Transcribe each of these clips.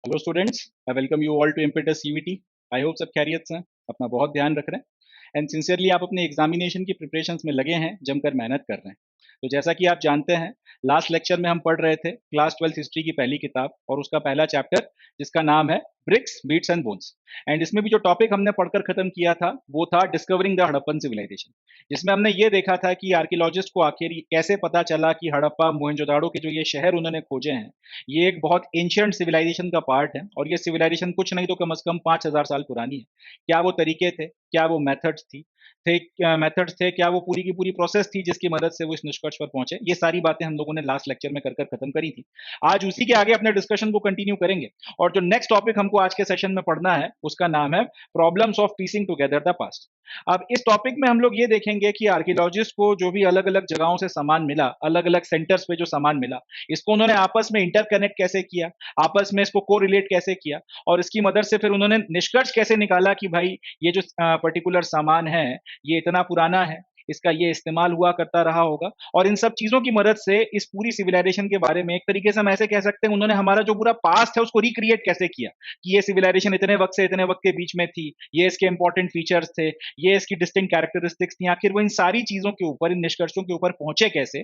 Hello students, I welcome you all to impetus CVT. I hope सब खैरियत से हैं, अपना बहुत ध्यान रख रहे हैं एंड सिंसियरली आप अपने एग्जामिनेशन की प्रिपरेशंस में लगे हैं, जमकर मेहनत कर रहे हैं। तो जैसा कि आप जानते हैं, लास्ट लेक्चर में हम पढ़ रहे थे क्लास 12th हिस्ट्री की पहली किताब और उसका पहला चैप्टर जिसका नाम है bricks beads and bones. And इसमें भी जो टॉपिक हमने पढ़कर खत्म किया था वो था डिस्कवरिंग द हड़प्पन सिविलाइजेशन, जिसमें हमने ये देखा था कि आर्कियोलॉजिस्ट को आखिर कैसे पता चला कि हड़प्पा मोहनजोदाड़ो के जो ये शहर उन्होंने खोजे हैं ये एक बहुत एंशियंट सिविलाइजेशन का पार्ट है और ये सिविलाइजेशन कुछ नहीं तो कम से कम 5,000 साल पुरानी है। क्या वो तरीके थे, क्या वो मेथड्स थे, क्या वो पूरी की पूरी प्रोसेस थी जिसकी मदद से वो इस निष्कर्ष पर पहुंचे, ये सारी बातें हम लोगों ने लास्ट लेक्चर में कर कर खत्म करी थी। आज उसी के आगे अपने डिस्कशन को कंटिन्यू करेंगे और जो नेक्स्ट टॉपिक हमको आज के सेशन में पढ़ना है उसका नाम है problems of piecing together the past. अब इस टॉपिक में हम लोग ये देखेंगे कि आर्कियोलॉजिस्ट को जो भी अलग अलग जगहों से सामान मिला, अलग अलग सेंटर्स पे जो सामान मिला, इसको उन्होंने आपस में इंटरकनेक्ट कैसे किया, आपस में इसको कोरिलेट कैसे किया और इसकी मदद से फिर उन्होंने निष्कर्ष कैसे निकाला कि भाई ये जो पर्टिकुलर सामान है ये इतना पुराना है, इसका ये इस्तेमाल हुआ करता रहा होगा। और इन सब चीजों की मदद से इस पूरी सिविलाइजेशन के बारे में एक तरीके से हम ऐसे कह सकते हैं उन्होंने हमारा जो पूरा पास्ट है उसको रिक्रिएट कैसे किया कि ये सिविलाइजेशन इतने वक्त से इतने वक्त के बीच में थी, ये इसके इंपॉर्टेंट फीचर्स थे, ये इसकी डिस्टिंक्ट कैरेक्टरिस्टिक्स थी, आखिर वो इन सारी चीजों के ऊपर, इन निष्कर्षों के ऊपर पहुंचे कैसे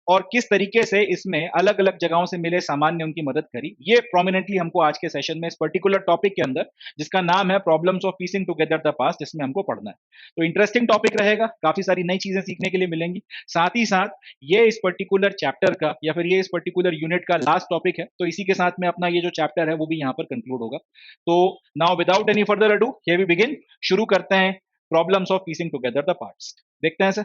और किस तरीके से इसमें अलग अलग जगहों से मिले सामान ने उनकी मदद करी, ये प्रोमिनेंटली हमको आज के सेशन में इस पर्टिकुलर टॉपिक के अंदर जिसका नाम है problems of piecing together the past, इसमें हमको पढ़ना है। तो इंटरेस्टिंग टॉपिक रहेगा, काफी सारी नई चीजें सीखने के लिए मिलेंगी। साथ ही साथ ये इस पर्टिकुलर चैप्टर का या फिर ये इस पर्टिकुलर यूनिट का लास्ट टॉपिक है, तो इसी के साथ में अपना ये जो चैप्टर है वो भी यहाँ पर कंक्लूड होगा। तो now without any further ado here we begin, शुरू करते हैं problems of piecing together the past. देखते हैं sir.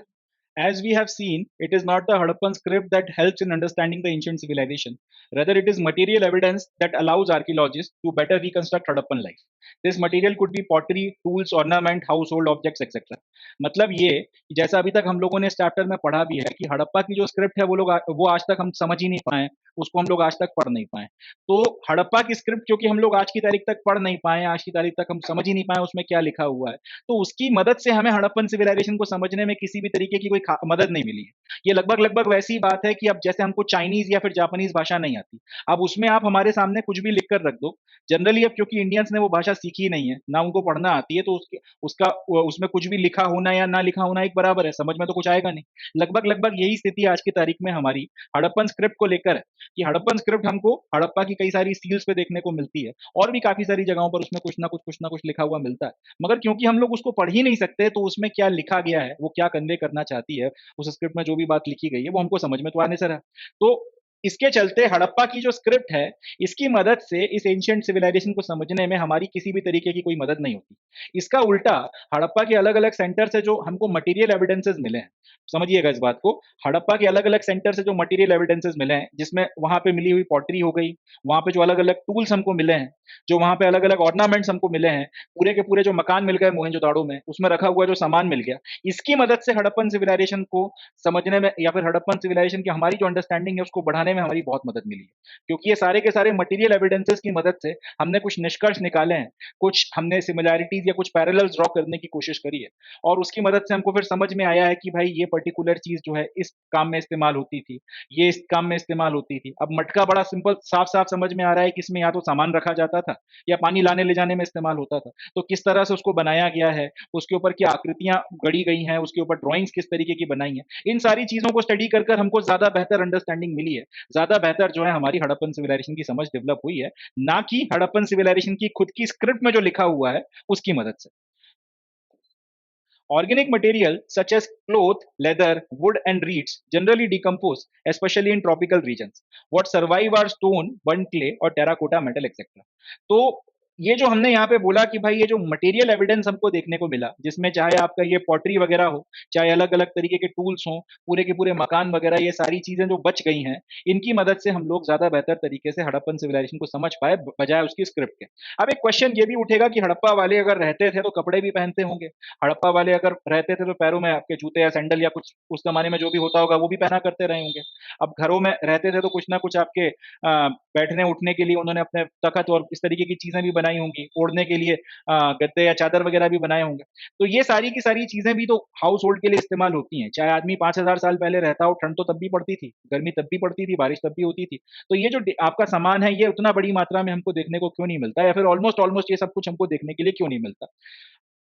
As we have seen, it is not the Harappan script that helps in understanding the ancient civilization. Rather, it is material evidence that allows archaeologists to better reconstruct Harappan life. This material could be pottery, tools, ornament, household objects, etc. मतलब ये कि जैसा अभी तक हम लोगों ने इस चैप्टर में पढ़ा भी है कि हड़प्पा की जो स्क्रिप्ट है वो आज तक हम समझ ही नहीं पाए, उसको हम लोग आज तक पढ़ नहीं पाए। तो हड़प्पा की स्क्रिप्ट क्योंकि हम लोग आज की तारीख तक पढ़ नहीं पाए, आज की तारीख तक हम समझ ही नहीं पाए उसमें क्या लिखा हुआ है, तो उसकी मदद से हमें हड़प्पन सिविलाइजेशन को समझने में किसी भी तरीके की कोई मदद नहीं मिली है। ये लगभग लगभग वैसी बात है कि अब जैसे हमको चाइनीज या फिर जापानीज भाषा नहीं आती, अब उसमें आप हमारे सामने कुछ भी लिखकर रख दो, जनरली अब क्योंकि इंडियंस ने वो भाषा सीखी ही नहीं है, ना उनको पढ़ना आती है, तो उसका उसमें कुछ भी लिखा होना या ना लिखा होना एक बराबर है, समझ में तो कुछ आएगा नहीं। लगभग लगभग यही स्थिति आज की तारीख में हमारी हड़प्पन स्क्रिप्ट को लेकर है कि हड़प्पन स्क्रिप्ट हमको हड़प्पा की कई सारी सील्स पे देखने को मिलती है और भी काफी सारी जगहों पर उसमें कुछ ना कुछ लिखा हुआ मिलता है, मगर क्योंकि हम लोग उसको पढ़ ही नहीं सकते तो उसमें क्या लिखा गया है, वो क्या कन्वे करना चाहती है, उस स्क्रिप्ट में जो भी बात लिखी गई है वो हमको समझ में तो आने से रहा। तो इसके चलते हड़प्पा की जो स्क्रिप्ट है इसकी मदद से इस एंशिएंट सिविलाइजेशन को समझने में हमारी किसी भी तरीके की कोई मदद नहीं होती। इसका उल्टा हड़प्पा के अलग अलग सेंटर से जो हमको मटेरियल एविडेंसेस मिले हैं, समझिएगा इस बात को, हड़प्पा के अलग अलग सेंटर से जो मटेरियल एविडेंसेस मिले हैं जिसमें वहां पे मिली हुई पॉटरी हो गई, वहां पे जो अलग अलग टूल्स हमको मिले हैं, जो वहां पे अलग अलग ऑर्नामेंट्स हमको मिले हैं, पूरे के पूरे जो मकान मिल गए मोहनजोदाड़ो में, उसमें रखा हुआ जो सामान मिल गया, इसकी मदद से हड़प्पन सिविलाइजेशन को समझने में या फिर हड़प्पन सिविलाइजेशन की हमारी जो अंडरस्टैंडिंग है उसको बढ़ाने में हमारी बहुत मदद मिली है, क्योंकि ये सारे के सारे मटेरियल एविडेंसेस की मदद से हमने कुछ निष्कर्ष निकाले हैं, कुछ हमने सिमिलैरिटीज या कुछ पैरेलल्स ड्रॉ करने की कोशिश करी है और उसकी मदद से हमको फिर समझ में आया है कि भाई ये पर्टिकुलर चीज जो है इस काम में इस्तेमाल होती थी, ये इस काम में इस्तेमाल होती थी। अब मटका बड़ा सिंपल साफ साफ समझ में आ रहा है कि इसमें या तो सामान रखा जाता था या पानी लाने ले जाने में इस्तेमाल होता था, तो किस तरह से उसको बनाया गया है, उसके ऊपर क्या आकृतियां गढ़ी गई हैं, उसके ऊपर ड्राइंग्स किस तरीके की बनाई हैं, इन सारी चीजों को स्टडी कर कर हमको ज्यादा बेहतर अंडरस्टैंडिंग मिली है, ज्यादा बेहतर जो है हमारी हड़प्पन सिविलाइजेशन की समझ डेवलप हुई है, ना कि हड़प्पन सिविलाइजेशन की खुद की स्क्रिप्ट में जो लिखा हुआ है उसकी मदद से। Organic material such as cloth, leather, wood, and reeds generally decompose, especially in tropical regions. What survive are stone, burnt clay, or terracotta metal, etc. तो ये जो हमने यहाँ पे बोला कि भाई ये जो मटेरियल एविडेंस हमको देखने को मिला, जिसमें चाहे आपका ये पॉटरी वगैरह हो, चाहे अलग अलग तरीके के टूल्स हों, पूरे के पूरे मकान वगैरह, ये सारी चीजें जो बच गई हैं, इनकी मदद से हम लोग ज्यादा बेहतर तरीके से हड़प्पन सिविलाइजेशन को समझ पाए बजाय उसकी स्क्रिप्ट के। अब एक क्वेश्चन ये भी उठेगा कि हड़प्पा वाले अगर रहते थे तो कपड़े भी पहनते होंगे, हड़प्पा वाले अगर रहते थे तो पैरों में आपके जूते या सैंडल या कुछ उस जमाने में जो भी होता होगा वो भी पहना करते रहे होंगे। अब घरों में रहते थे तो कुछ ना कुछ आपके बैठने उठने के लिए उन्होंने अपने तखत और इस तरीके की चीजें भी बनाई बनाई होंगी, ओढ़ने के लिए गद्दे या चादर वगैरह भी बनाए होंगे। तो ये सारी की सारी चीजें भी तो हाउस होल्ड के लिए इस्तेमाल होती हैं। चाहे आदमी 5,000 साल पहले रहता हो, ठंड तो तब भी पड़ती थी, गर्मी तब भी पड़ती थी, बारिश तब भी होती थी। तो ये जो आपका सामान है, ये उतना बड़ी मात्रा में हमको देखने को क्यों नहीं मिलता, या फिर ऑलमोस्ट ऑलमोस्ट ये सब कुछ हमको देखने के लिए क्यों नहीं मिलता?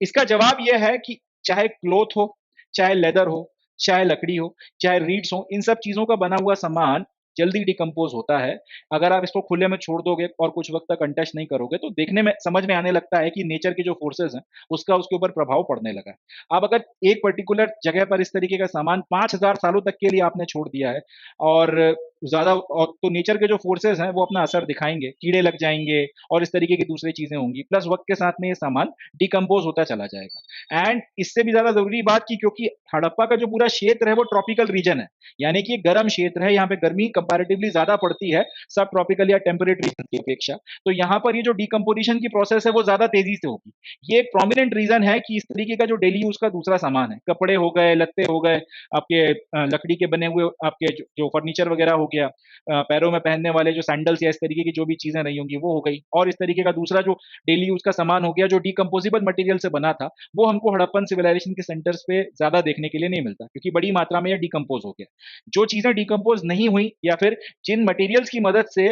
इसका जवाब ये है कि चाहे क्लॉथ हो, चाहे लेदर हो, चाहे लकड़ी हो, चाहे रीड्स हो, इन सब चीज़ों का बना हुआ सामान जल्दी डिकम्पोज़ होता है। अगर आप इसको खुले में छोड़ दोगे और कुछ वक़्त तक अनटच नहीं करोगे, तो देखने में समझ में आने लगता है कि नेचर के जो फ़ोर्सेज़ हैं, उसका उसके ऊपर प्रभाव पड़ने लगा है। अब अगर एक पर्टिकुलर जगह पर इस तरीके का सामान 5,000 सालों तक के लिए आपने छोड़ दिया है, और ज़्यादा, और तो नेचर के जो फ़ोर्सेज़ हैं, वो अपना असर दिखाएँगे, कीड़े लग जाएँगे और इस तरीके की दूसरी चीज़ें होंगी। प्लस वक़्त के साथ में ये सामान डिकम्पोज़ होता चला जाएगा। एंड इससे भी ज़्यादा ज़रूरी बात कि क्योंकि हड़प्पा का जो पूरा क्षेत्र है वो ट्रॉपिकल रीजन है, यानी कि ये गर्म क्षेत्र है, यहाँ पे गर्मी कंपैरेटिवली ज़्यादा पड़ती है सब ट्रॉपिकल या टेम्परेट रीजन की अपेक्षा। तो यहाँ पर ये जो डिकम्पोज़िशन की प्रोसेस है वो ज़्यादा तेज़ी से होगी। ये एक प्रोमिनेंट रीज़न है कि इस तरीके का जो डेली यूज़ का दूसरा सामान है, कपड़े हो गए, लत्ते हो गए, आपके लकड़ी के बने हुए आपके जो फर्नीचर वगैरह हो गया, पैरों में पहनने वाले जो सैंडल्स या इस तरीके की जो भी चीज़ें रही होंगी वो हो गई, और इस तरीके का दूसरा जो डेली यूज़ का सामान हो गया जो डिकम्पोज़िबल मटेरियल से बना था, वो हमको हड़प्पन सिविलाइजेशन के सेंटर्स पे ज़्यादा देखने के लिए नहीं मिलता, क्योंकि बड़ी मात्रा में ये डिकम्पोज़ हो गया। जो चीज़ें डिकम्पोज़ नहीं हुई, या फिर जिन मटेरियल्स की मदद से,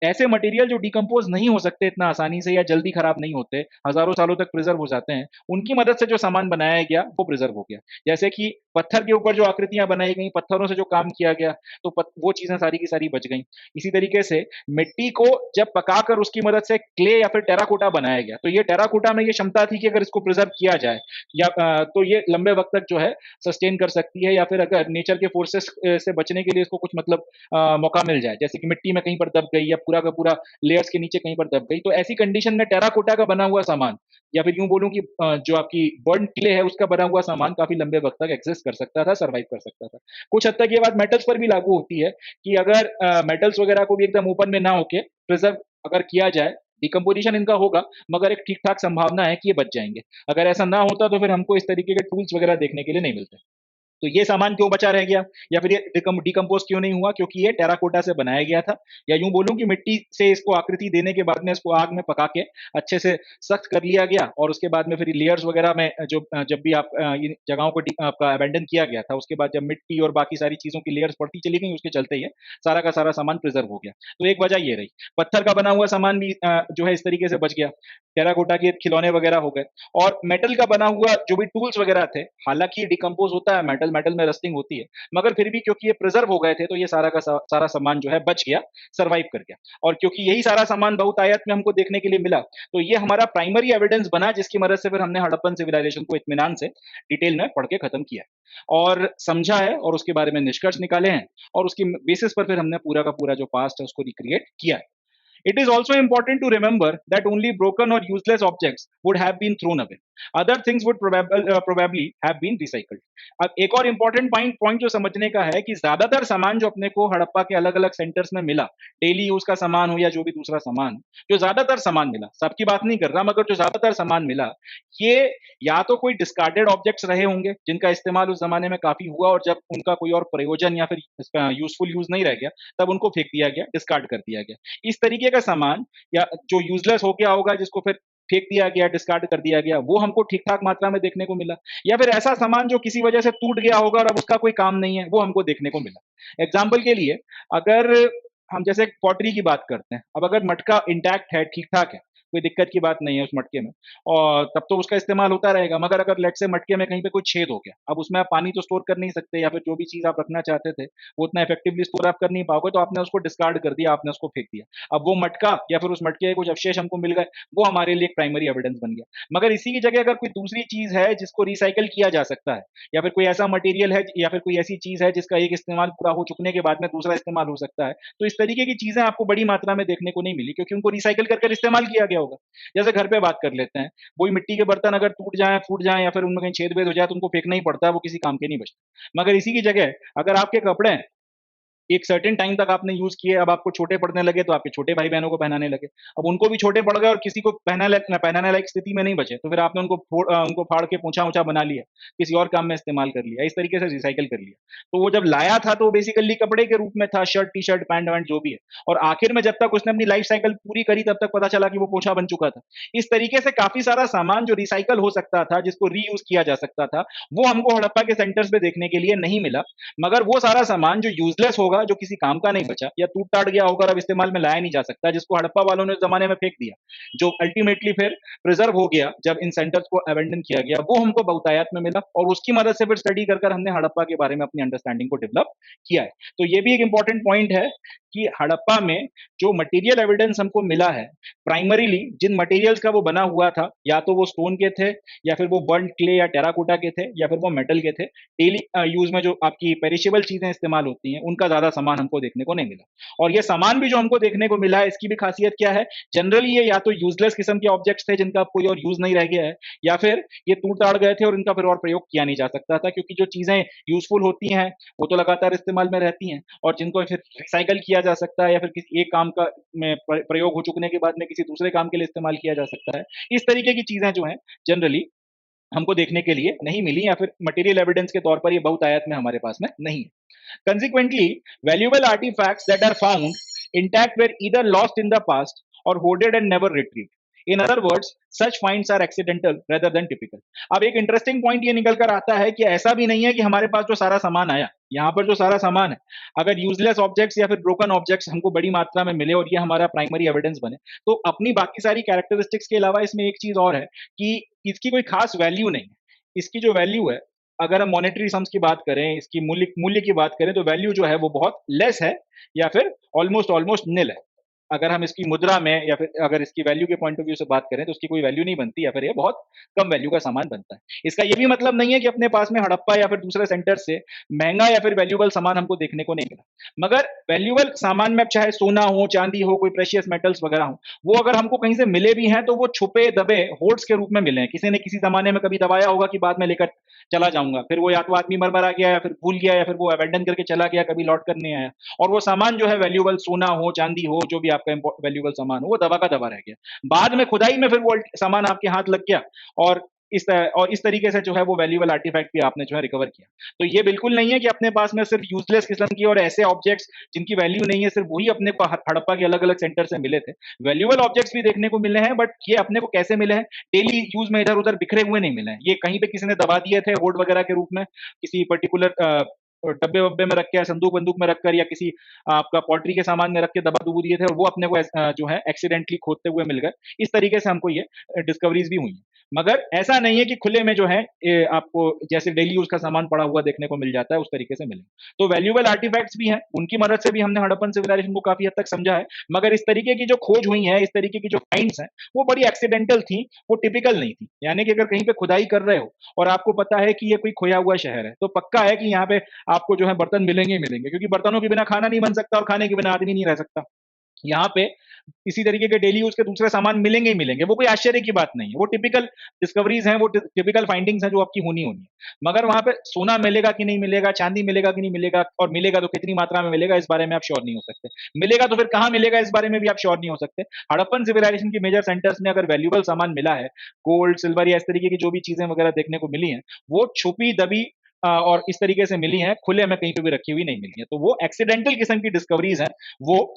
ऐसे मटेरियल जो डिकम्पोज़ नहीं हो सकते इतना आसानी से या जल्दी खराब नहीं होते, हज़ारों सालों तक प्रिज़र्व हो जाते हैं, उनकी मदद से जो सामान बनाया गया वो प्रिज़र्व हो गया। जैसे कि पत्थर के ऊपर जो आकृतियाँ बनाई गई, पत्थरों से जो काम किया गया, तो वो चीज़ें सारी की सारी बच गई। इसी तरीके से मिट्टी को जब पकाकर उसकी मदद से क्ले या फिर टेराकोटा बनाया गया, तो ये टेराकोटा में ये क्षमता थी कि अगर इसको प्रिज़र्व किया जाए, या तो ये लंबे वक़्त तक जो है सस्टेन कर सकती है, या फिर अगर नेचर के फोर्सेस से बचने के लिए इसको कुछ मतलब मौका मिल जाए, जैसे कि मिट्टी में कहीं पर दब गई या पूरा का पूरा लेयर्स के नीचे कहीं पर दब गई, तो ऐसी कंडीशन में टेराकोटा का बना हुआ सामान, या फिर यूँ बोलूँ कि जो आपकी बर्न्ड क्ले है उसका बना हुआ सामान काफ़ी लंबे वक़्त तक एक्ज़िस्ट कर सकता था, सर्वाइव कर सकता था। कुछ हद तक ये बात मेटल्स पर भी लागू होती है कि अगर मेटल्स वगैरह को भी एकदम ओपन में ना होके प्रिज़र्व अगर किया जाए, डिकम्पोज़िशन इनका होगा, मगर एक ठीक-ठाक संभावना है कि ये बच जाएँगे। अगर ऐसा ना होता तो फिर हमको इस तरीके के टूल्स वगैरह देखने के लिए नहीं मिलते। तो ये सामान क्यों बचा रह गया, या फिर ये डिकम्पोज़ क्यों नहीं हुआ? क्योंकि ये टेराकोटा से बनाया गया था, या यूँ बोलूँ कि मिट्टी से इसको आकृति देने के बाद में इसको आग में पका के अच्छे से सख्त कर लिया गया, और उसके बाद में फिर लेयर्स वगैरह में जब भी आप इन जगहों को आपका अबैंडन किया गया था, उसके बाद जब मिट्टी और बाकी सारी चीज़ों की लेयर्स बढ़ती चली गई, उसके चलते ये सारा का सारा सामान प्रिज़र्व हो गया। तो एक वजह ये रही। पत्थर का बना हुआ सामान भी जो है इस तरीके से बच गया। टेराकोटा के खिलौने वगैरह हो गए, और मेटल का बना हुआ जो भी टूल्स वगैरह थे, हालाँकि ये डिकम्पोज़ होता है, मेटल मेटल में रस्टिंग होती है, मगर फिर भी क्योंकि ये प्रिज़र्व हो गए थे, तो ये सारा का सारा सामान जो है बच गया, सर्वाइव कर गया। और क्योंकि यही सारा सामान बहुतायत में हमको देखने के लिए मिला, तो ये हमारा प्राइमरी एविडेंस बना, जिसकी मदद से फिर हमने हड़प्पन सिविलाइजेशन को इत्मीनान से डिटेल में पढ़ के खत्म किया है, और समझा है, और उसके बारे में निष्कर्ष निकाले हैं, और उसकी बेसिस पर फिर हमने पूरा का पूरा जो पास्ट है उसको रिक्रिएट किया है। It is also important to remember that only broken or useless objects would have been thrown away. Other things would probably have been recycled. अब एक और इम्पोर्टेंट पॉइंट जो समझने का है कि ज्यादातर सामान जो अपने को हड़प्पा के अलग अलग सेंटर्स में मिला, डेली यूज का सामान हो या जो भी दूसरा सामान, जो ज्यादातर सामान मिला, सबकी बात नहीं कर रहा, मगर जो ज्यादातर सामान मिला, ये या तो कोई डिस्कार्डेड ऑब्जेक्ट्स रहे होंगे जिनका इस्तेमाल उस जमाने में काफी हुआ, और जब उनका कोई और प्रयोजन या फिर यूजफुल यूज नहीं रह गया, तब उनको फेंक दिया गया, डिस्कार्ड कर दिया गया। इस तरीके का सामान, या जो यूजलेस हो गया होगा जिसको फिर फेंक दिया गया, डिस्कार्ड कर दिया गया, वो हमको ठीक-ठाक मात्रा में देखने को मिला, या फिर ऐसा सामान जो किसी वजह से टूट गया होगा और अब उसका कोई काम नहीं है, वो हमको देखने को मिला। एग्ज़ाम्पल के लिए, अगर हम जैसे पॉटरी की बात करते हैं, अब अगर मटका इंटैक्ट है, ठीक-ठाक है, कोई दिक्कत की बात नहीं है उस मटके में, और तब तो उसका इस्तेमाल होता रहेगा, मगर अगर लेट्स से मटके में कहीं पे कोई छेद हो गया, अब उसमें आप पानी तो स्टोर कर नहीं सकते, या फिर जो भी चीज़ आप रखना चाहते थे, वो उतना इफेक्टिवली स्टोर आप कर नहीं पाओगे, तो आपने उसको डिस्कार्ड कर दिया, आपने उसको फेंक दिया। अब वो मटका या फिर उस मटके के कुछ अवशेष हमको मिल गए, वो हमारे लिए एक प्राइमरी एविडेंस बन गया। मगर इसी की जगह अगर कोई दूसरी चीज़ है जिसको रिसाइकिल किया जा सकता है, या फिर कोई ऐसा मटेरियल है, या फिर कोई ऐसी चीज़ है जिसका एक इस्तेमाल पूरा हो चुकने के बाद में दूसरा इस्तेमाल हो सकता है, तो इस तरीके की चीज़ें आपको बड़ी मात्रा में देखने को नहीं मिली, क्योंकि उनको रिसाइकिल कर कर इस्तेमाल किया गया होगा। जैसे घर पे बात कर लेते हैं, वही मिट्टी के बर्तन अगर टूट जाएँ, फूट जाएँ, या फिर उनमें कहीं छेद-वेद हो जाए, तो उनको फेंकना ही पड़ता है, वो किसी काम के नहीं बचते। मगर इसी की जगह अगर आपके कपड़े हैं, एक सर्टेन टाइम तक आपने यूज किए, अब आपको छोटे पड़ने लगे तो आपके छोटे भाई बहनों को पहनाने लगे, अब उनको भी छोटे पड़ गए और किसी को पहनाने लायक स्थिति में नहीं बचे, तो फिर आपने उनको फाड़ के पोंछा ऊंचा बना लिया, किसी और काम में इस्तेमाल कर लिया, इस तरीके से रिसाइकिल कर लिया। तो वो जब लाया था तो बेसिकली कपड़े के रूप में था, शर्ट टी शर्ट पैंट वैंट जो भी है, और आखिर में जब तक उसने अपनी लाइफ साइकिल पूरी करी तब तक पता चला कि वो पोछा बन चुका था। इस तरीके से काफी सारा सामान जो रिसाइकल हो सकता था, जिसको रीयूज किया जा सकता था, वो हमको हड़प्पा के सेंटर्स पे देखने के लिए नहीं मिला। मगर वो सारा सामान जो यूजलेस होगा, जो किसी काम का नहीं बचा या टूट टाट गया होगा, अब इस्तेमाल में लाया नहीं जा सकता, जिसको हड़प्पा वालों ने उस जमाने में फेंक दिया, जो अल्टीमेटली फिर प्रिजर्व हो गया जब इन सेंटर्स को अबेंडन किया गया, वो हमको बहुतायत में मिला और उसकी मदद से फिर स्टडी कर हमने हड़प्पा के बारे में अपनी अंडरस्टैंडिंग को डेवलप किया है। तो ये भी एक इंपॉर्टेंट पॉइंट है कि हड़प्पा में जो मटेरियल एविडेंस हमको मिला है, प्राइमरीली जिन मटेरियल्स का वो बना हुआ था, या तो वो स्टोन के थे, या फिर वो बर्न क्ले या टेराकोटा के थे, या फिर वो मेटल के थे। डेली यूज में जो आपकी पेरिशेबल चीजें इस्तेमाल होती हैं, उनका ज्यादा सामान हमको देखने को नहीं मिला। और ये सामान भी जो हमको देखने को मिला है, इसकी भी खासियत क्या है, जनरली ये या तो यूजलेस किस्म के ऑब्जेक्ट्स थे जिनका कोई और यूज नहीं रह गया है, या फिर ये टूट ताड़ गए थे और इनका फिर और प्रयोग किया नहीं जा सकता था, क्योंकि जो चीजें यूजफुल होती हैं वो तो लगातार इस्तेमाल में रहती हैं, और जिनको फिर रिसाइकल किया जा सकता है या फिर किसी एक काम का में प्रयोग हो चुकने के बाद में किसी दूसरे काम के लिए इस्तेमाल किया जा सकता है, इस तरीके की चीजें जो हैं जनरली हमको देखने के लिए नहीं मिली, या फिर मटेरियल एविडेंस के तौर पर ये बहुतायत में हमारे पास में नहीं है। Consequently, valuable artifacts that are found intact were either lost in the past or hoarded and never retrieved. In other words, such finds are accidental rather than typical. अब एक इंटरेस्टिंग पॉइंट ये निकल कर आता है कि ऐसा भी नहीं है कि हमारे पास जो सारा सामान आया, यहाँ पर जो सारा सामान है, अगर यूजलेस ऑब्जेक्ट्स या फिर ब्रोकन ऑब्जेक्ट्स हमको बड़ी मात्रा में मिले और ये हमारा प्राइमरी एविडेंस बने, तो अपनी बाकी सारी कैरेक्टरिस्टिक्स के अलावा इसमें एक चीज और है कि इसकी कोई खास वैल्यू नहीं है। इसकी जो वैल्यू है, अगर हम मॉनेटरी सम्स की बात करें, इसकी मूल्य मूल्य की बात करें, तो वैल्यू जो है वो बहुत लेस है, या फिर ऑलमोस्ट ऑलमोस्ट निल है। अगर हम इसकी मुद्रा में या फिर अगर इसकी वैल्यू के पॉइंट ऑफ व्यू से बात करें तो उसकी कोई वैल्यू नहीं बनती, या फिर ये बहुत कम वैल्यू का सामान बनता है। इसका ये भी मतलब नहीं है कि अपने पास में हड़प्पा या फिर दूसरे सेंटर से महंगा या फिर वैल्यूबल सामान हमको देखने को नहीं मिला, मगर वैल्यूबल सामान में चाहे सोना हो, चांदी हो, कोई प्रेशियस मेटल्स वगैरह हो, वो अगर हमको कहीं से मिले भी हैं तो वो छुपे दबे होर्ड्स के रूप में मिले हैं। किसी ने किसी जमाने में कभी दबाया होगा कि बाद में लेकर चला जाऊंगा, फिर वो या तो आदमी मर मरा गया, या फिर भूल गया, या फिर वो अबेंडन करके चला गया, कभी लौट कर नहीं आया, और वो सामान जो है वैल्यूबल सोना हो, चांदी हो, जो भी आपका वैल्यूबल सामान हो, वो दबा का दबा रह गया। बाद में खुदाई में फिर वो सामान आपके हाथ लग गया, और इस तरीके से जो है वो वैल्यूबल आर्टिफैक्ट भी आपने जो है रिकवर किया। तो ये बिल्कुल नहीं है कि अपने पास में सिर्फ यूजलेस किस्म की और ऐसे ऑब्जेक्ट्स जिनकी वैल्यू नहीं है, सिर्फ वही अपने को हड़प्पा के अलग अलग सेंटर से मिले थे। वैल्यूबल ऑब्जेक्ट्स भी देखने को मिले हैं, बट ये अपने को कैसे मिले हैं, डेली यूज में इधर उधर बिखरे हुए नहीं मिले हैं। ये कहीं पे किसी ने दबा दिए थे होर्ड वगैरह के रूप में, किसी पर्टिकुलर डब्बे वब्बे में रख के, संदूक बंदूक में रखकर, या किसी आपका पोल्ट्री के सामान में रख के दबा दुबू दिए थे, और वो अपने को जो है एक्सीडेंटली खोदते हुए मिल गए। इस तरीके से हमको ये डिस्कवरीज भी हुई हैं। मगर ऐसा नहीं है कि खुले में जो है आपको जैसे डेली यूज का सामान पड़ा हुआ देखने को मिल जाता है, उस तरीके से मिले। तो वैल्यूबल आर्टिफैक्ट्स भी हैं, उनकी मदद से भी हमने हड़प्पन सिविलाइजेशन को काफी हद तक समझा है, मगर इस तरीके की जो खोज हुई है, इस तरीके की जो फाइंड्स हैं, वो बड़ी एक्सीडेंटल थी, वो टिपिकल नहीं थी। यानी कि अगर कहीं पे खुदाई कर रहे हो और आपको पता है कि ये कोई खोया हुआ शहर है, तो पक्का है कि यहाँ पे आपको जो है बर्तन मिलेंगे ही मिलेंगे, क्योंकि बर्तनों के बिना खाना नहीं बन सकता और खाने के बिना आदमी नहीं रह सकता। यहाँ पे इसी तरीके के डेली यूज के दूसरे सामान मिलेंगे ही मिलेंगे, वो कोई आश्चर्य की बात नहीं है, वो टिपिकल डिस्कवरीज हैं, वो टिपिकल फाइंडिंग्स हैं जो आपकी होनी होनी है। मगर वहां पे सोना मिलेगा कि नहीं मिलेगा, चांदी मिलेगा कि नहीं मिलेगा, और मिलेगा तो कितनी मात्रा में मिलेगा, इस बारे में आप श्योर नहीं हो सकते। मिलेगा तो फिर कहाँ मिलेगा, इस बारे में भी आप श्योर नहीं हो सकते। हड़प्पन सिविलाइजेशन की मेजर सेंटर्स में अगर वैल्यूबल सामान मिला है, गोल्ड सिल्वर या इस तरीके की जो भी चीजें वगैरह देखने को मिली है, वो छुपी दबी और इस तरीके से मिली है, खुले में कहीं पे भी रखी हुई नहीं मिली है। तो वो एक्सीडेंटल किस्म की डिस्कवरीज है, वो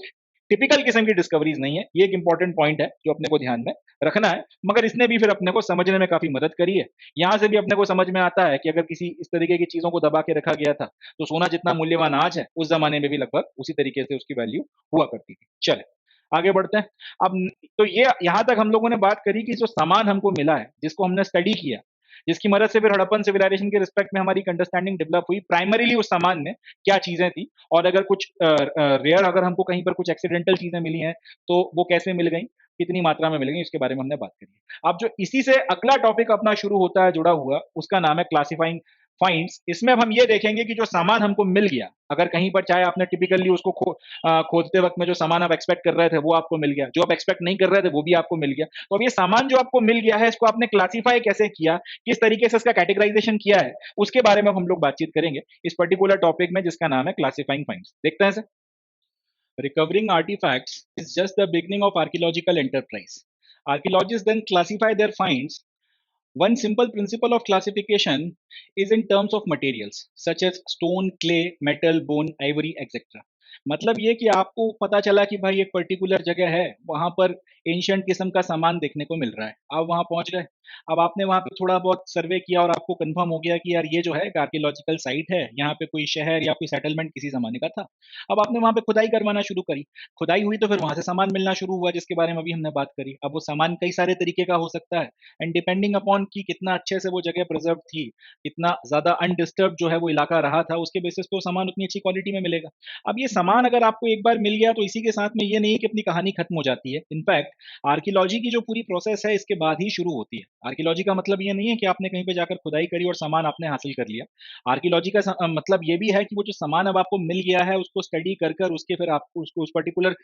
टिपिकल किस्म की डिस्कवरीज नहीं है। ये एक इंपॉर्टेंट पॉइंट है जो अपने को ध्यान में रखना है। मगर इसने भी फिर अपने को समझने में काफी मदद करी है। यहाँ से भी अपने को समझ में आता है कि अगर किसी इस तरीके की चीजों को दबा के रखा गया था, तो सोना जितना मूल्यवान आज है, उस जमाने में भी लगभग उसी तरीके से उसकी वैल्यू हुआ करती थी। चले आगे बढ़ते हैं। अब तो ये यहाँ तक हम लोगों ने बात करी कि जो सामान हमको मिला है, जिसको हमने स्टडी किया, जिसकी मदद से फिर हड़प्पन सिविलाइजेशन के रिस्पेक्ट में हमारी अंडरस्टैंडिंग डेवलप हुई, प्राइमरीली उस सामान में क्या चीजें थी, और अगर कुछ रेयर अगर हमको कहीं पर कुछ एक्सीडेंटल चीजें मिली हैं तो वो कैसे मिल गई, कितनी मात्रा में मिल गई, इसके बारे में हमने बात करी। अब जो इसी से अगला टॉपिक अपना शुरू होता है जुड़ा हुआ, उसका नाम है क्लासिफाइंग फाइंड्स, इसमें अब हम ये देखेंगे कि जो सामान हमको मिल गया, अगर कहीं पर चाहे आपने टिपिकली उसको खोदते वक्त में जो सामान आप एक्सपेक्ट कर रहे थे वो आपको मिल गया, जो आप एक्सपेक्ट नहीं कर रहे थे वो भी आपको मिल गया, तो अब ये सामान जो आपको मिल गया है इसको आपने क्लासीफाई कैसे किया, किस तरीके से इसका कैटेगराइजेशन किया है, उसके बारे में हम लोग बातचीत करेंगे इस पर्टिकुलर टॉपिक में जिसका नाम है क्लासिफाइंग फाइंड्स। देखते हैं sir. Recovering artifacts is just the beginning of archaeological enterprise. Archaeologists then classify their finds. One simple principle of classification is in terms of materials such as stone, clay, metal, bone, ivory, etc. मतलब ये कि आपको पता चला कि भाई एक particular जगह है, वहां पर एंशियंट किस्म का सामान देखने को मिल रहा है, आप वहां पहुंच गए, अब आपने वहां पे थोड़ा बहुत सर्वे किया और आपको कंफर्म हो गया कि यार ये जो है एक आर्कियोलॉजिकल साइट है, यहाँ पे कोई शहर या कोई सेटलमेंट किसी जमाने का था। अब आपने वहां पे खुदाई करवाना शुरू करी, खुदाई हुई तो फिर वहां से सामान मिलना शुरू हुआ जिसके बारे में अभी हमने बात करी। अब वो सामान कई सारे तरीके का हो सकता है एंड डिपेंडिंग अपॉन कि कितना अच्छे से वो जगह प्रिजर्व थी, कितना ज्यादा अनडिस्टर्ब जो है वो इलाका रहा था, उसके बेसिस पे वो सामान उतनी अच्छी क्वालिटी में मिलेगा। अब ये सामान अगर आपको एक बार मिल गया तो इसी के साथ में ये नहीं कि अपनी कहानी खत्म हो जाती है। इनफैक्ट आर्कियोलॉजी की जो पूरी प्रोसेस है इसके बाद ही शुरू होती है। आर्कियोलॉजी का मतलब ये नहीं है कि आपने कहीं पे जाकर खुदाई करी और सामान आपने हासिल कर लिया। आर्कियोलॉजी का मतलब ये भी है कि वो जो सामान अब आपको मिल गया है उसको स्टडी कर कर उसके फिर आपको उसको उस पर्टिकुलर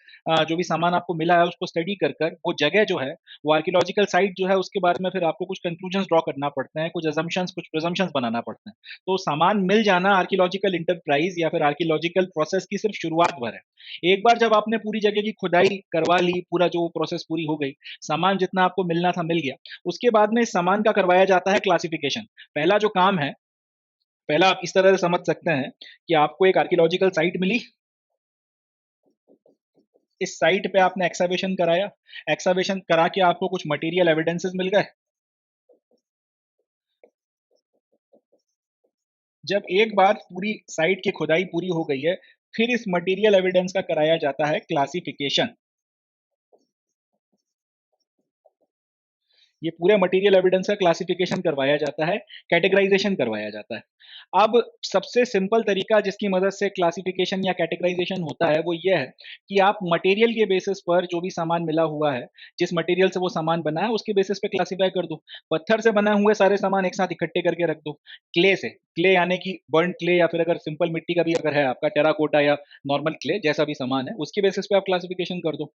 जो भी सामान आपको मिला है उसको स्टडी कर कर वो जगह जो है वो आर्कियोलॉजिकल साइट जो है उसके बारे में फिर आपको कुछ कंक्लूजन ड्रॉ करना पड़ते हैं, कुछ अजम्पशंस कुछ प्रिजम्पशंस बनाना पड़ते हैं। तो सामान मिल जाना आर्कियोलॉजिकल इंटरप्राइज या फिर आर्कियोलॉजिकल प्रोसेस की सिर्फ शुरुआत भर है। एक बार जब आपने पूरी जगह की खुदाई करवा ली, पूरा जो प्रोसेस पूरी हो गई, सामान जितना आपको मिलना था मिल गया, उसके बाद में इस सामान का करवाया जाता है क्लासिफिकेशन। पहला जो काम है, पहला आप इस तरह से समझ सकते हैं कि आपको एक आर्कियोलॉजिकल साइट मिली, इस साइट पे आपने एक्सावेशन कराया, एक्सावेशन करा के आपको कुछ मटेरियल एविडेंसेस मिल गए। जब एक बार पूरी साइट की खुदाई पूरी हो गई है, फिर इस मटेरियल एविडेंस का कराया जाता है क्लासिफिकेशन। ये पूरे मटेरियल एविडेंस का क्लासिफिकेशन करवाया जाता है, कैटेगराइजेशन करवाया जाता है। अब सबसे सिंपल तरीका जिसकी मदद से क्लासिफिकेशन या कैटेगराइजेशन होता है वो ये है कि आप मटेरियल के बेसिस पर जो भी सामान मिला हुआ है, जिस मटेरियल से वो सामान बना है उसके बेसिस पे क्लासिफाई कर दो। पत्थर से बना हुए सारे सामान एक साथ इकट्ठे करके रख दो। क्ले से, क्ले यानी कि बर्न क्ले या फिर अगर सिंपल मिट्टी का भी अगर है आपका टेराकोटा या नॉर्मल क्ले जैसा भी सामान है उसके बेसिस पे आप क्लासिफिकेशन कर दो।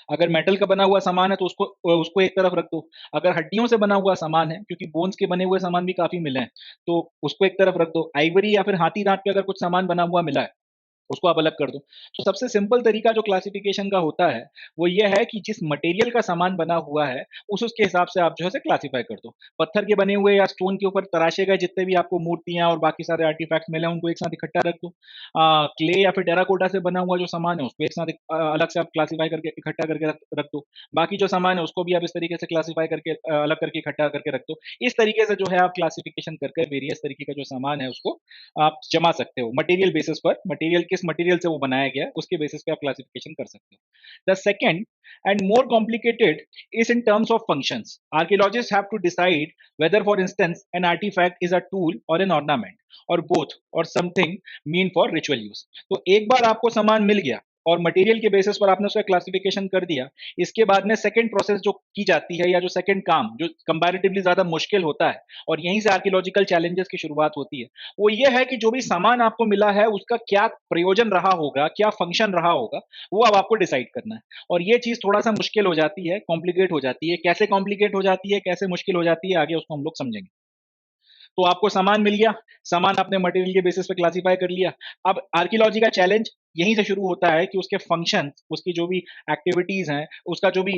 अगर मेटल का बना हुआ सामान है तो उसको एक तरफ रख दो। अगर हड्डियों से बना हुआ सामान है, क्योंकि बोन्स के बने हुए सामान भी काफ़ी मिले हैं, तो उसको एक तरफ रख दो। आइवरी या फिर हाथी दाँत पे अगर कुछ सामान बना हुआ मिला है, उसको आप अलग कर दो। तो सबसे सिंपल तरीका जो क्लासिफिकेशन का होता है, वो ये है कि जिस मटेरियल का सामान बना हुआ है, उसके हिसाब से आप जो है उसे क्लासिफाई कर दो। पत्थर के बने हुए या स्टोन के ऊपर तराशे गए जितने भी आपको मूर्तियाँ और बाकी सारे आर्टिफैक्ट्स मिले हैं, उनको एक साथ इकट्ठा रख दो। क्ले या फिर टेराकोटा से बना हुआ जो सामान है, उसको एक साथ अलग से आप क्लासिफाई करके इकट्ठा करके रख दो। बाकी जो सामान है, उसको भी आप इस तरीके से क्लासिफाई करके अलग करके इकट्ठा करके रख दो। इस तरीके से जो है आप क्लासिफिकेशन करके वेरियस तरीके का जो सामान है, उसको आप जमा सकते हो मटेरियल बेसिस पर। मटेरियल किस मटेरियल से वो बनाया गया है उसके बेसिस पे आप क्लासिफिकेशन कर सकते हो। The second and more complicated is in terms of functions. Archaeologists have to decide whether, for instance, an artifact is a tool or an ornament, or both, or something mean for ritual use. तो एक बार आपको सामान मिल गया और material के basis पर आपने उसका क्लासिफिकेशन कर दिया, इसके बाद में सेकंड प्रोसेस जो की जाती है या जो सेकंड काम जो कंपैरेटिवली ज्यादा मुश्किल होता है और यहीं से आर्कियोलॉजिकल चैलेंजेस की शुरुआत होती है, वो ये है कि जो भी सामान आपको मिला है उसका क्या प्रयोजन रहा होगा, क्या फंक्शन रहा होगा, वो अब आपको डिसाइड करना है। और ये चीज थोड़ा सा मुश्किल हो जाती है, कॉम्प्लिकेट हो जाती है। कैसे कॉम्प्लिकेट हो जाती है, कैसे मुश्किल हो जाती है, आगे उसको हम लोग समझेंगे। तो आपको सामान मिल गया, सामान आपने मटेरियल के बेसिस पे क्लासिफाई कर लिया। अब आर्कियोलॉजी का चैलेंज यहीं से शुरू होता है कि उसके फंक्शन, उसकी जो भी एक्टिविटीज हैं, उसका जो भी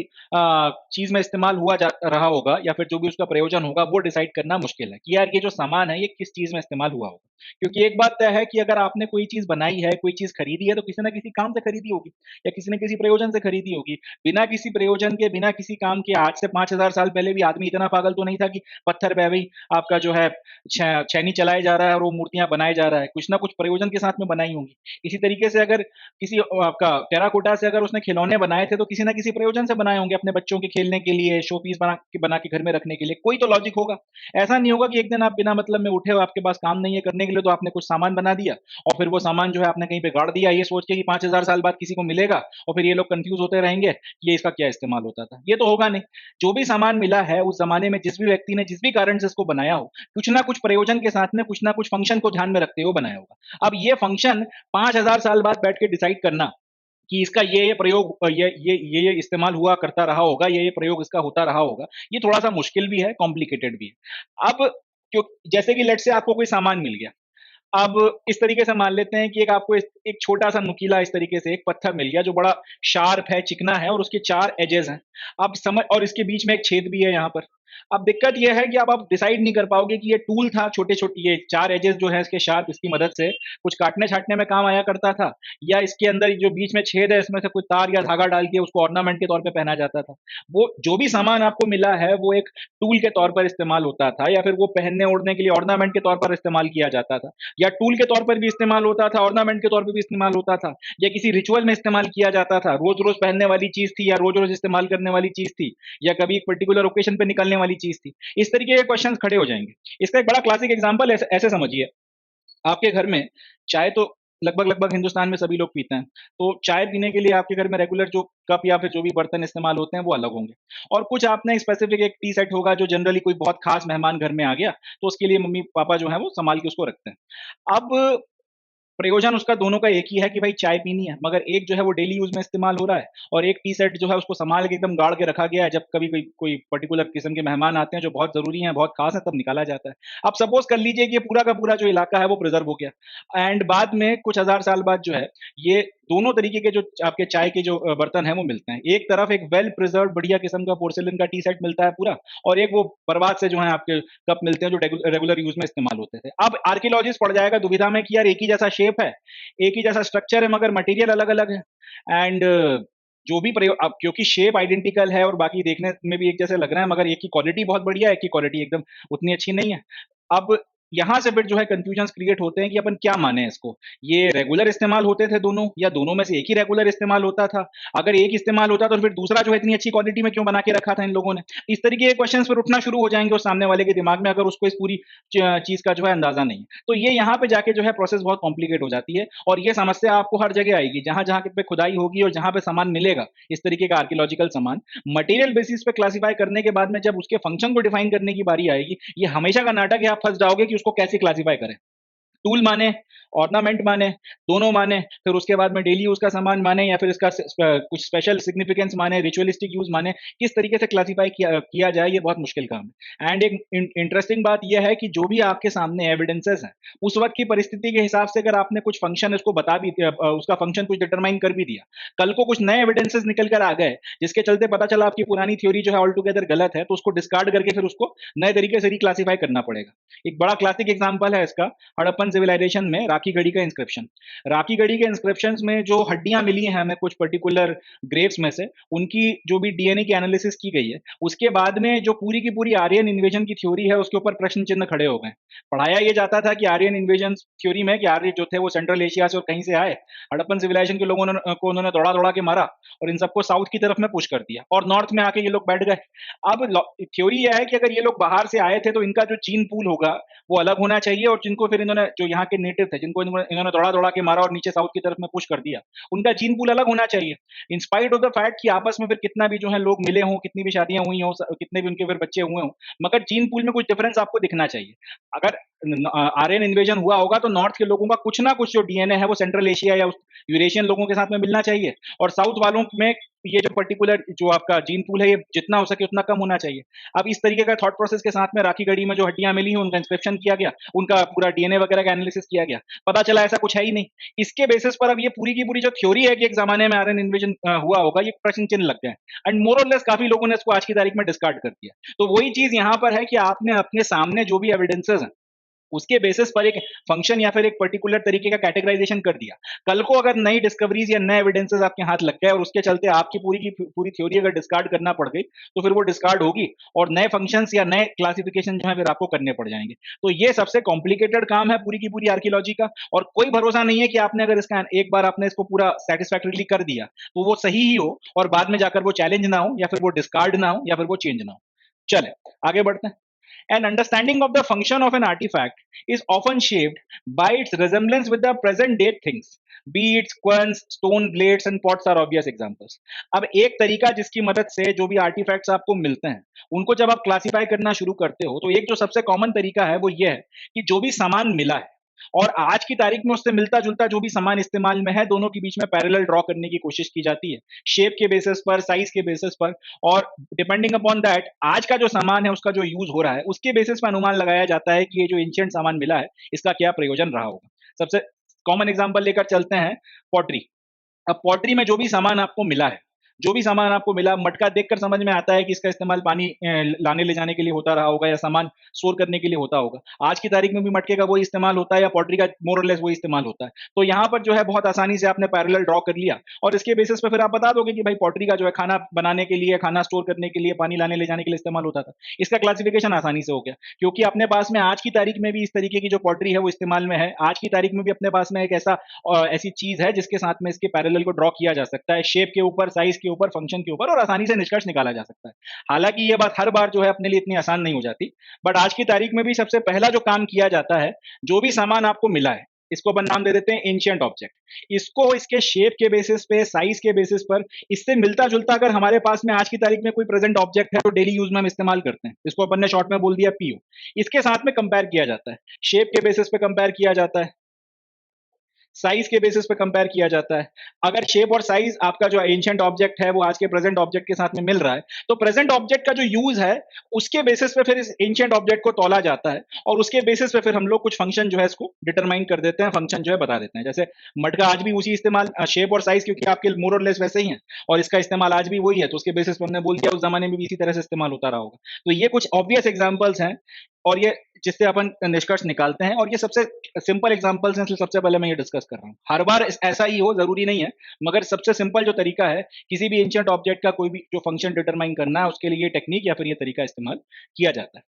चीज में इस्तेमाल हुआ जा रहा होगा या फिर जो भी उसका प्रयोजन होगा वो डिसाइड करना मुश्किल है कि यार ये जो सामान है ये किस चीज में इस्तेमाल हुआ होगा। क्योंकि एक बात तय है कि अगर आपने कोई चीज बनाई है, कोई चीज खरीदी है, तो किसी ना किसी काम से खरीदी होगी या किसी न किसी प्रयोजन से खरीदी होगी। बिना किसी प्रयोजन के, बिना किसी काम के आज से 5000 साल पहले भी आदमी इतना पागल तो नहीं था कि पत्थर पे भाई आपका जो है छैनी चलाया जा रहा है और वो मूर्तियां बनाए जा रहा है, कुछ ना कुछ प्रयोजन के साथ में बनाई होंगी। इसी तरीके से अगर किसी आपका टेराकोटा से अगर उसने खिलौने बनाए थे तो किसी ना किसी प्रयोजन से बनाए होंगे, अपने बच्चों के खेलने के लिए, शो पीस बना के घर में रखने के लिए, कोई तो लॉजिक होगा। ऐसा नहीं होगा कि एक दिन आप बिना मतलब में उठे हो, आपके पास काम नहीं है करने के लिए, तो आपने कुछ सामान बना दिया और फिर वो सामान जो है आपने कहीं पे गाड़ दिया, ये सोच के कि 5,000 साल बाद किसी को मिलेगा, और फिर ये लोग कंफ्यूज होते रहेंगे कि ये इसका क्या इस्तेमाल होता था। ये तो होगा नहीं। जो भी सामान मिला है उस जमाने में जिस भी व्यक्ति ने जिस भी कारण से इसको बनाया हो, कुछ ना कुछ प्रयोजन के साथ में कुछ ना कुछ फंक्शन को ध्यान में रखते हुए बनाया होगा। अब ये फंक्शन 5,000 साल बाद बैठ के डिसाइड करना कि इसका ये प्रयोग ये इस्तेमाल हुआ करता रहा होगा, ये प्रयोग इसका होता रहा होगा, ये थोड़ा सा मुश्किल भी है, कॉम्प्लिकेटेड भी है। अब क्यों, जैसे कि लेट से आपको कोई सामान मिल गया, अब इस तरीके से मान लेते हैं कि एक आपको एक छोटा सा नुकीला इस तरीके से एक पत्थर मिल गया जो बड़ा शार्प है, चिकना है और उसके 4 एजेस हैं। अब समझ, और इसके बीच में एक छेद भी है यहाँ पर। अब दिक्कत यह है कि अब आप डिसाइड नहीं कर पाओगे कि ये टूल था, छोटे छोटे ये 4 एजेस जो है इसके शार्प, इसकी मदद से कुछ काटने छाटने में काम आया करता था, या इसके अंदर जो बीच में छेद है इसमें से कोई तार या धागा डाल के उसको ऑर्नामेंट के तौर पे पहना जाता था। वो जो भी सामान आपको मिला है वो एक टूल के तौर पर इस्तेमाल होता था, या फिर वो पहनने ओढ़ने के लिए ऑर्नामेंट के तौर पर इस्तेमाल किया जाता था, या टूल के तौर पर भी इस्तेमाल होता था, ऑर्नामेंट के तौर पर भी इस्तेमाल होता था, या किसी रिचुअल में इस्तेमाल किया जाता था, रोज रोज पहनने वाली चीज थी या रोज रोज इस्तेमाल करने वाली चीज थी, या कभी एक पर्टिकुलर ओकेशन पे निकलने वाली चीज थी। इस तरीके के क्वेश्चन खड़े हो जाएंगे। इसका एक बड़ा क्लासिक एग्जाम्पल ऐसे समझिए, आपके घर में चाय तो लगभग लगभग हिंदुस्तान में सभी लोग पीते हैं, तो चाय पीने के लिए आपके घर में रेगुलर जो कप या फिर जो भी बर्तन इस्तेमाल होते हैं वो अलग होंगे, और कुछ आपने स्पेसिफिक एक टी सेट होगा जो जनरली कोई बहुत खास मेहमान घर में आ गया तो उसके लिए मम्मी पापा जो है वो संभाल के उसको रखते हैं। अब प्रयोजन उसका दोनों का एक ही है कि भाई चाय पीनी है, मगर एक जो है वो डेली यूज में इस्तेमाल हो रहा है, और एक टी सेट जो है उसको संभाल के एकदम गाड़ के रखा गया है, जब कभी कोई कोई पर्टिकुलर किस्म के मेहमान आते हैं जो बहुत जरूरी हैं, बहुत खास है, तब निकाला जाता है। अब सपोज कर लीजिए कि ये पूरा का पूरा जो इलाका है वो प्रिजर्व हो गया, एंड बाद में कुछ हजार साल बाद जो है ये दोनों तरीके के जो आपके चाय के जो बर्तन है वो मिलते हैं। एक तरफ एक वेल प्रिजर्व बढ़िया किस्म का पोर्सिलिन का टी सेट मिलता है पूरा, और एक वो बर्बाद से जो है आपके कप मिलते हैं जो रेगुलर यूज में इस्तेमाल होते थे। अब आर्कियोलॉजिस्ट पड़ जाएगा दुविधा में कि यार एक ही जैसा शेप है, एक ही जैसा स्ट्रक्चर है, मगर मटेरियल अलग अलग है, एंड जो भी प्रयोग, अब क्योंकि शेप आइडेंटिकल है और बाकी देखने में भी एक जैसे लग रहा है, मगर एक की क्वालिटी बहुत बढ़िया है, एक की क्वालिटी एकदम उतनी अच्छी नहीं है। अब यहाँ से फिर जो है कंफ्यूजन क्रिएट होते हैं कि अपन क्या माने इसको, ये रेगुलर इस्तेमाल होते थे दोनों, या दोनों में से एक ही रेगुलर इस्तेमाल होता था? अगर एक इस्तेमाल होता तो फिर दूसरा जो है इतनी अच्छी क्वालिटी में क्यों बना के रखा था इन लोगों ने? इस तरीके के क्वेश्चन फिर उठना शुरू हो जाएंगे उस सामने वाले के दिमाग में, अगर उसको इस पूरी चीज का जो है अंदाजा नहीं है। तो ये यहाँ पे जाके जो है प्रोसेस बहुत कॉम्प्लिकेट हो जाती है, और ये समस्या आपको हर जगह आएगी जहां जहां पे खुदाई होगी और जहां पे सामान मिलेगा इस तरीके का आर्कियोलॉजिकल सामान, मटेरियल बेसिस पे क्लासिफाई करने के बाद में जब उसके फंक्शन को डिफाइन करने की बारी आएगी, ये हमेशा का नाटक है, आप फंस जाओगे कि उसको कैसे क्लासिफाई करें। टूल माने, ऑर्नामेंट माने, दोनों माने, फिर उसके बाद में डेली यूज का सामान माने, या फिर इसका कुछ स्पेशल सिग्निफिकेंस माने, रिचुअलिस्टिक यूज माने, किस तरीके से क्लासिफाई किया जाए, ये बहुत मुश्किल काम है। एंड एक इंटरेस्टिंग बात यह है कि जो भी आपके सामने एविडेंसेस हैं, उस वक्त की परिस्थिति के हिसाब से अगर आपने कुछ फंक्शन इसको बता भी दिया, उसका फंक्शन कुछ डिटरमाइन कर भी दिया, कल को कुछ नए एविडेंसेस निकल कर आ गए जिसके चलते पता चला आपकी पुरानी थ्योरी जो है ऑल टुगेदर गलत है, तो उसको डिस्कार्ड करके फिर उसको नए तरीके से रिक्लासिफाई करना पड़ेगा। एक बड़ा क्लासिक एग्जाम्पल है इसका, हड़प्पन सिविलाइजेशन में राखी गढ़ी का इंस्क्रिप्शन। राखी गढ़ी के इंस्क्रिप्शंस में जो हड्डियां मिली हैं हमें कुछ पर्टिकुलर ग्रेव्स में से, उनकी जो भी डीएनए की एनालिसिस की गई है, उसके बाद में जो पूरी की पूरी आर्यन इन्वेजन की थ्योरी है उसके ऊपर प्रश्न चिन्ह खड़े हो गए। पढ़ाया ये जाता था कि आर्यन इन्वेजन थ्योरी में कि आर्य जो थे वो सेंट्रल एशिया से और कहीं से आए, हड़प्पन सिविलाइजेशन के लोगों को उन्होंने दौड़ा दौड़ा के मारा और इन सबको साउथ की तरफ में पुश कर दिया, और नॉर्थ में आके ये लोग बैठ गए। अब थ्योरी यह है कि अगर ये लोग बाहर से आए थे तो इनका जो जीन पूल होगा वो अलग होना चाहिए, और जिनको फिर इन्होंने जो यहाँ के नेटिव थे जिनको इन्होंने दौड़ा दौड़ा के मारा और नीचे साउथ की तरफ में पुश कर दिया, उनका जीन पूल अलग होना चाहिए। In spite of the fact कि आपस में फिर कितना भी जो है लोग मिले हों, कितनी भी शादियां हुई हों, कितने भी उनके फिर बच्चे हुए हों, मगर जीन पूल में कुछ डिफरेंस आपको दिखना चाहिए। अगर आर्यन इन्वेजन हुआ होगा तो नॉर्थ के लोगों का कुछ ना कुछ जो डीएनए है वो सेंट्रल एशिया या यूरेशियन लोगों के साथ में मिलना चाहिए, और साउथ वालों में ये जो पर्टिकुलर जो आपका जीन पूल है ये जितना हो सके उतना कम होना चाहिए। अब इस तरीके का थॉट प्रोसेस के साथ में राखी गढ़ी में जो हड्डियां मिली हैं उनका इंस्क्रिप्शन किया गया, उनका पूरा डीएनए वगैरह का एनालिसिस किया गया, पता चला ऐसा कुछ है ही नहीं। इसके बेसिस पर अब ये पूरी की पूरी जो थ्योरी है कि एक जमाने में आर्यन इन्वेजन हुआ होगा, ये प्रश्न चिन्ह लग गए, एंड मोर और लेस काफी लोगों ने इसको आज की तारीख में डिस्कार्ड कर दिया। तो वही चीज यहाँ पर है कि आपने अपने सामने जो भी एविडेंसेस हैं उसके बेसिस पर एक फंक्शन या फिर एक पर्टिकुलर तरीके का कैटेगराइजेशन कर दिया। कल को अगर नई डिस्कवरीज या नए एविडेंसेस आपके हाथ लग गए और उसके चलते आपकी पूरी की पूरी थ्योरी अगर डिस्कार्ड करना पड़ गई, तो फिर वो डिस्कार्ड होगी और नए फंक्शंस या नए क्लासिफिकेशन जो है फिर आपको करने पड़ जाएंगे। तो ये सबसे कॉम्प्लिकेटेड काम है पूरी की पूरी आर्कियोलॉजी का, और कोई भरोसा नहीं है कि आपने अगर इसका एक बार आपने इसको पूरा सेटिस्फैक्टरीली कर दिया तो वो सही ही हो और बाद में जाकर वो चैलेंज ना हो या फिर वो डिस्कार्ड ना हो या फिर वो चेंज ना हो। चले आगे बढ़ते हैं। An understanding of the function of an artifact is often shaped by its resemblance with the present day things. Beads, coins, stone blades and pots are obvious examples. अब एक तरीका जिसकी मदद से जो भी आर्टिफैक्ट्स आपको मिलते हैं उनको जब आप क्लासिफाई करना शुरू करते हो, तो एक जो सबसे कॉमन तरीका है वो ये है कि जो भी सामान मिला है और आज की तारीख में उससे मिलता जुलता जो भी सामान इस्तेमाल में है, दोनों के बीच में पैरेलल ड्रॉ करने की कोशिश की जाती है, शेप के बेसिस पर, साइज के बेसिस पर, और डिपेंडिंग अपॉन दैट आज का जो सामान है उसका जो यूज हो रहा है उसके बेसिस पर अनुमान लगाया जाता है कि ये जो एंशिएंट सामान मिला है इसका क्या प्रयोजन रहा होगा। सबसे कॉमन एग्जांपल लेकर चलते हैं, पॉटरी। अब पॉटरी में जो भी सामान आपको मिला है, जो भी सामान आपको मिला, मटका देखकर समझ में आता है कि इसका इस्तेमाल पानी लाने ले जाने के लिए होता रहा होगा या सामान स्टोर करने के लिए होता होगा। आज की तारीख में भी मटके का वही इस्तेमाल होता है या पॉटरी का मोर और लेस वही इस्तेमाल होता है। तो यहाँ पर जो है बहुत आसानी से आपने पैरेलल ड्रॉ कर लिया और इसके बेसिस पे फिर आप बता दोगे कि भाई पॉटरी का जो है खाना बनाने के लिए, खाना स्टोर करने के लिए, पानी लाने ले जाने के लिए इस्तेमाल होता था। इसका क्लासिफिकेशन आसानी से हो गया क्योंकि अपने पास में आज की तारीख में भी इस तरीके की जो पॉटरी है वो इस्तेमाल में है। आज की तारीख में भी अपने पास में एक ऐसी चीज है जिसके साथ में इसके पैरेलल को ड्रॉ किया जा सकता है, शेप के ऊपर, साइज के ऊपर, फंक्शन के ऊपर, और आसानी से निष्कर्ष निकाला जा सकता है। हालांकि ये बात हर बार जो है अपने लिए इतनी आसान नहीं हो जाती, बट आज की तारीख में भी सबसे पहला जो काम किया जाता है, जो भी सामान आपको मिला है इसको अपन नाम दे देते हैं एंशिएंट ऑब्जेक्ट। इसको इसके शेप के बेसिस पे, साइज के बेसिस पर, इससे मिलता जुलता अगर हमारे पास में आज की तारीख में कोई प्रेजेंट ऑब्जेक्ट है तो डेली यूज में हम इस्तेमाल करते हैं, इसको अपन ने शॉर्ट में बोल दिया पीओ। इसके साथ में कंपेयर किया जाता है, शेप के बेसिस पे कंपेयर किया जाता है, साइज के बेसिस पे कंपेयर किया जाता है। अगर शेप और साइज आपका जो एंशिएंट ऑब्जेक्ट है वो आज के प्रेजेंट ऑब्जेक्ट के साथ में मिल रहा है, तो प्रेजेंट ऑब्जेक्ट का जो यूज है उसके बेसिस पे फिर इस एंशिएंट ऑब्जेक्ट को तौला जाता है और उसके बेसिस पे फिर हम लोग कुछ फंक्शन जो है इसको डिटरमाइन कर देते हैं, फंक्शन जो है बता देते हैं। जैसे मटका आज भी उसी इस्तेमाल, शेप और साइज क्योंकि आपके मोर और लेस वैसे ही है और इसका इस्तेमाल आज भी वही है, तो उसके बेसिस पे हमने बोल दिया उस जमाने में भी इसी तरह से इस्तेमाल होता रहा होगा। तो ये कुछ ऑब्वियस एग्जाम्पल्स हैं और ये जिससे अपन निष्कर्ष निकालते हैं, और ये सबसे सिंपल एग्जांपल्स हैं इसलिए सबसे पहले मैं ये डिस्कस कर रहा हूँ। हर बार ऐसा ही हो जरूरी नहीं है, मगर सबसे सिंपल जो तरीका है किसी भी एंशिएंट ऑब्जेक्ट का कोई भी जो फंक्शन डिटरमाइन करना है उसके लिए ये टेक्निक या फिर ये तरीका इस्तेमाल किया जाता है।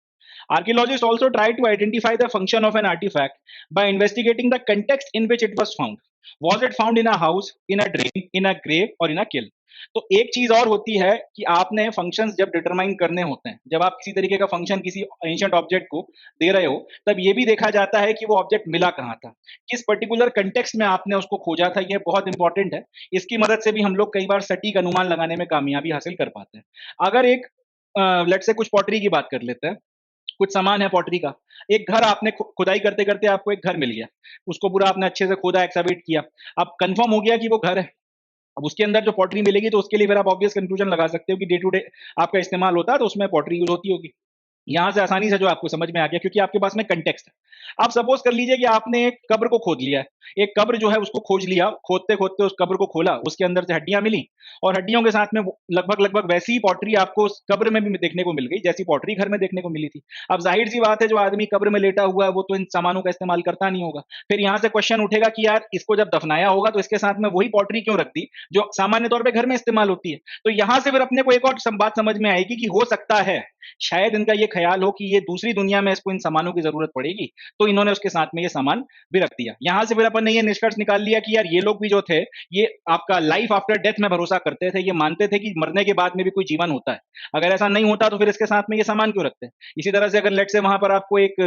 Archaeologists also try to identify the function of an artifact by investigating the context in which it was found. Was it found in a house, in a drain, in a grave or in a kiln? तो एक चीज और होती है कि आपने functions जब determine करने होते हैं, जब आप किसी तरीके का फंक्शन किसी एंशिएंट ऑब्जेक्ट को दे रहे हो, तब ये भी देखा जाता है कि वो ऑब्जेक्ट मिला कहाँ था, किस पर्टिकुलर कंटेक्स्ट में आपने उसको खोजा था। ये बहुत इंपॉर्टेंट है, इसकी मदद से भी हम लोग कई बार सटीक अनुमान लगाने में कामयाबी हासिल कर पाते हैं। अगर एक लेट्स से कुछ पॉटरी की बात कर लेते हैं, कुछ सामान है पॉटरी का, एक घर आपने खुदाई करते करते आपको एक घर मिल गया, उसको पूरा आपने अच्छे से खोदा, एक्सावेट किया, अब कंफर्म हो गया कि वो घर है। अब उसके अंदर जो पॉटरी मिलेगी तो उसके लिए फिर आप ऑब्वियस कंक्लूजन लगा सकते हो कि डे टू डे आपका इस्तेमाल होता है तो उसमें पॉटरी यूज होती होगी। यहां से आसानी से जो आपको समझ में आ गया क्योंकि आपके पास में कंटेक्स्ट है। आप सपोज कर लीजिए कि आपने एक कब्र को खोद लिया है, एक कब्र जो है उसको खोज लिया, खोदते खोदते उस कब्र को खोला, उसके अंदर से हड्डियां मिली और हड्डियों के साथ में लगभग लगभग वैसी ही पॉटरी आपको उस कब्र में भी देखने को मिल गई जैसी पॉटरी घर में देखने को मिली थी। अब जाहिर सी बात है जो आदमी कब्र में लेटा हुआ है वो तो इन सामानों का इस्तेमाल करता नहीं होगा। फिर यहाँ से क्वेश्चन उठेगा कि यार इसको जब दफनाया होगा तो इसके साथ में वही पॉटरी क्यों रख दी जो सामान्य तौर पर घर में इस्तेमाल होती है। तो यहाँ से फिर अपने को एक और बात समझ में आएगी कि हो सकता है शायद इनका ये ख्याल हो कि ये दूसरी दुनिया में इसको इन सामानों की जरूरत पड़ेगी, तो इन्होंने उसके साथ में ये सामान भी रख दिया। यहां से फिर अपन ने ये निष्कर्ष निकाल लिया कि यार ये लोग भी जो थे ये आपका लाइफ आफ्टर डेथ में भरोसा करते थे, ये मानते थे कि मरने के बाद में भी कोई जीवन होता है। अगर ऐसा नहीं होता तो फिर इसके साथ में ये सामान क्यों रखते हैं। इसी तरह से अगर लेट से वहां पर आपको एक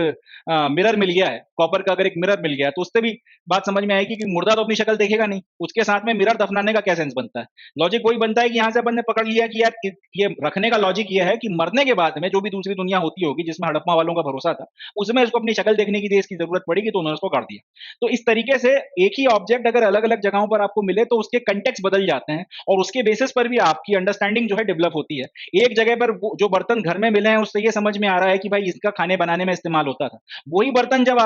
मिरर मिल गया है, कॉपर का अगर एक मिरर मिल गया है तो उससे भी बात समझ में आएगी कि मुर्दा तो अपनी शक्ल देखेगा नहीं, उसके साथ में मिरर दफनाने का क्या सेंस बनता है। लॉजिक वही बनता है कि यहां से अपन ने पकड़ लिया कि यार ये रखने का लॉजिक ये है कि मरने के बाद में जो भी दूसरी दुनिया होती होगी जिसमें हड़प्पा वालों का भरोसा था, उसमें इसको अपनी शक्ल देखने की देश की जरूरत पड़ेगी तो उन्होंने उसको काट दिया। तो इस तरीके से एक ही ऑब्जेक्ट अगर अलग अलग जगहों पर आपको मिले तो उसके कंटेक्स्ट बदल जाते हैं और उसके बेसिस पर भी आपकी अंडरस्टैंडिंग जो है डेवलप होती है। एक जगह पर जो बर्तन घर में मिले हैं उससे ये समझ में आ रहा है कि भाई इसका खाने बनाने में इस्तेमाल होता था। वही बर्तन जब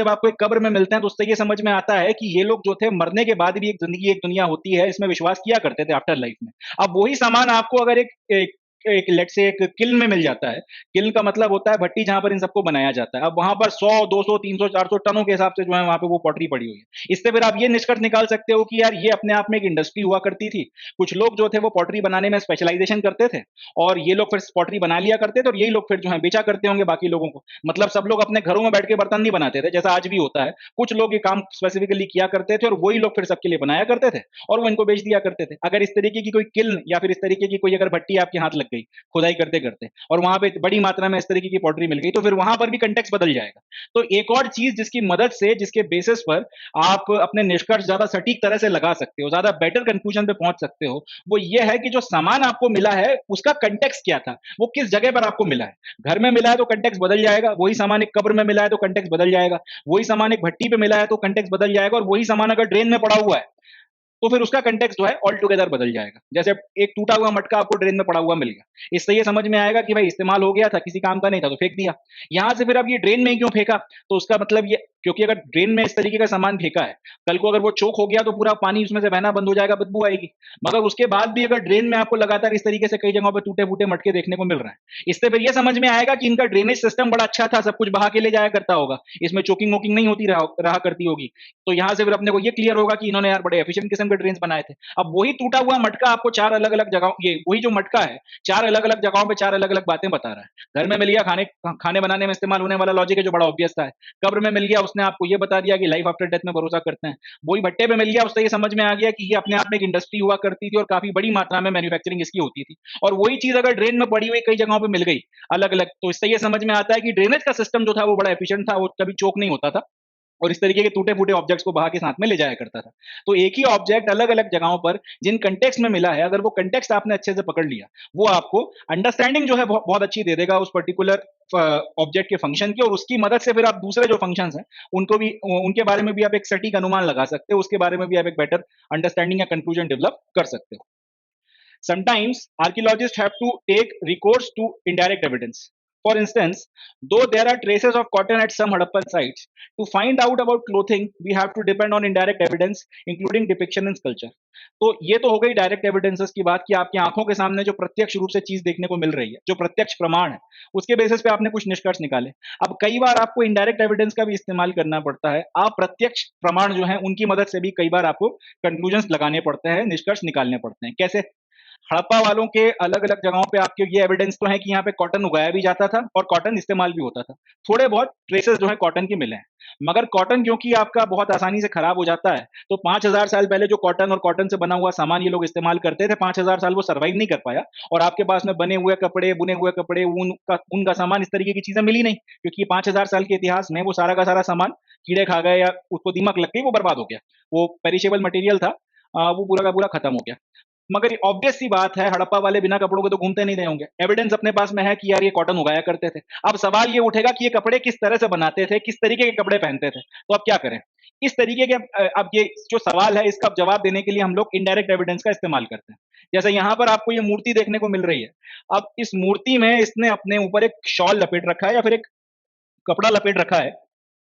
आपको एक कब्र में मिलते हैं तो उससे ये समझ में आता है कि ये लोग जो थे मरने के बाद भी एक जिंदगी, एक दुनिया होती है, इसमें विश्वास किया करते थे आफ्टर लाइफ में। अब वही सामान आपको अगर एक एक लेट से एक किल्न में मिल जाता है। किल्न का मतलब होता है भट्टी जहां पर इन सबको बनाया जाता है। अब वहां पर 100 200 300 400 टनों के हिसाब से जो है वहां पे वो पॉटरी पड़ी हुई है। इससे फिर आप ये निष्कर्ष निकाल सकते हो कि यार ये अपने आप में एक इंडस्ट्री हुआ करती थी। कुछ लोग जो थे वो पॉटरी बनाने में स्पेशलाइजेशन करते थे और ये लोग फिर पॉटरी बना लिया करते थे और यही लोग फिर जो है बेचा करते होंगे बाकी लोगों को। मतलब सब लोग अपने घरों में बैठ के बर्तन नहीं बनाते थे जैसा आज भी होता है। कुछ लोग ये काम स्पेसिफिकली किया करते थे और वही लोग फिर सबके लिए बनाया करते थे और वो इनको बेच दिया करते थे। अगर इस तरीके की कोई किल्न या फिर इस तरीके की कोई अगर भट्टी आपके हाथ लग गई खुदाई करते करते और वहां पे बड़ी मात्रा में इस तरीके की पॉटरी मिल गई तो फिर वहां पर भी कंटेक्स्ट बदल जाएगा। तो एक और चीज जिसकी मदद से जिसके बेसिस पर आप अपने निष्कर्ष ज्यादा सटीक तरह से लगा सकते हो, ज्यादा बेटर कंक्लूजन पे पहुंच सकते हो, वो ये है कि जो सामान आपको मिला है उसका कंटेक्स्ट क्या था, वो किस जगह पर आपको मिला है। घर में मिला है तो कंटेक्स्ट बदल जाएगा, वही सामान एक कब्र में मिला है तो कंटेक्स्ट बदल जाएगा, वही सामान एक भट्टी पे मिला है तो कंटेक्स्ट बदल जाएगा, और वही सामान अगर ड्रेन में पड़ा हुआ है तो फिर उसका कंटेक्स्ट जो है ऑल टुगेदर बदल जाएगा। जैसे एक टूटा हुआ मटका आपको ड्रेन में पड़ा हुआ मिल गया, इससे ये समझ में आएगा कि भाई इस्तेमाल हो गया था, किसी काम का नहीं था तो फेंक दिया। यहां से फिर अब ये ड्रेन में ही क्यों फेंका, तो उसका मतलब ये क्योंकि अगर ड्रेन में इस तरीके का सामान फेंका है, कल को अगर वो चोक हो गया तो पूरा पानी उसमें से बहना बंद हो जाएगा, बदबू आएगी। मगर उसके बाद भी अगर ड्रेन में आपको लगातार इस तरीके से कई जगहों पर टूटे फूटे मटके देखने को मिल रहे हैं, इससे फिर ये समझ में आएगा कि इनका ड्रेनेज सिस्टम बड़ा अच्छा था, सब कुछ बहा के ले जाया करता होगा, इसमें चोकिंग वोकिंग नहीं होती रहा करती होगी। तो यहां से फिर अपने को ये क्लियर होगा कि इन्होंने यार बड़े एफिशिएंट किस्म के ड्रेन्स बनाए थे। अब वही टूटा हुआ मटका आपको चार अलग अलग जगह, ये वही जो मटका है चार अलग अलग जगहों पे चार अलग अलग बातें बता रहा है। घर में मिल गया खाने खाने बनाने में इस्तेमाल होने वाला लॉजिक है जो बड़ा ऑब्वियस था है। कब्र में मिल गया, उसने आपको ये बता दिया कि लाइफ आफ्टर डेथ में भरोसा करते हैं। वही भट्टे पे मिल गया, उससे ये समझ में आ गया कि ये अपने आप में एक इंडस्ट्री हुआ करती थी और काफी बड़ी मात्रा में मैन्युफैक्चरिंग इसकी होती थी। और वही चीज अगर ड्रेन में पड़ी हुई कई जगहों पे मिल गई अलग अलग, तो इससे ये समझ में आता है कि ड्रेनेज का सिस्टम जो था वो बड़ा एफिशिएंट था, वो कभी चोक नहीं होता था और इस तरीके के टूटे फूटे ऑब्जेक्ट्स को बहा के साथ में ले जाया करता था। तो एक ही ऑब्जेक्ट अलग अलग जगहों पर जिन कंटेक्स्ट में मिला है, अगर वो कंटेक्स्ट आपने अच्छे से पकड़ लिया, वो आपको अंडरस्टैंडिंग जो है बहुत अच्छी दे देगा उस पर्टिकुलर ऑब्जेक्ट के फंक्शन की, और उसकी मदद से फिर आप दूसरे जो फंक्शंस हैं उनको भी, उनके बारे में भी आप एक सटीक अनुमान लगा सकते हो, उसके बारे में भी आप एक बेटर अंडरस्टैंडिंग या कंक्लूजन डेवलप कर सकते हो। Sometimes archaeologists have to take recourse to indirect evidence. For instance, though there are traces of cotton at some Harappan sites, to find out about clothing, we have to depend on indirect evidence, including depiction in sculpture. तो ये तो हो गई direct evidences की बात कि आपकी आंखों के सामने जो प्रत्यक्ष रूप से चीज देखने को मिल रही है, जो प्रत्यक्ष प्रमाण है, उसके बेसिस पे आपने कुछ निष्कर्ष निकाले। अब कई बार आपको इनडायरेक्ट एविडेंस का भी इस्तेमाल करना पड़ता है। आप प्रत्यक्ष प्रमाण जो है उनकी मदद से भी कई बार आपको कंक्लूजन्स लगाने पड़ते हैं, निष्कर्ष निकालने पड़ते हैं। कैसे? हड़प्पा वालों के अलग अलग जगहों पे आपके ये एविडेंस तो है कि यहाँ पे कॉटन उगाया भी जाता था और कॉटन इस्तेमाल भी होता था। थोड़े बहुत ट्रेसेस जो है कॉटन के मिले हैं, मगर कॉटन क्योंकि आपका बहुत आसानी से खराब हो जाता है, तो 5000 साल पहले जो कॉटन और कॉटन से बना हुआ सामान ये लोग इस्तेमाल करते थे, 5000 साल वो सर्वाइव नहीं कर पाया और आपके पास में बने हुए कपड़े, बुने हुए कपड़े, ऊन का सामान, इस तरीके की चीजें मिली नहीं, क्योंकि 5000 साल के इतिहास में वो सारा का सारा सामान कीड़े खा गए या उसको दीमक लग गई, वो बर्बाद हो गया। वो पेरिशेबल मटेरियल था, वो पूरा का पूरा खत्म हो गया। मगर ऑब्वियस सी बात है, हड़प्पा वाले बिना कपड़ों के तो घूमते नहीं रहे होंगे। एविडेंस अपने पास में है कि यार ये कॉटन उगाया करते थे। अब सवाल ये उठेगा कि ये कपड़े किस तरह से बनाते थे, किस तरीके के कपड़े पहनते थे, तो अब क्या करें? इस तरीके के अब ये जो सवाल है इसका जवाब देने के लिए हम लोग इनडायरेक्ट एविडेंस का इस्तेमाल करते हैं। जैसे यहाँ पर आपको ये मूर्ति देखने को मिल रही है। अब इस मूर्ति में इसने अपने ऊपर एक शॉल लपेट रखा है या फिर एक कपड़ा लपेट रखा है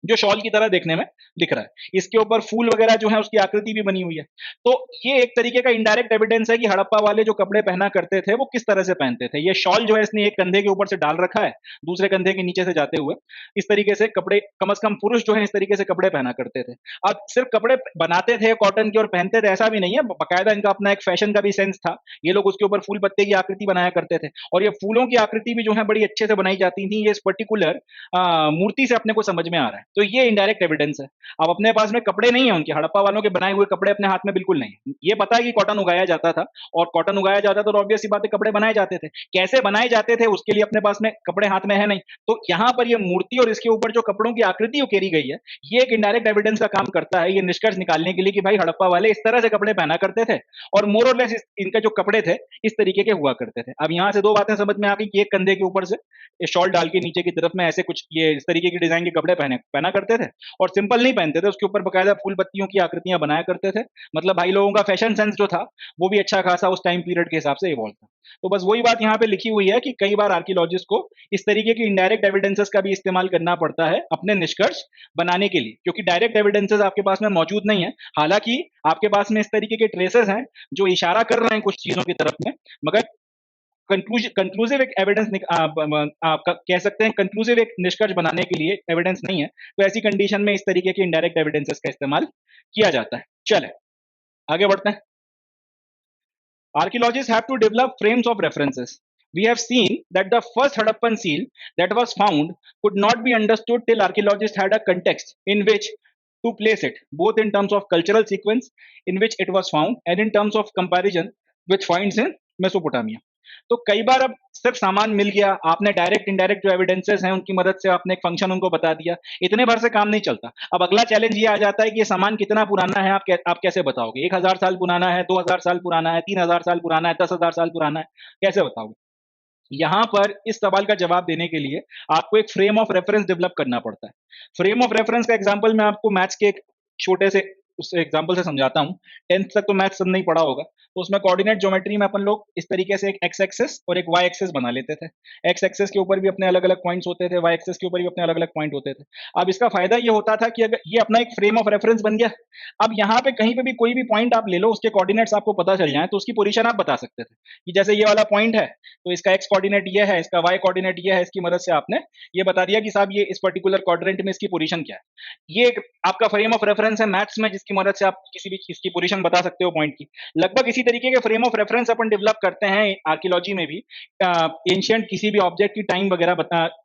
जो शॉल की तरह देखने में दिख रहा है। इसके ऊपर फूल वगैरह जो है उसकी आकृति भी बनी हुई है। तो ये एक तरीके का इनडायरेक्ट एविडेंस है कि हड़प्पा वाले जो कपड़े पहना करते थे वो किस तरह से पहनते थे। ये शॉल जो है इसने एक कंधे के ऊपर से डाल रखा है, दूसरे कंधे के नीचे से जाते हुए इस तरीके से कपड़े, कम से कम पुरुष जो है इस तरीके से कपड़े पहना करते थे। अब सिर्फ कपड़े बनाते थे कॉटन के और पहनते थे ऐसा भी नहीं है, बाकायदा इनका अपना एक फैशन का भी सेंस था। ये लोग उसके ऊपर फूल पत्ते की आकृति बनाया करते थे और ये फूलों की आकृति भी जो है बड़ी अच्छे से बनाई जाती थी। ये इस पर्टिकुलर मूर्ति से अपने को समझ में आ रहा है। तो ये इनडायरेक्ट एविडेंस है। अब अपने पास में कपड़े नहीं है उनके, हड़प्पा वालों के बनाए हुए कपड़े अपने हाथ में बिल्कुल नहीं है। ये पता है कि कॉटन उगाया जाता था और कॉटन उगाया जाता था तो ऑब्वियस सी बात है कपड़े बनाए जाते थे। कैसे बनाए जाते थे उसके लिए अपने पास में कपड़े हाथ में है नहीं। तो यहाँ पर ये मूर्ति और इसके ऊपर जो कपड़ों की आकृति उकेरी गई है, ये एक इनडायरेक्ट एविडेंस का काम करता है, ये निष्कर्ष निकालने के लिए कि भाई हड़प्पा वाले इस तरह से कपड़े पहना करते थे और मोर और लेस इनके जो कपड़े थे इस तरीके के हुआ करते थे। अब यहाँ से दो बातें समझ में आ गई कि एक कंधे के ऊपर से शॉल डाल के नीचे की तरफ में ऐसे कुछ ये इस तरीके की डिजाइन के कपड़े पहना करते थे और सिंपल नहीं पहनते थे, उसके ऊपर बकायदा फूल पत्तियों की आकृतियां बनाया करते थे। मतलब भाई लोगों का फैशन सेंस जो था वो भी अच्छा खासा उस टाइम पीरियड के हिसाब से इवॉल्व था। तो बस वही बात यहाँ पे लिखी हुई है कि कई बार आर्कियोलॉजिस्ट को इस तरीके की इनडायरेक्ट एविडेंसेस का भी इस्तेमाल करना पड़ता है अपने निष्कर्ष बनाने के लिए, क्योंकि डायरेक्ट एविडेंसेस आपके पास में मौजूद नहीं है। हालांकि आपके पास में इस तरीके के ट्रेसेस हैं जो इशारा कर रहे हैं कुछ चीजों की तरफ में, मगर कंक्लूसिव एक एविडेंस कह सकते हैं, कंक्लूसिव एक निष्कर्ष बनाने के लिए एविडेंस नहीं है, तो ऐसी कंडीशन में इस तरीके के इनडायरेक्ट एविडेंसेस का इस्तेमाल किया जाता है। चले आगे बढ़ते हैं। Archaeologists have to develop frames of references. We have seen that the first Harappan seal that was found could not be understood till archaeologists had a context in which to place it, both in terms of cultural sequence in which it was found and in terms of comparison with finds in Mesopotamia. तो कई बार अब सिर्फ सामान मिल गया, आपने direct indirect जो evidences हैं उनकी मदद से आपने एक फंक्शन उनको बता दिया, इतने भर से काम नहीं चलता। अब अगला चैलेंज ये आ जाता है कि ये सामान कितना पुराना है, आप कैसे बताओगे? 1000 साल पुराना है, 2000 साल पुराना है, 3000 साल पुराना है, 10,000 साल पुराना है, कैसे बताओगे? यहां पर इस सवाल का जवाब देने के लिए आपको एक फ्रेम ऑफ रेफरेंस डेवलप करना पड़ता है। फ्रेम ऑफ रेफरेंस का एग्जांपल मैं आपको मैथ्स के एक छोटे से उस एग्जांपल से समझाता हूं। 10th तक तो मैथ्स सब नहीं पढ़ा होगा, तो उसमें कोऑर्डिनेट ज्योमेट्री में अपन लोग इस तरीके से एक एक्स एक्सिस और एक वाई एक्सिस बना लेते थे। एक्स एक्सिस के ऊपर भी अपने अलग अलग पॉइंट्स होते थे, वाई एक्सिस के ऊपर भी अपने अलग अलग पॉइंट होते थे। अब इसका फायदा ये होता था कि अगर ये अपना एक फ्रेम ऑफ रेफरेंस बन गया, अब यहाँ पे कहीं पे भी कोई भी पॉइंट आप ले लो, उसके कोऑर्डिनेट्स आपको पता चल जाए तो उसकी पोजीशन आप बता सकते थे कि जैसे ये वाला पॉइंट है तो इसका एक्स कोऑर्डिनेट ये है, इसका वाई कोऑर्डिनेट ये है, इसकी मदद से आपने ये बता दिया कि साहब ये इस पर्टिकुलर क्वाड्रेंट में इसकी पोजीशन क्या है। ये एक आपका फ्रेम ऑफ रेफरेंस है मैथ्स में, जिसकी मदद से आप किसी भी चीज की पोजीशन बता सकते हो पॉइंट की। लगभग इसी तरीके के frame of reference upon develop करते हैं आर्कियोलॉजी में भी, एंशिएंट किसी भी ऑब्जेक्ट की टाइम वगैरह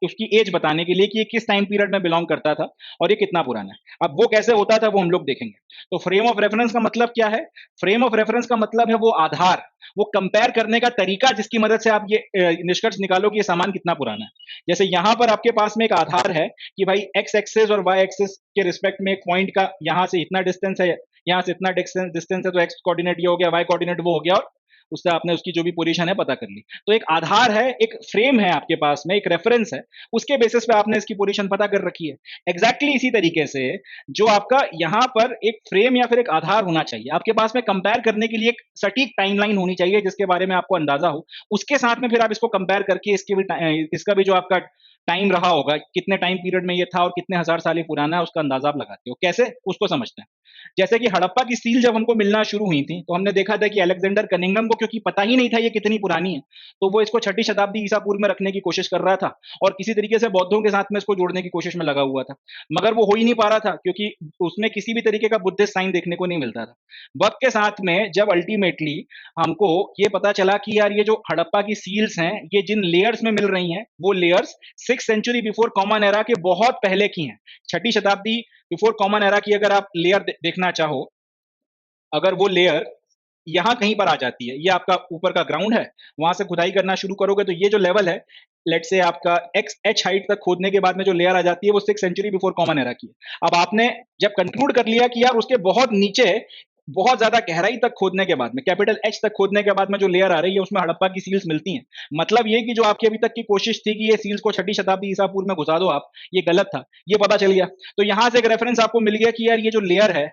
उसकी एज बताने के लिए कि ये किस टाइम पीरियड में बिलोंग करता था और ये कितना पुराना है। अब वो कैसे होता था वो हम लोग देखेंगे। तो फ्रेम ऑफ रेफरेंस का मतलब क्या है? फ्रेम ऑफ रेफरेंस का मतलब है वो आधार, वो कंपेयर करने का तरीका जिसकी मदद से आप ये निष्कर्ष निकालो कि ये सामान कितना पुराना है। जैसे यहां पर आपके पास में एक आधार है कि भाई एक्स एक्सिस और वाई एक्सिस के रिस्पेक्ट में एक पॉइंट का यहां से इतना डिस्टेंस है, यहां से इतना डिस्टेंस है, तो एक्स कोऑर्डिनेट ये हो गया, वाई कोऑर्डिनेट वो हो गया, और उससे आपने उसकी जो भी पोजीशन है पता कर ली। तो एक आधार है, एक फ्रेम है आपके पास में, एक रेफरेंस है, उसके बेसिस पे आपने इसकी पोजीशन पता कर रखी है। एग्जैक्टली इसी तरीके से जो आपका यहाँ पर एक फ्रेम या फिर एक आधार होना चाहिए, आपके पास में कंपेयर करने के लिए एक सटीक टाइमलाइन होनी चाहिए जिसके बारे में आपको अंदाजा हो। उसके साथ में फिर आप इसको कंपेयर करके इसका भी जो आपका टाइम रहा होगा, कितने टाइम पीरियड में ये था और कितने हजार साल ये पुराना है, उसका अंदाजा आप लगाते हो। कैसे? उसको समझते हैं। जैसे कि हड़प्पा की सील जब हमको मिलना शुरू हुई थी तो हमने देखा था कि अलेक्जेंडर कनिंगम को क्योंकि पता ही नहीं था ये कितनी पुरानी है, तो वो इसको 6ठी शताब्दी ईसा पूर्व में रखने की कोशिश कर रहा था और किसी तरीके से बौद्धों के साथ में इसको जोड़ने की कोशिश में लगा हुआ था, मगर वो हो ही नहीं पा रहा था क्योंकि उसमें किसी भी तरीके का बुद्धिस्ट साइन देखने को नहीं मिलता था। वक्त के साथ में जब अल्टीमेटली हमको ये पता चला कि यार ये जो हड़प्पा की सील्स हैं, ये जिन लेयर्स में मिल रही हैं वो layers 6th century before common era के बहुत पहले की हैं। 6ठी शताब्दी बिफोर कॉमन एरा की अगर आप लेयर देखना चाहो, अगर वो लेयर यहां कहीं पर आ जाती है, ये आपका ऊपर का ग्राउंड है, वहां से खुदाई करना शुरू करोगे तो ये जो लेवल है, लेट से आपका एक्स एच हाइट तक खोदने के बाद में जो लेयर आ जाती है वो 6th century before common era की है। अब आपने जब कंक्लूड कर लिया कि यार उसके बहुत नीचे बहुत ज्यादा गहराई तक खोदने के बाद में, कैपिटल एच तक खोदने के बाद में जो लेयर आ रही है उसमें हड़प्पा की सील्स मिलती हैं, मतलब ये कि जो आपकी अभी तक की कोशिश थी कि ये सील्स को 6ठी शताब्दी ईसा पूर्व में घुसा दो आप, ये गलत था, ये पता चल गया। तो यहां से एक रेफरेंस आपको मिल गया कि यार ये जो लेयर है,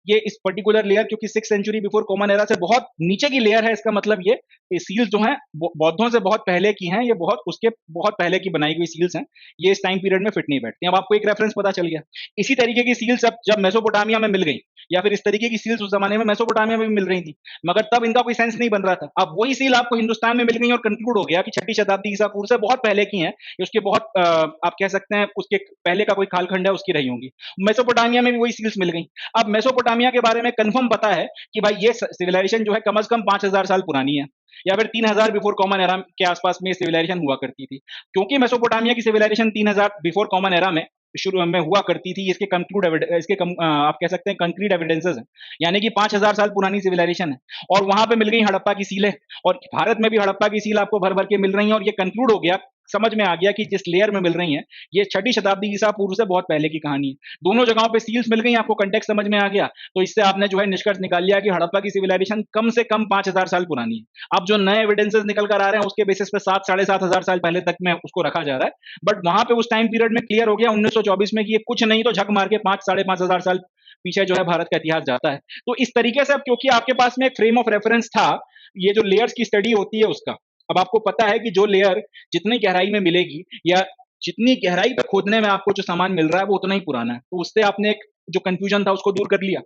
ये इस पर्टिकुलर लेयर क्योंकि 6th century before common era से बहुत नीचे की लेयर है, इसका मतलब ये सील्स जो हैं बौद्धों से बहुत पहले की हैं, ये बहुत पहले की बनाई हुई सील्स हैं, ये इस टाइम पीरियड में फिट नहीं बैठती। अब आपको एक रेफरेंस पता चल गया। इसी तरीके की सील्स अब जब मेसोपोटामिया में मिल गई, या फिर इस तरीके की सील्स उस जमाने में मेसोपोटामिया में भी मिल रही थी, मगर तब इनका कोई सेंस नहीं बन रहा था। अब वही सील आपको हिंदुस्तान में मिल गई और कंक्लूड हो गया कि 6ठी शताब्दी ईसा पूर्व से बहुत पहले की है, उसके बहुत आप कह सकते हैं उसके पहले का कोई कालखंड है उसकी रही होंगी। मेसोपोटामिया में भी वही सील्स मिल गई। अब मेसोपोटामिया के बारे में कंफर्म पता है कि भाई ये सिविलाइजेशन जो है कम से कम 5000 साल पुरानी है, या फिर 3000 बिफोर कॉमन एरा के आसपास में सिविलाइजेशन हुआ करती थी। क्योंकि मेसोपोटामिया की सिविलाइजेशन 3000 बिफोर कॉमन एरा में शुरू में हुआ करती थी, आप कह सकते हैं कंक्रीट एविडेंसेस हैं, यानी कि 5000 साल पुरानी सिविलाइजेशन है, और वहां पे मिल गई हड़प्पा की सीलें, और भारत में भी हड़प्पा की सील आपको भर भर के मिल रही हैं, और ये कंक्लूड हो गया, समझ में आ गया कि जिस लेयर में मिल रही हैं ये 6ठी शताब्दी ईसा पूर्व से बहुत पहले की कहानी है। दोनों जगहों पे सील्स मिल गई, आपको कंटेक्स्ट समझ में आ गया, तो इससे आपने जो है निष्कर्ष निकाल लिया कि हड़प्पा की सिविलाइजेशन कम से कम 5000 साल पुरानी है। अब जो नए एविडेंसेस निकल कर आ रहे हैं उसके बेसिस पे 7-7,500 साल पहले तक में उसको रखा जा रहा है, बट वहां पे उस टाइम पीरियड में क्लियर हो गया 1924 में कि ये कुछ नहीं तो झक मार के 5-5,500 साल पीछे जो है भारत का इतिहास जाता है। तो इस तरीके से अब क्योंकि आपके पास में एक फ्रेम ऑफ रेफरेंस था, ये जो लेयर्स की स्टडी होती है उसका, अब आपको पता है कि जो लेयर जितनी गहराई में मिलेगी या जितनी गहराई तक खोदने में आपको जो सामान मिल रहा है वो उतना ही पुराना है, तो उससे आपने एक जो कंफ्यूजन था उसको दूर कर लिया।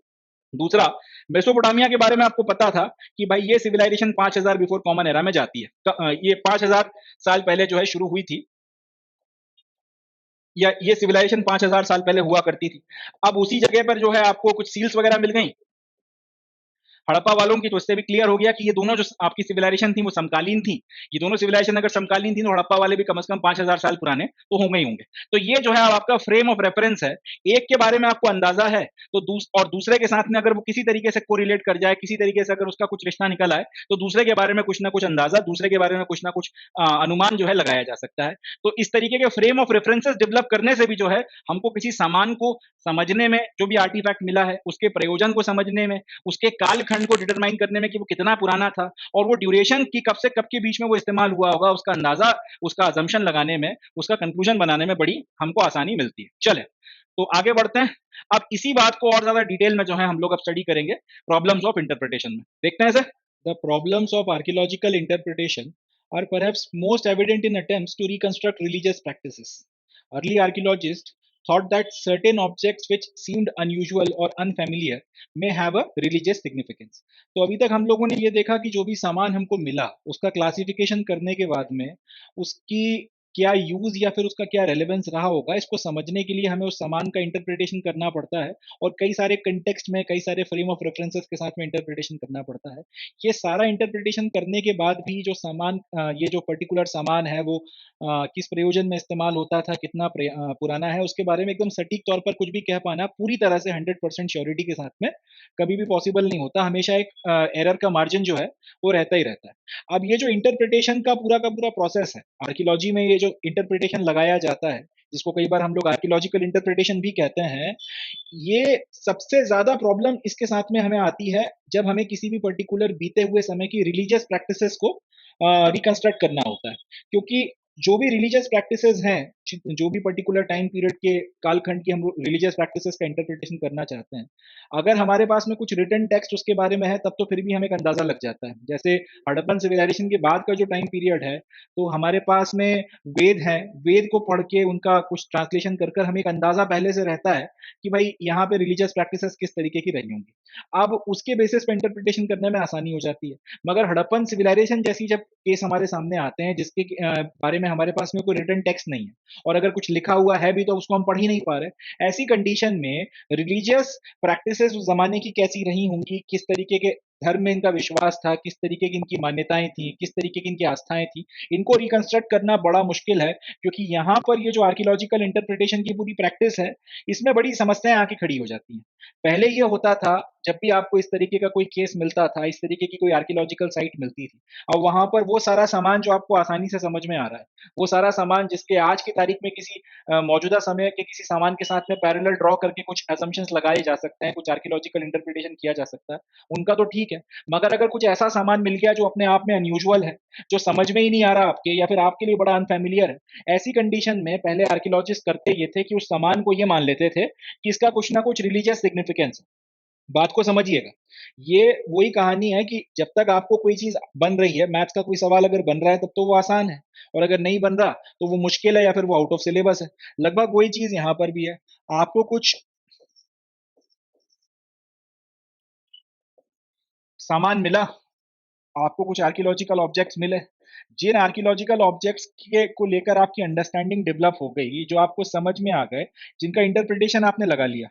दूसरा, मेसोपोटामिया के बारे में आपको पता था कि भाई ये सिविलाइजेशन 5000 बिफोर कॉमन एरा में जाती है, ये 5000 साल पहले जो है शुरू हुई थी, या ये सिविलाइजेशन 5000 साल पहले हुआ करती थी। अब उसी जगह पर जो है आपको कुछ सील्स वगैरह मिल गई हड़प्पा वालों की, तो इससे भी क्लियर हो गया कि ये दोनों जो आपकी सिविलाइजेशन थी वो समकालीन थी। ये दोनों सिविलाइजेशन अगर समकालीन थी तो हड़प्पा वाले भी कम से कम 5000 साल पुराने तो होंगे ही होंगे। तो ये जो है आपका फ्रेम ऑफ रेफरेंस है। एक के बारे में आपको अंदाजा है तो और दूसरे के साथ में अगर वो किसी तरीके से कोरिलेट कर जाए, किसी तरीके से अगर उसका कुछ रिश्ता निकल आए, तो दूसरे के बारे में कुछ ना कुछ अंदाजा, दूसरे के बारे में कुछ ना कुछ अनुमान जो है लगाया जा सकता है। तो इस तरीके के फ्रेम ऑफ रेफरेंसेस डेवलप करने से भी जो है हमको किसी सामान को समझने में, जो भी आर्टिफैक्ट मिला है उसके प्रयोजन को समझने में, उसके कालखंड को डिटरमाइन करने में कि वो कितना पुराना था और वो ड्यूरेशन की कब से कब के बीच में वो इस्तेमाल हुआ होगा, उसका अंदाजा, उसका अजम्पशन लगाने में, उसका कंक्लूजन बनाने में बड़ी हमको आसानी मिलती है। चले तो आगे बढ़ते हैं। अब इसी बात को और ज्यादा डिटेल में जो है हम लोग अब स्टडी करेंगे प्रॉब्लम्स ऑफ इंटरप्रिटेशन में। देखते हैं sir. The problems of archaeological interpretation are perhaps most evident in attempts to reconstruct religious practices. Early archaeologists thought that certain objects which seemed unusual or unfamiliar may have a religious significance. तो अभी तक हम लोगों ने ये देखा कि जो भी सामान हमको मिला उसका क्लासिफिकेशन करने के बाद में उसकी क्या यूज या फिर उसका क्या रेलेवेंस रहा होगा, इसको समझने के लिए हमें उस सामान का इंटरप्रिटेशन करना पड़ता है और कई सारे कंटेक्स्ट में, कई सारे फ्रेम ऑफ रेफरेंसेस के साथ में इंटरप्रिटेशन करना पड़ता है। ये सारा इंटरप्रिटेशन करने के बाद भी जो सामान, ये जो पर्टिकुलर सामान है वो किस प्रयोजन में इस्तेमाल होता था, कितना पुराना है, उसके बारे में एकदम सटीक तौर पर कुछ भी कह पाना पूरी तरह से 100% श्योरिटी के साथ में कभी भी पॉसिबल नहीं होता। हमेशा एक एरर का मार्जिन जो है वो रहता ही रहता है। अब ये जो इंटरप्रिटेशन का पूरा प्रोसेस है, आर्कियोलॉजी में ये जो इंटरप्रिटेशन लगाया जाता है, जिसको कई बार हम लोग आर्कियोलॉजिकल इंटरप्रिटेशन भी कहते हैं, ये सबसे ज्यादा प्रॉब्लम इसके साथ में हमें आती है जब हमें किसी भी पर्टिकुलर बीते हुए समय की रिलीजियस प्रैक्टिसेस को रिकंस्ट्रक्ट करना होता है। क्योंकि जो भी रिलीजियस प्रैक्टिसेस हैं, जो भी पर्टिकुलर टाइम पीरियड के कालखंड की हम रिलीजियस प्रैक्टिसेस का इंटरप्रिटेशन करना चाहते हैं, अगर हमारे पास में कुछ रिटन टेक्स्ट उसके बारे में है तब तो फिर भी हमें एक अंदाजा लग जाता है। जैसे हड़प्पन सिविलाइजेशन के बाद का जो टाइम पीरियड है, तो हमारे पास में वेद हैं, वेद को पढ़ के उनका कुछ ट्रांसलेशन कर कर हमें एक अंदाजा पहले से रहता है कि भाई यहाँ पे रिलीजियस प्रैक्टिसेस किस तरीके की रही होंगी। अब उसके बेसिस पे इंटरप्रिटेशन करने में आसानी हो जाती है। मगर हड़प्पन सिविलाइजेशन जैसी जब केस हमारे सामने आते हैं जिसके बारे में हमारे पास में कोई रिटन टेक्स्ट नहीं है और अगर कुछ लिखा हुआ है भी तो उसको हम पढ़ ही नहीं पा रहे, ऐसी कंडीशन में रिलीजियस प्रैक्टिसेस उस जमाने की कैसी रही होंगी, किस तरीके के धर्म में इनका विश्वास था, किस तरीके की इनकी मान्यताएं थी, किस तरीके की इनकी आस्थाएं थी, इनको रिकंस्ट्रक्ट करना बड़ा मुश्किल है। क्योंकि यहाँ पर ये जो आर्कियोलॉजिकल इंटरप्रिटेशन की पूरी प्रैक्टिस है, इसमें बड़ी समस्याएं आके खड़ी हो जाती हैं। पहले ये होता था, जब भी आपको इस तरीके का कोई केस मिलता था, इस तरीके की कोई आर्कियोलॉजिकल साइट मिलती थी, अब वहां पर वो सारा सामान जो आपको आसानी से समझ में आ रहा है, वो सारा सामान जिसके आज की तारीख में किसी मौजूदा समय के किसी सामान के साथ में पैरेलल ड्रॉ करके कुछ असम्पशंस लगाए जा सकते हैं, कुछ आर्कियोलॉजिकल इंटरप्रिटेशन किया जा सकता है, उनका तो ठीक है। मगर अगर कुछ ऐसा सामान मिल गया जो अपने आप में अनयूजुअल है, जो समझ में ही नहीं आ रहा आपके, या फिर आपके लिए बड़ा अनफेमिलियर है, ऐसी कंडीशन में पहले आर्कियोलॉजिस्ट करते ये थे कि उस सामान को ये मान लेते थे कि इसका कुछ ना कुछ रिलीजियस सिग्निफिकेंस है। बात को समझिएगा, ये वही कहानी है कि जब तक आपको कोई चीज बन रही है, मैथ्स का कोई सवाल अगर बन रहा है तब तो वो आसान है, और अगर नहीं बन रहा तो वो मुश्किल है या फिर वो आउट ऑफ सिलेबस है। लगभग वही चीज यहाँ पर भी है। आपको कुछ सामान मिला, आपको कुछ आर्कियोलॉजिकल ऑब्जेक्ट्स मिले, जिन आर्कियोलॉजिकल ऑब्जेक्ट्स के को लेकर आपकी अंडरस्टैंडिंग डेवलप हो गई, जो आपको समझ में आ गए, जिनका इंटरप्रिटेशन आपने लगा लिया,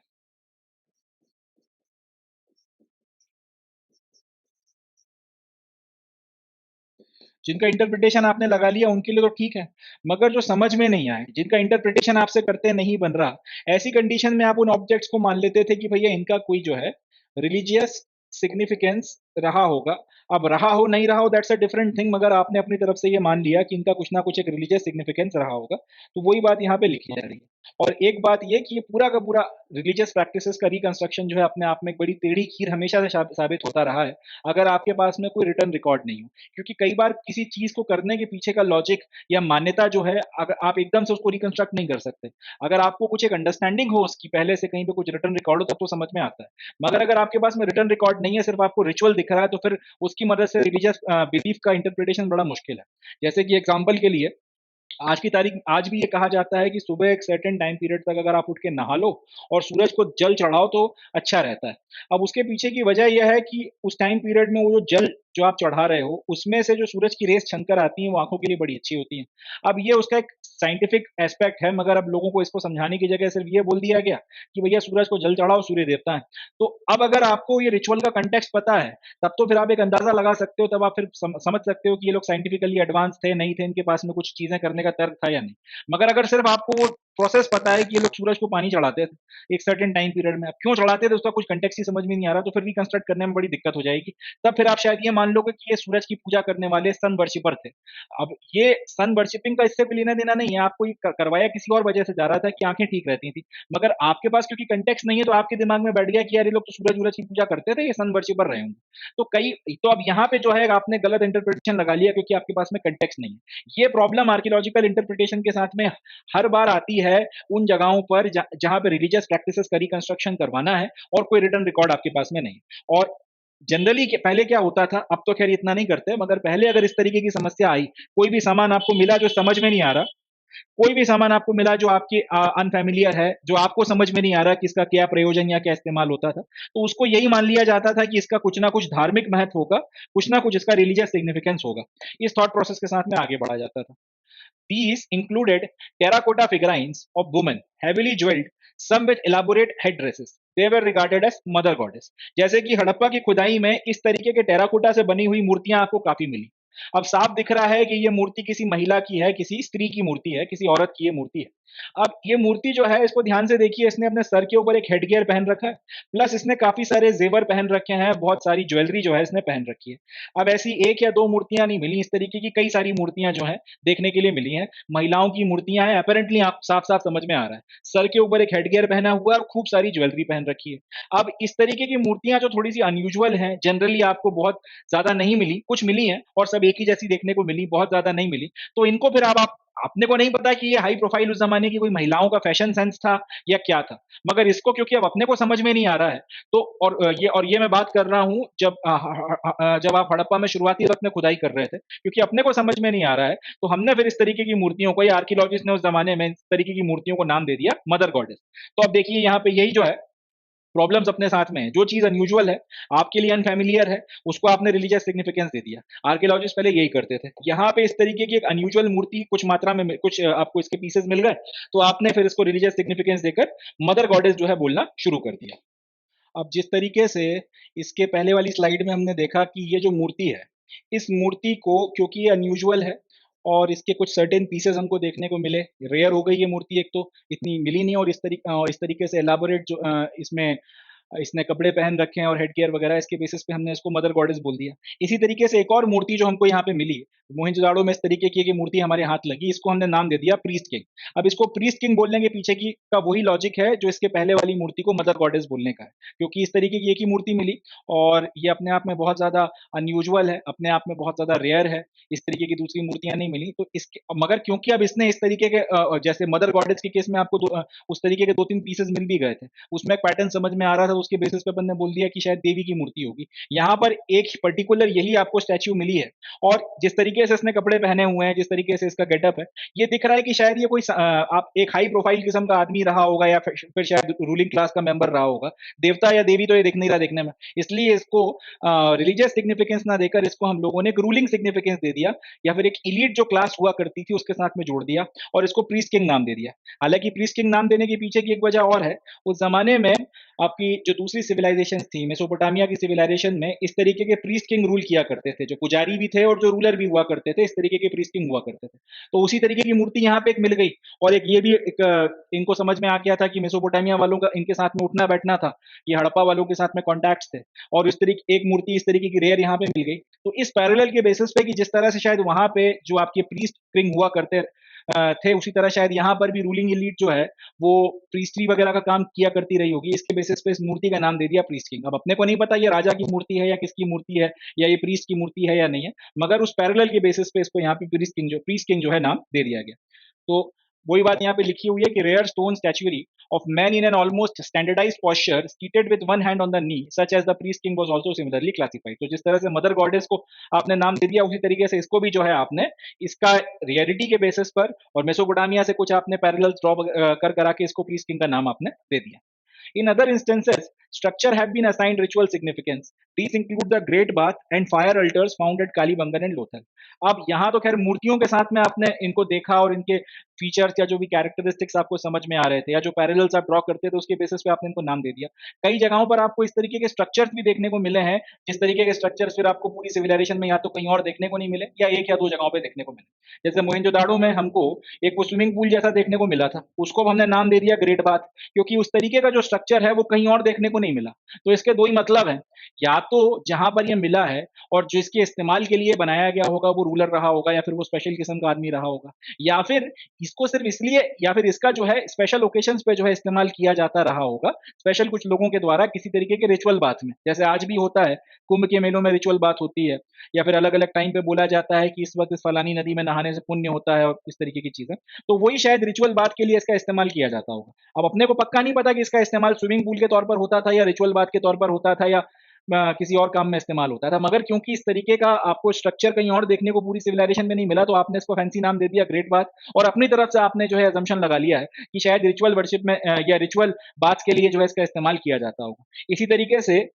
जिनका इंटरप्रिटेशन आपने लगा लिया उनके लिए तो ठीक है। मगर जो समझ में नहीं आए, जिनका इंटरप्रिटेशन आपसे करते नहीं बन रहा, ऐसी कंडीशन में आप उन ऑब्जेक्ट्स को मान लेते थे कि भैया इनका कोई जो है रिलीजियस सिग्निफिकेंस रहा होगा। अब रहा हो नहीं रहा हो दैट्स अ डिफरेंट थिंग, मगर आपने अपनी तरफ से ये मान लिया कि इनका कुछ ना कुछ एक रिलीजियस सिग्निफिकेंस रहा होगा, तो वही बात यहाँ पे लिखी जा रही है। और एक बात ये कि ये पूरा का पूरा रिलीजियस प्रैक्टिसेस का रिकंस्ट्रक्शन जो है अपने आप में एक बड़ी टेढ़ी खीर हमेशा से साबित होता रहा है, अगर आपके पास में कोई रिटर्न रिकॉर्ड नहीं हो। क्योंकि कई बार किसी चीज को करने के पीछे का लॉजिक या मान्यता जो है, अगर आप एकदम से उसको रिकंस्ट्रक्ट नहीं कर सकते, अगर आपको कुछ एक अंडरस्टैंडिंग हो उसकी, पहले से कहीं पे कुछ रिटर्न रिकॉर्ड हो, तब तो समझ में आता है। मगर अगर आपके पास में रिटर्न रिकॉर्ड नहीं है, सिर्फ आपको रिचुअल दिख रहा है, तो फिर उसकी मदद से रिलीजियस बिलीफ का इंटरप्रिटेशन बड़ा मुश्किल है। जैसे कि एग्जाम्पल के लिए आज की तारीख आज भी ये कहा जाता है कि सुबह एक सर्टेन टाइम पीरियड तक अगर आप उठ के नहा लो और सूरज को जल चढ़ाओ तो अच्छा रहता है। अब उसके पीछे की वजह यह है कि उस टाइम पीरियड में वो जो जल जो आप चढ़ा रहे हो, उसमें से जो सूरज की रेज़ छनकर आती हैं, वो आँखों के लिए बड़ी अच्छी होती हैं। अब ये उसका एक साइंटिफिक एस्पेक्ट है, मगर अब लोगों को इसको समझाने की जगह सिर्फ़ ये बोल दिया गया कि भैया सूरज को जल चढ़ाओ, सूर्य देवता हैं। तो अब अगर आपको ये रिचुअल का कॉन्टेक्स्ट पता है, तब तो फिर आप एक अंदाज़ा लगा सकते हो, तब आप फिर समझ सकते हो कि ये लोग साइंटिफिकली एडवांस थे, नहीं थे, इनके पास में कुछ चीज़ें करने का तर्क था या नहीं। मगर अगर सिर्फ़ आपको वो प्रोसेस पता है कि ये लोग सूरज को पानी चढ़ाते थे, एक सर्टेन टाइम पीरियड में, अब क्यों चढ़ाते थे उसका कुछ कॉन्टेक्स्ट ही समझ में नहीं आ रहा, तो फिर रिकंस्ट्रक्ट करने में बड़ी दिक्कत हो जाएगी। तब फिर आप शायद ये मान लोगे कि ये सूरज की पूजा करने वाले सन वर्शिपर थे। अब ये सन वर्शिपिंग का इससे कोई लेना-देना नहीं है, आपको ये करवाया किसी और वजह से जा रहा था कि आँखें ठीक रहती थी। मगर आपके पास क्योंकि कॉन्टेक्स्ट नहीं है, तो आपके दिमाग में बैठ गया कि यार ये लोग तो सूरज-वूरज की पूजा करते थे, ये सन वर्शिपर रहे होंगे। तो अब यहाँ पे जो है आपने गलत इंटरप्रिटेशन लगा लिया क्योंकि आपके पास में कॉन्टेक्स्ट नहीं है। ये प्रॉब्लम आर्कियोलॉजिकल इंटरप्रिटेशन के साथ में हर बार आती है उन जगहों पर जहाँ पे रिलीजियस प्रैक्टिसेस का रिकंस्ट्रक्शन करवाना है और कोई रिटन रिकॉर्ड आपके पास में नहीं है। और जनरली पहले क्या होता था, अब तो खैर इतना नहीं करते, मगर पहले अगर इस तरीके की समस्या आई, कोई भी सामान आपको मिला जो समझ में नहीं आ रहा, कोई भी सामान आपको मिला जो आपके अनफैमिलियर है, जो आपको समझ में नहीं आ रहा कि इसका क्या प्रयोजन या क्या इस्तेमाल होता था, तो उसको यही मान लिया जाता था कि इसका कुछ ना कुछ धार्मिक महत्व होगा, कुछ ना कुछ इसका रिलीजियस सिग्निफिकेंस होगा। इस थॉट प्रोसेस के साथ में आगे बढ़ा जाता था। These included terracotta figurines of women heavily jeweled, some with elaborate headdresses. They were regarded as mother goddess. जैसे कि हड़प्पा की खुदाई में इस तरीके के टेराकोटा से बनी हुई मूर्तियां आपको काफी मिली। अब साफ दिख रहा है कि ये मूर्ति किसी महिला की है, किसी स्त्री की मूर्ति है, किसी औरत की ये मूर्ति है। अब ये मूर्ति जो है, इसको ध्यान से देखिए, इसने अपने सर के ऊपर एक हेडगियर पहन रखा है, प्लस इसने काफी सारे जेवर पहन रखे हैं, बहुत सारी ज्वेलरी जो है इसने पहन रखी है। अब ऐसी एक या दो मूर्तियां नहीं मिली, इस तरीके की कई सारी मूर्तियां जो है देखने के लिए मिली हैं। महिलाओं की मूर्तियां हैं, अपेरेंटली आप साफ-साफ समझ में आ रहा है। सर के ऊपर एक हेडगियर पहना हुआ है और खूब सारी ज्वेलरी पहन रखी है। अब इस तरीके की मूर्तियां जो थोड़ी-सी अनयूजुअल हैं, जनरली आपको बहुत ज़्यादा नहीं मिली, कुछ मिली हैं और सब एक ही जैसी देखने को मिली, बहुत ज़्यादा नहीं मिली। तो इनको फिर अब आप अपने को नहीं पता कि ये हाई प्रोफाइल उस ज़माने की कोई महिलाओं का फैशन सेंस था या क्या था। मगर इसको क्योंकि अब अपने को समझ में नहीं आ रहा है, तो ये मैं बात कर रहा हूँ जब आप हड़प्पा में शुरुआती वक़्त में खुदाई कर रहे थे, क्योंकि अपने को समझ में नहीं आ रहा है, तो हमने फिर इस तरीके की मूर्तियों को, या आर्कियोलॉजिस्ट ने उस ज़माने में इस तरीके की मूर्तियों को नाम दे दिया मदर गॉडेस। तो अब देखिए यहाँ पे यही जो है प्रॉब्लम्स अपने साथ में है। जो चीज़ अनयूजुअल है, आपके लिए अनफैमिलियर है, उसको आपने रिलीजियस सिग्निफिकेंस दे दिया। आर्कियोलॉजिस्ट पहले यही करते थे। यहाँ पे इस तरीके की एक अनयूजुअल मूर्ति कुछ मात्रा में कुछ आपको इसके पीसेस मिल गए, तो आपने फिर इसको रिलीजियस सिग्निफिकेंस देकर मदर गॉडेस जो है बोलना शुरू कर दिया। अब जिस तरीके से इसके पहले वाली स्लाइड में हमने देखा कि ये जो मूर्ति है, इस मूर्ति को क्योंकि ये अनयूजुअल है और इसके कुछ सर्टेन पीसेस हमको देखने को मिले, रेयर हो गई ये मूर्ति, एक तो इतनी मिली नहीं, और इस तरीके से एलाबोरेट जो इसमें इसने कपड़े पहन रखे हैं और हेडगियर वगैरह, इसके बेसिस पे हमने इसको मदर गॉडेस बोल दिया। इसी तरीके से एक और मूर्ति जो हमको यहाँ पे मिली, मोहनजोदाड़ो में इस तरीके की एक मूर्ति हमारे हाथ लगी, इसको हमने नाम दे दिया प्रीस्ट किंग। अब इसको प्रीस्ट किंग बोलने के पीछे की का वही लॉजिक है जो इसके पहले वाली मूर्ति को मदर गॉडेस बोलने का है, क्योंकि इस तरीके की एक ही मूर्ति मिली और ये अपने आप में बहुत ज़्यादा अनयूजुअल है, अपने आप में बहुत ज़्यादा रेयर है, इस तरीके की दूसरी मूर्तियाँ नहीं मिली। तो इसके मगर क्योंकि अब इसने इस तरीके के जैसे मदर गॉडेस के केस में आपको उस तरीके के 2-3 पीसेस मिल भी गए थे। उसमें एक पैटर्न समझ में आ रहा था, तो उसके बेसिस पे अपन ने बोल दिया कि शायद देवी की मूर्ति होगी। यहाँ पर एक पर्टिकुलर यही आपको स्टैच्यू मिली है और जिस तरीके से इसने कपड़े पहने हुए हैं, जिस तरीके से इसका गेटअप है, ये दिख रहा है कि शायद ये कोई आप एक हाई प्रोफाइल किस्म का आदमी रहा होगा या फिर शायद रूलिंग क्लास का मेंबर रहा होगा। देवता या देवी तो ये दिख नहीं रहा देखने में। इसलिए इसको रिलीजियस सिग्निफिकेंस ना देकर इसको हम लोगों ने एक रूलिंग सिग्निफिकेंस दे दिया या फिर एक एलीट जो क्लास हुआ करती थी उसके साथ में जोड़ दिया और इसको प्रीस्ट किंग नाम दे दिया। हालाँकि प्रीस्ट किंग नाम देने के पीछे की एक वजह और है। उस ज़माने में आपकी जो दूसरी सिविलाइजेशन थी, मेसोपोटामिया की सिविलाइजेशन में इस तरीके के प्रीस्ट किंग रूल किया करते थे, जो पुजारी भी थे और जो रूलर भी हुआ करते थे, इस तरीके के प्रीस्ट किंग हुआ करते थे। तो उसी तरीके की मूर्ति यहाँ पे एक मिल गई और एक ये भी एक इनको समझ में आ गया था कि मेसोपोटामिया वालों का इनके साथ में उठना-बैठना था, ये हड़प्पा वालों के साथ में कॉन्टैक्ट्स थे और इस तरीके एक मूर्ति इस तरीके की रेयर यहाँ पे मिल गई। तो इस पैरेलल के बेसिस पे कि जिस तरह से शायद वहाँ पे जो आपके प्रीस्ट किंग हुआ करते थे, उसी तरह शायद यहाँ पर भी रूलिंग एलीट जो है वो प्रीस्ट्री वगैरह का काम किया करती रही होगी। इसके बेसिस पे इस मूर्ति का नाम दे दिया प्रीस्ट किंग। अब अपने को नहीं पता ये राजा की मूर्ति है या किसकी मूर्ति है या ये प्रीस्ट की मूर्ति है या नहीं है, मगर उस पैरेलल के बेसिस पे इसको यहाँ पे प्रीस्ट किंग जो है नाम दे दिया गया। तो वही बात यहाँ पे लिखी हुई है कि rare stone statuary of man in an almost standardized posture, seated with one hand on the knee, such as the priest king was also similarly classified. तो जिस तरह से मदर गॉडेस को आपने नाम दे दिया, उसी तरीके से इसको भी जो है आपने इसका रियलिटी के बेसिस पर और मेसोपोटामिया से कुछ आपने पैरेलल ड्रॉ कर करा के इसको प्रीस्ट किंग का नाम आपने दे दिया. In other instances, structure have been assigned ritual significance. These include the Great Bath and fire altars found at Kalibangan and Lothal. अब यहाँ तो खैर मूर्तियों के साथ में आपने इनको देखा और इनके फीचर्स या जो भी कैरेक्टरिस्टिक्स आपको समझ में आ रहे थे या जो पैरेलल्स आप ड्रॉ करते थे उसके बेसिस पे आपने इनको नाम दे दिया. कई जगहों पर आपको इस तरीके के स्ट्रक्चर्स भी देखने को मिले हैं जिस तरीके के स्ट्रक्चर्स फिर आपको पूरी सिविलाइजेशन में या तो कहीं और देखने को नहीं मिले या एक या दो जगहों पे देखने को मिले. जैसे मोहनजोदाड़ो में हमको एक वो स्विमिंग पूल जैसा देखने को मिला था, उसको हमने नाम दे दिया ग्रेट बाथ, क्योंकि उस तरीके का जो स्ट्रक्चर है वो कहीं और देखने को नहीं मिला. तो इसके दो ही मतलब हैं, या तो जहां पर ये मिला है और जिसके इस्तेमाल के लिए बनाया गया होगा वो रूलर रहा होगा या फिर वो स्पेशल किस्म का आदमी रहा होगा, या फिर इसको सिर्फ इसलिए या फिर इसका जो है स्पेशल ओकेशंस पे जो है इस्तेमाल किया जाता रहा होगा स्पेशल कुछ लोगों के द्वारा किसी तरीके के रिचुअल बाथ में, जैसे आज भी होता है कुंभ के मेलों में रिचुअल बाथ होती है, या फिर अलग अलग टाइम पे बोला जाता है कि इस वक्त इस फलानी नदी में नहाने से पुण्य होता है और इस तरीके की चीजें. तो वही शायद रिचुअल बाथ के लिए इसका इस्तेमाल किया जाता होगा. अब अपने को पक्का नहीं पता कि इसका इस्तेमाल स्विमिंग पूल के तौर पर होता था या रिचुअल बाथ के तौर पर होता था या किसी और काम में इस्तेमाल होता था, मगर क्योंकि इस तरीके का आपको स्ट्रक्चर कहीं और देखने को पूरी सिविलाइजेशन में नहीं मिला तो आपने इसको फैंसी नाम दे दिया ग्रेट बाथ और अपनी तरफ से आपने जो है अजम्पशन लगा लिया है कि शायद रिचुअल वर्शिप में या रिचुअल बाथ के लिए जो है इसका इस्तेमाल किया जाता होगा. इसी तरीके से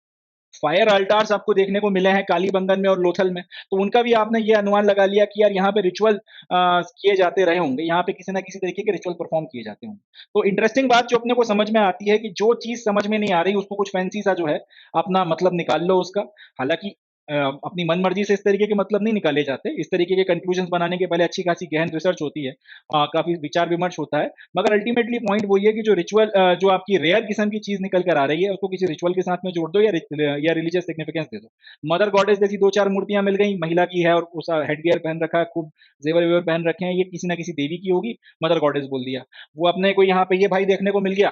फायर अल्टार्स आपको देखने को मिले हैं कालीबंगन में और लोथल में, तो उनका भी आपने ये अनुमान लगा लिया कि यार यहाँ पे रिचुअल किए जाते रहे होंगे, यहाँ पे किसी ना किसी तरीके के रिचुअल परफॉर्म किए जाते होंगे. तो इंटरेस्टिंग बात जो अपने को समझ में आती है कि जो चीज समझ में नहीं आ रही उसको कुछ फैंसी सा जो है अपना मतलब निकाल लो उसका. हालांकि अपनी मन मर्जी से इस तरीके के मतलब नहीं निकाले जाते, इस तरीके के कंक्लूजन बनाने के पहले अच्छी खासी गहन रिसर्च होती है, काफी विचार विमर्श होता है, मगर अल्टीमेटली पॉइंट वही है कि जो रिचुअल जो आपकी रेयर किस्म की चीज निकल कर आ रही है उसको किसी रिचुअल के साथ में जोड़ दो या रिलीजियस सिग्निफिकेंस दे दो. मदर गॉडेस जैसी दो चार मूर्तियां मिल गई, महिला की है और उसका हेडगियर पहन रखा है, खूब जेवर वेवर पहन रखे हैं, ये किसी ना किसी देवी की होगी, मदर गॉडेस बोल दिया. वो अपने को यहाँ पे ये भाई देखने को मिल गया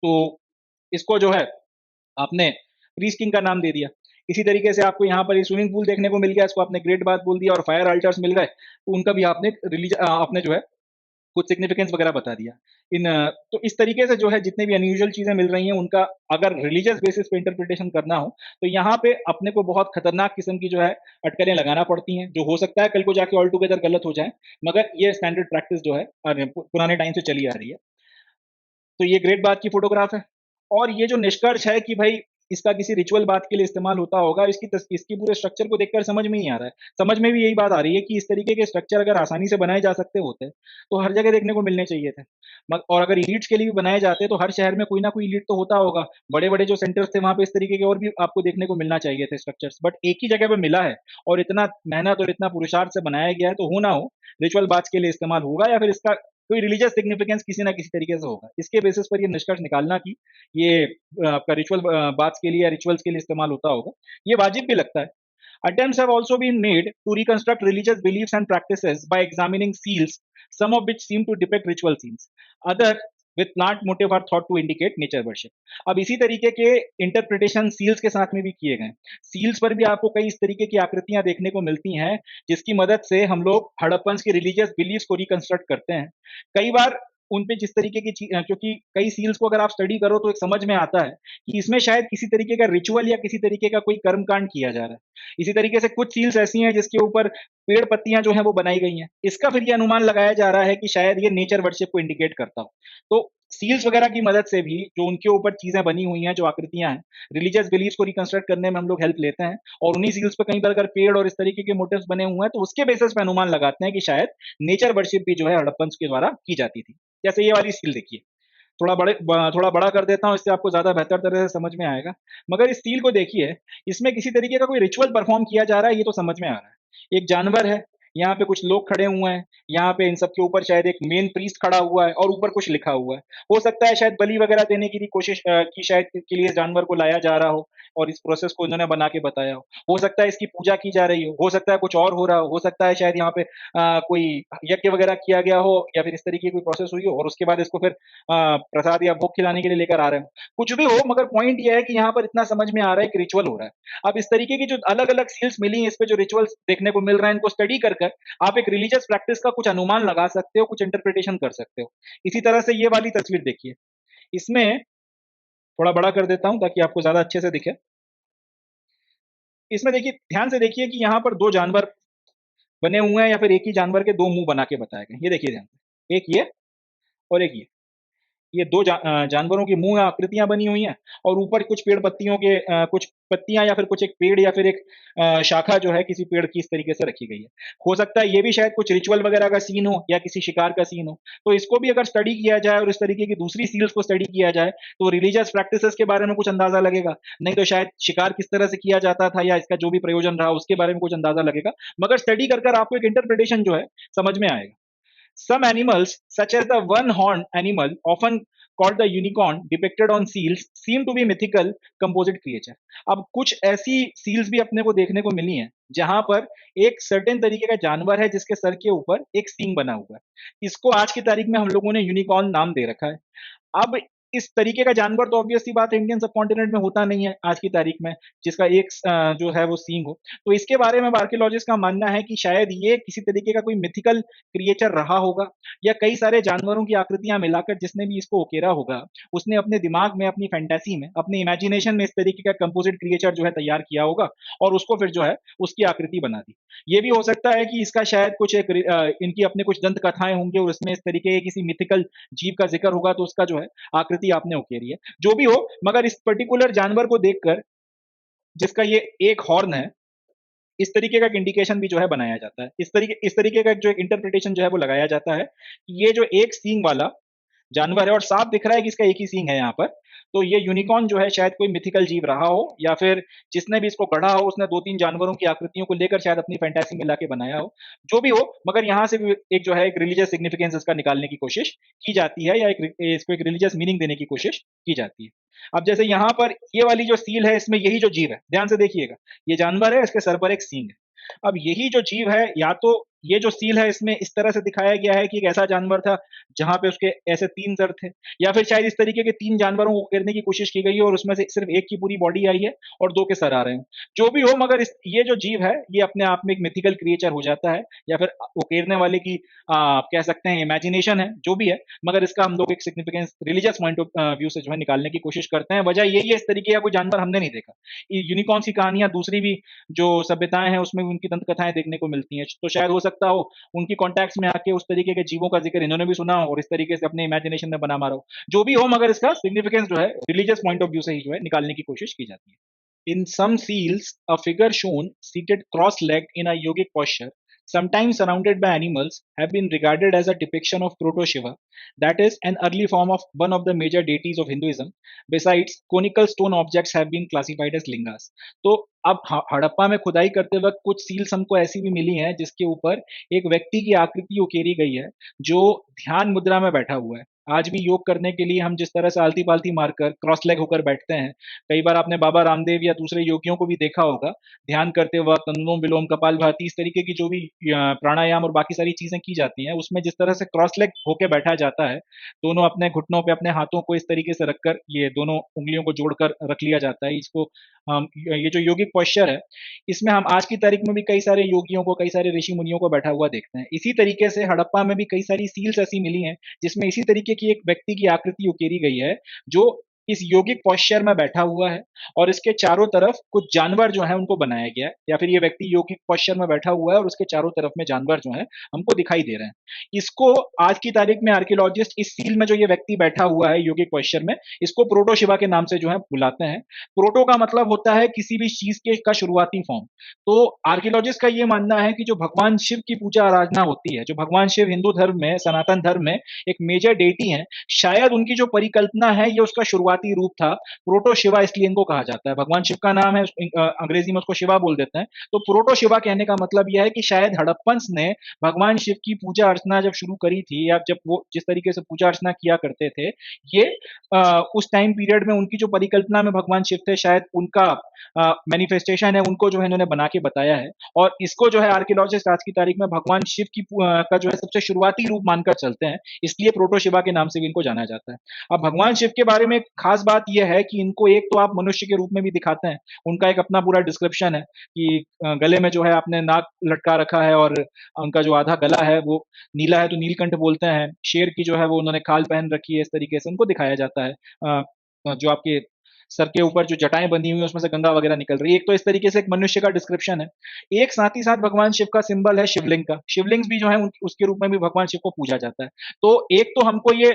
तो इसको जो है आपने प्रीस्ट किंग का नाम दे दिया. इसी तरीके से आपको यहाँ पर स्विमिंग पूल देखने को मिल गया, इसको आपने ग्रेट बाथ बोल दिया, और फायर अल्टर्स मिल गए तो उनका भी आपने आपने जो है कुछ सिग्निफिकेंस वगैरह बता दिया. तो इस तरीके से जो है जितने भी अनयूजुअल चीजें मिल रही हैं उनका अगर रिलीजियस बेसिस पे इंटरप्रिटेशन करना हो तो यहाँ पे अपने को बहुत खतरनाक किस्म की जो है अटकलें लगाना पड़ती हैं, जो हो सकता है कल को जाके ऑल टुगेदर गलत हो जाए, मगर ये स्टैंडर्ड प्रैक्टिस जो है पुराने टाइम से चली आ रही है. तो ये ग्रेट बात की फोटोग्राफ है और ये जो निष्कर्ष है कि भाई इसका किसी रिचुअल बात के लिए इस्तेमाल होता होगा, इसकी पूरे स्ट्रक्चर को देखकर समझ में नहीं आ रहा है. समझ में भी यही बात आ रही है कि इस तरीके के स्ट्रक्चर अगर आसानी से बनाए जा सकते होते तो हर जगह देखने को मिलने चाहिए थे. और अगर इलीट्स के लिए भी बनाए जाते तो हर शहर में कोई ना कोई इलीट तो होता होगा, बड़े बड़े जो सेंटर्स थे वहां पे इस तरीके के और भी आपको देखने को मिलना चाहिए थे स्ट्रक्चर्स, बट एक ही जगह पे मिला है और इतना मेहनत और इतना पुरुषार्थ से बनाया गया है, तो हो ना हो रिचुअल बात के लिए इस्तेमाल होगा या फिर इसका कोई रिलीजियस सिग्निफिकेंस किसी ना किसी तरीके से होगा. इसके बेसिस पर ये निष्कर्ष निकालना कि ये आपका रिचुअल बात के लिए या रिचुअल्स के लिए इस्तेमाल होता होगा, ये वाजिब भी लगता है. Attempts have also been made to reconstruct religious beliefs and practices by examining seals, some of which seem to depict ritual scenes. Others with plant motive are thought to indicate nature worship. अब इसी तरीके के interpretation seals के साथ में भी किए गए. सील्स पर भी आपको कई इस तरीके की आकृतियां देखने को मिलती हैं जिसकी मदद से हम लोग हड़प्पन्स के रिलीजियस बिलीफ्स को रिकंस्ट्रक्ट करते हैं. कई बार उन पे जिस तरीके की क्योंकि कई सील्स को अगर आप स्टडी करो तो एक समझ में आता है कि इसमें शायद किसी तरीके का रिचुअल या किसी तरीके का कोई कर्मकांड किया जा रहा है. इसी तरीके से कुछ सील्स ऐसी हैं जिसके ऊपर पेड़ पत्तियां जो है वो बनाई गई हैं, इसका फिर ये अनुमान लगाया जा रहा है कि शायद ये नेचर वर्शिप को इंडिकेट करता हो. तो सील्स वगैरह की मदद से भी जो उनके ऊपर चीजें बनी हुई हैं, जो आकृतियां हैं, रिलीजियस बिलीफ को रिकंस्ट्रक्ट करने में हम लोग हेल्प लेते हैं और उन्हीं सील्स पे कहीं पर अगर पेड़ और इस तरीके के मोटिव्स बने हुए हैं तो उसके बेसिस पे अनुमान लगाते हैं कि शायद नेचर वर्शिप भी जो है हड़प्पन्स के द्वारा की जाती थी. जैसे ये वाली सील देखिए, थोड़ा बड़ा कर देता हूँ, इससे आपको ज्यादा बेहतर तरह से समझ में आएगा. मगर इस सील को देखिए, इसमें किसी तरीके का कोई रिचुअल परफॉर्म किया जा रहा है, ये तो समझ में आ रहा है. एक जानवर है, यहाँ पे कुछ लोग खड़े हुए हैं, यहाँ पे इन सब के ऊपर शायद एक मेन प्रीस्ट खड़ा हुआ है और ऊपर कुछ लिखा हुआ है. हो सकता है शायद बलि वगैरह देने की भी कोशिश की शायद के लिए जानवर को लाया जा रहा हो, और इस प्रोसेस को इन्होंने बना के बताया हो सकता है इसकी पूजा की जा रही हो सकता है कुछ और हो सकता है शायद यहाँ पे कोई यज्ञ वगैरह किया गया हो या फिर इस तरीके की कोई प्रोसेस हुई हो और उसके बाद इसको फिर प्रसाद या भोग खिलाने के लिए लेकर आ रहे हो कुछ भी हो मगर पॉइंट ये है कि यहाँ पर इतना समझ में आ रहा है कि रिचुअल हो रहा है। अब इस तरीके की जो अलग अलग सील्स मिली हैं इस पे जो रिचुअल्स देखने को मिल रहे हैं इनको स्टडी कर कर आप एक रिलीजियस प्रैक्टिस का कुछ अनुमान लगा सकते हो कुछ इंटरप्रिटेशन कर सकते हो। इसी तरह से ये वाली तस्वीर देखिए इसमें थोड़ा बड़ा कर देता हूं ताकि आपको ज्यादा अच्छे से दिखे। इसमें देखिए ध्यान से देखिए कि यहाँ पर दो जानवर बने हुए हैं या फिर एक ही जानवर के दो मुंह बना के बताए गए। ये देखिए ध्यान से एक ये और एक ये दो जानवरों की मुंह आकृतियां बनी हुई हैं और ऊपर कुछ पेड़ पत्तियों के कुछ पत्तियां या फिर कुछ एक पेड़ या फिर एक शाखा जो है किसी पेड़ की इस तरीके से रखी गई है। हो सकता है ये भी शायद कुछ रिचुअल वगैरह का सीन हो या किसी शिकार का सीन हो तो इसको भी अगर स्टडी किया जाए और इस तरीके की दूसरी सील्स को स्टडी किया जाए तो रिलीजियस प्रैक्टिसेस के बारे में कुछ अंदाजा लगेगा। नहीं तो शायद शिकार किस तरह से किया जाता था या इसका जो भी प्रयोजन रहा उसके बारे में कुछ अंदाजा लगेगा मगर स्टडी कर कर आपको एक इंटरप्रिटेशन जो है समझ में आएगा। Some animals, such as the one-horned animal, often called the unicorn, depicted on seals, seem to be mythical composite creature. अब कुछ ऐसी सील्स भी अपने को देखने को मिली हैं जहां पर एक सर्टेन तरीके का जानवर है जिसके सर के ऊपर एक सींग बना हुआ है। इसको आज की तारीख में हम लोगों ने यूनिकॉर्न नाम दे रखा है। अब इस तरीके का जानवर तो ऑब्वियसली बात है इंडियन सबकॉन्टिनेंट में होता नहीं है आज की तारीख में जिसका एक जो है वो सींग हो। तो इसके बारे में आर्कियोलॉजिस्ट का मानना है कि शायद ये किसी तरीके का कोई मिथिकल क्रिएचर रहा होगा या कई सारे जानवरों की आकृतियां मिलाकर जिसने भी इसको उकेरा होगा उसने अपने दिमाग में अपनी फैंटेसी में अपनी इमेजिनेशन में इस तरीके का कंपोजिट क्रिएचर जो है तैयार किया होगा और उसको फिर जो है उसकी आकृति बना दी। ये भी हो सकता है कि इसका शायद कुछ एक इनकी अपने कुछ दंत कथाएं होंगी और उसमें इस तरीके के किसी मिथिकल जीव का जिक्र होगा तो उसका जो है आकृति आपने उकेरी है। जो भी हो मगर इस पर्टिकुलर जानवर को देखकर जिसका ये एक हॉर्न है इस तरीके का इंडिकेशन भी जो है बनाया जाता है। इस तरीके का जो एक इंटरप्रिटेशन जो है वो लगाया जाता है कि ये जो एक सींग वाला जानवर है और साफ दिख रहा है कि इसका एक ही सींग है यहाँ पर तो ये यूनिकॉर्न जो है शायद कोई मिथिकल जीव रहा हो या फिर जिसने भी इसको गढ़ा हो उसने दो तीन जानवरों की आकृतियों को लेकर शायद अपनी फैंटेसी मिला के बनाया हो। जो भी हो मगर यहाँ से भी एक जो है एक रिलीजियस सिग्निफिकेंस इसका निकालने की कोशिश की जाती है या इसको एक रिलीजियस मीनिंग देने की कोशिश की जाती है। अब जैसे यहाँ पर ये वाली जो सील है इसमें यही जो जीव है ध्यान से देखिएगा ये जानवर है इसके सर पर एक सींग है। अब यही जो जीव है या तो ये जो सील है इसमें इस तरह से दिखाया गया है कि एक ऐसा जानवर था जहां पे उसके ऐसे तीन सर थे या फिर शायद इस तरीके के तीन जानवरों को उकेरने की कोशिश की गई है और उसमें से सिर्फ एक की पूरी बॉडी आई है और दो के सर आ रहे हैं। जो भी हो मगर ये जो जीव है ये अपने आप में एक मिथिकल क्रिएचर हो जाता है या फिर उकेरने वाले की आप कह सकते हैं इमेजिनेशन है जो भी है मगर इसका हम लोग एक significance religious point of view से जो है निकालने की कोशिश करते हैं। वजह यही है इस तरीके का कोई जानवर हमने नहीं देखा। यूनिकॉर्न की कहानियां दूसरी भी जो सभ्यताएं हैं उसमें भी उनकी दंत कथाएं देखने को मिलती हैं तो शायद हो सकता हो उनकी कॉन्टैक्ट्स में आके उस तरीके के जीवों का जिक्र इन्होंने भी सुना हो और इस तरीके से अपने इमेजिनेशन में बना मारा हो। जो भी हो मगर इसका सिग्निफिकेंस जो है रिलीजियस पॉइंट ऑफ व्यू से ही जो है निकालने की कोशिश की जाती है। In some seals, a figure shown seated cross-legged in a yogic posture, sometimes surrounded by animals, have been regarded as a depiction of Proto-Shiva, that is, an early form of one of the major deities of Hinduism. Besides, conical stone objects have been classified as lingas. तो अब हड़प्पा में खुदाई करते वक्त कुछ seals हमको ऐसी भी मिली हैं जिसके ऊपर एक व्यक्ति की आकृति उकेरी गई है जो ध्यान मुद्रा में बैठा हुआ है। आज भी योग करने के लिए हम जिस तरह से आलती पालती मारकर क्रॉस लेग होकर बैठते हैं कई बार आपने बाबा रामदेव या दूसरे योगियों को भी देखा होगा ध्यान करते वक्त अनुलोम विलोम कपाल भाती इस तरीके की जो भी प्राणायाम और बाकी सारी चीजें की जाती हैं उसमें जिस तरह से क्रॉस लेग होकर बैठा जाता है दोनों अपने घुटनों पे अपने हाथों को इस तरीके से रखकर ये दोनों उंगलियों को जोड़कर रख लिया जाता है। इसको ये जो योगिक पोस्चर है इसमें हम आज की तारीख में भी कई सारे योगियों को कई सारे ऋषि मुनियों को बैठा हुआ देखते हैं। इसी तरीके से हड़प्पा में भी कई सारी सील्स ऐसी मिली हैं जिसमें इसी तरीके की एक व्यक्ति की आकृति उकेरी गई है जो इस योगिक पोस्चर में बैठा हुआ है और इसके चारों तरफ कुछ जानवर जो है उनको बनाया गया है या फिर ये व्यक्ति योगिक पोस्चर में बैठा हुआ है और उसके चारों तरफ में जानवर जो है हमको दिखाई दे रहे हैं। इसको आज की तारीख में आर्कियोलॉजिस्ट इस सील में जो ये व्यक्ति बैठा हुआ है योगिक पोस्चर में इसको प्रोटो शिवा के नाम से जो है बुलाते हैं। प्रोटो का मतलब होता है किसी भी चीज के का शुरुआती फॉर्म। तो आर्कियोलॉजिस्ट का ये मानना है कि जो भगवान शिव की पूजा आराधना होती है जो भगवान शिव हिंदू धर्म में सनातन धर्म में एक मेजर डेटी है शायद उनकी जो परिकल्पना है ये उसका शुरुआत शुरुआती रूप था प्रोटो शिवा, इसलिए इनको कहा जाता है। भगवान शिव का नाम है, अंग्रेजी में उसको शिवा बोल देते हैं, तो प्रोटो शिवा कहने का मतलब यह है कि शायद हड़प्पन्स ने भगवान शिव की पूजा अर्चना जब शुरू करी थी, या जब वो जिस तरीके से पूजा अर्चना किया करते थे, ये उस टाइम पीरियड में उनकी जो परिकल्पना में भगवान शिव थे, शायद उनका मैनिफेस्टेशन है, उनको जो है इन्होंने बना के बताया है। और इसको जो है आर्कियोलॉजिस्ट आज की तारीख में भगवान शिव की का जो है सबसे शुरुआती रूप मानकर चलते हैं, इसलिए प्रोटो शिवा के नाम से भी इनको जाना जाता है। अब भगवान शिव के बारे में एक खास बात यह है कि इनको एक तो आप मनुष्य के रूप में भी दिखाते हैं, उनका एक अपना पूरा डिस्क्रिप्शन है कि गले में जो है आपने नाग लटका रखा है, और उनका जो आधा गला है वो नीला है तो नीलकंठ बोलते हैं। शेर की जो है वो उन्होंने खाल पहन रखी है, इस तरीके से उनको दिखाया जाता है। जो आपके सर के ऊपर जो जटाएं बंधी हुई हैं उसमें से गंगा वगैरह निकल रही है। एक तो इस तरीके से एक मनुष्य का डिस्क्रिप्शन है। एक साथ ही साथ भगवान शिव का सिंबल है शिवलिंग का। शिवलिंग भी जो है उसके रूप में भी भगवान शिव को पूजा जाता है। तो एक तो हमको ये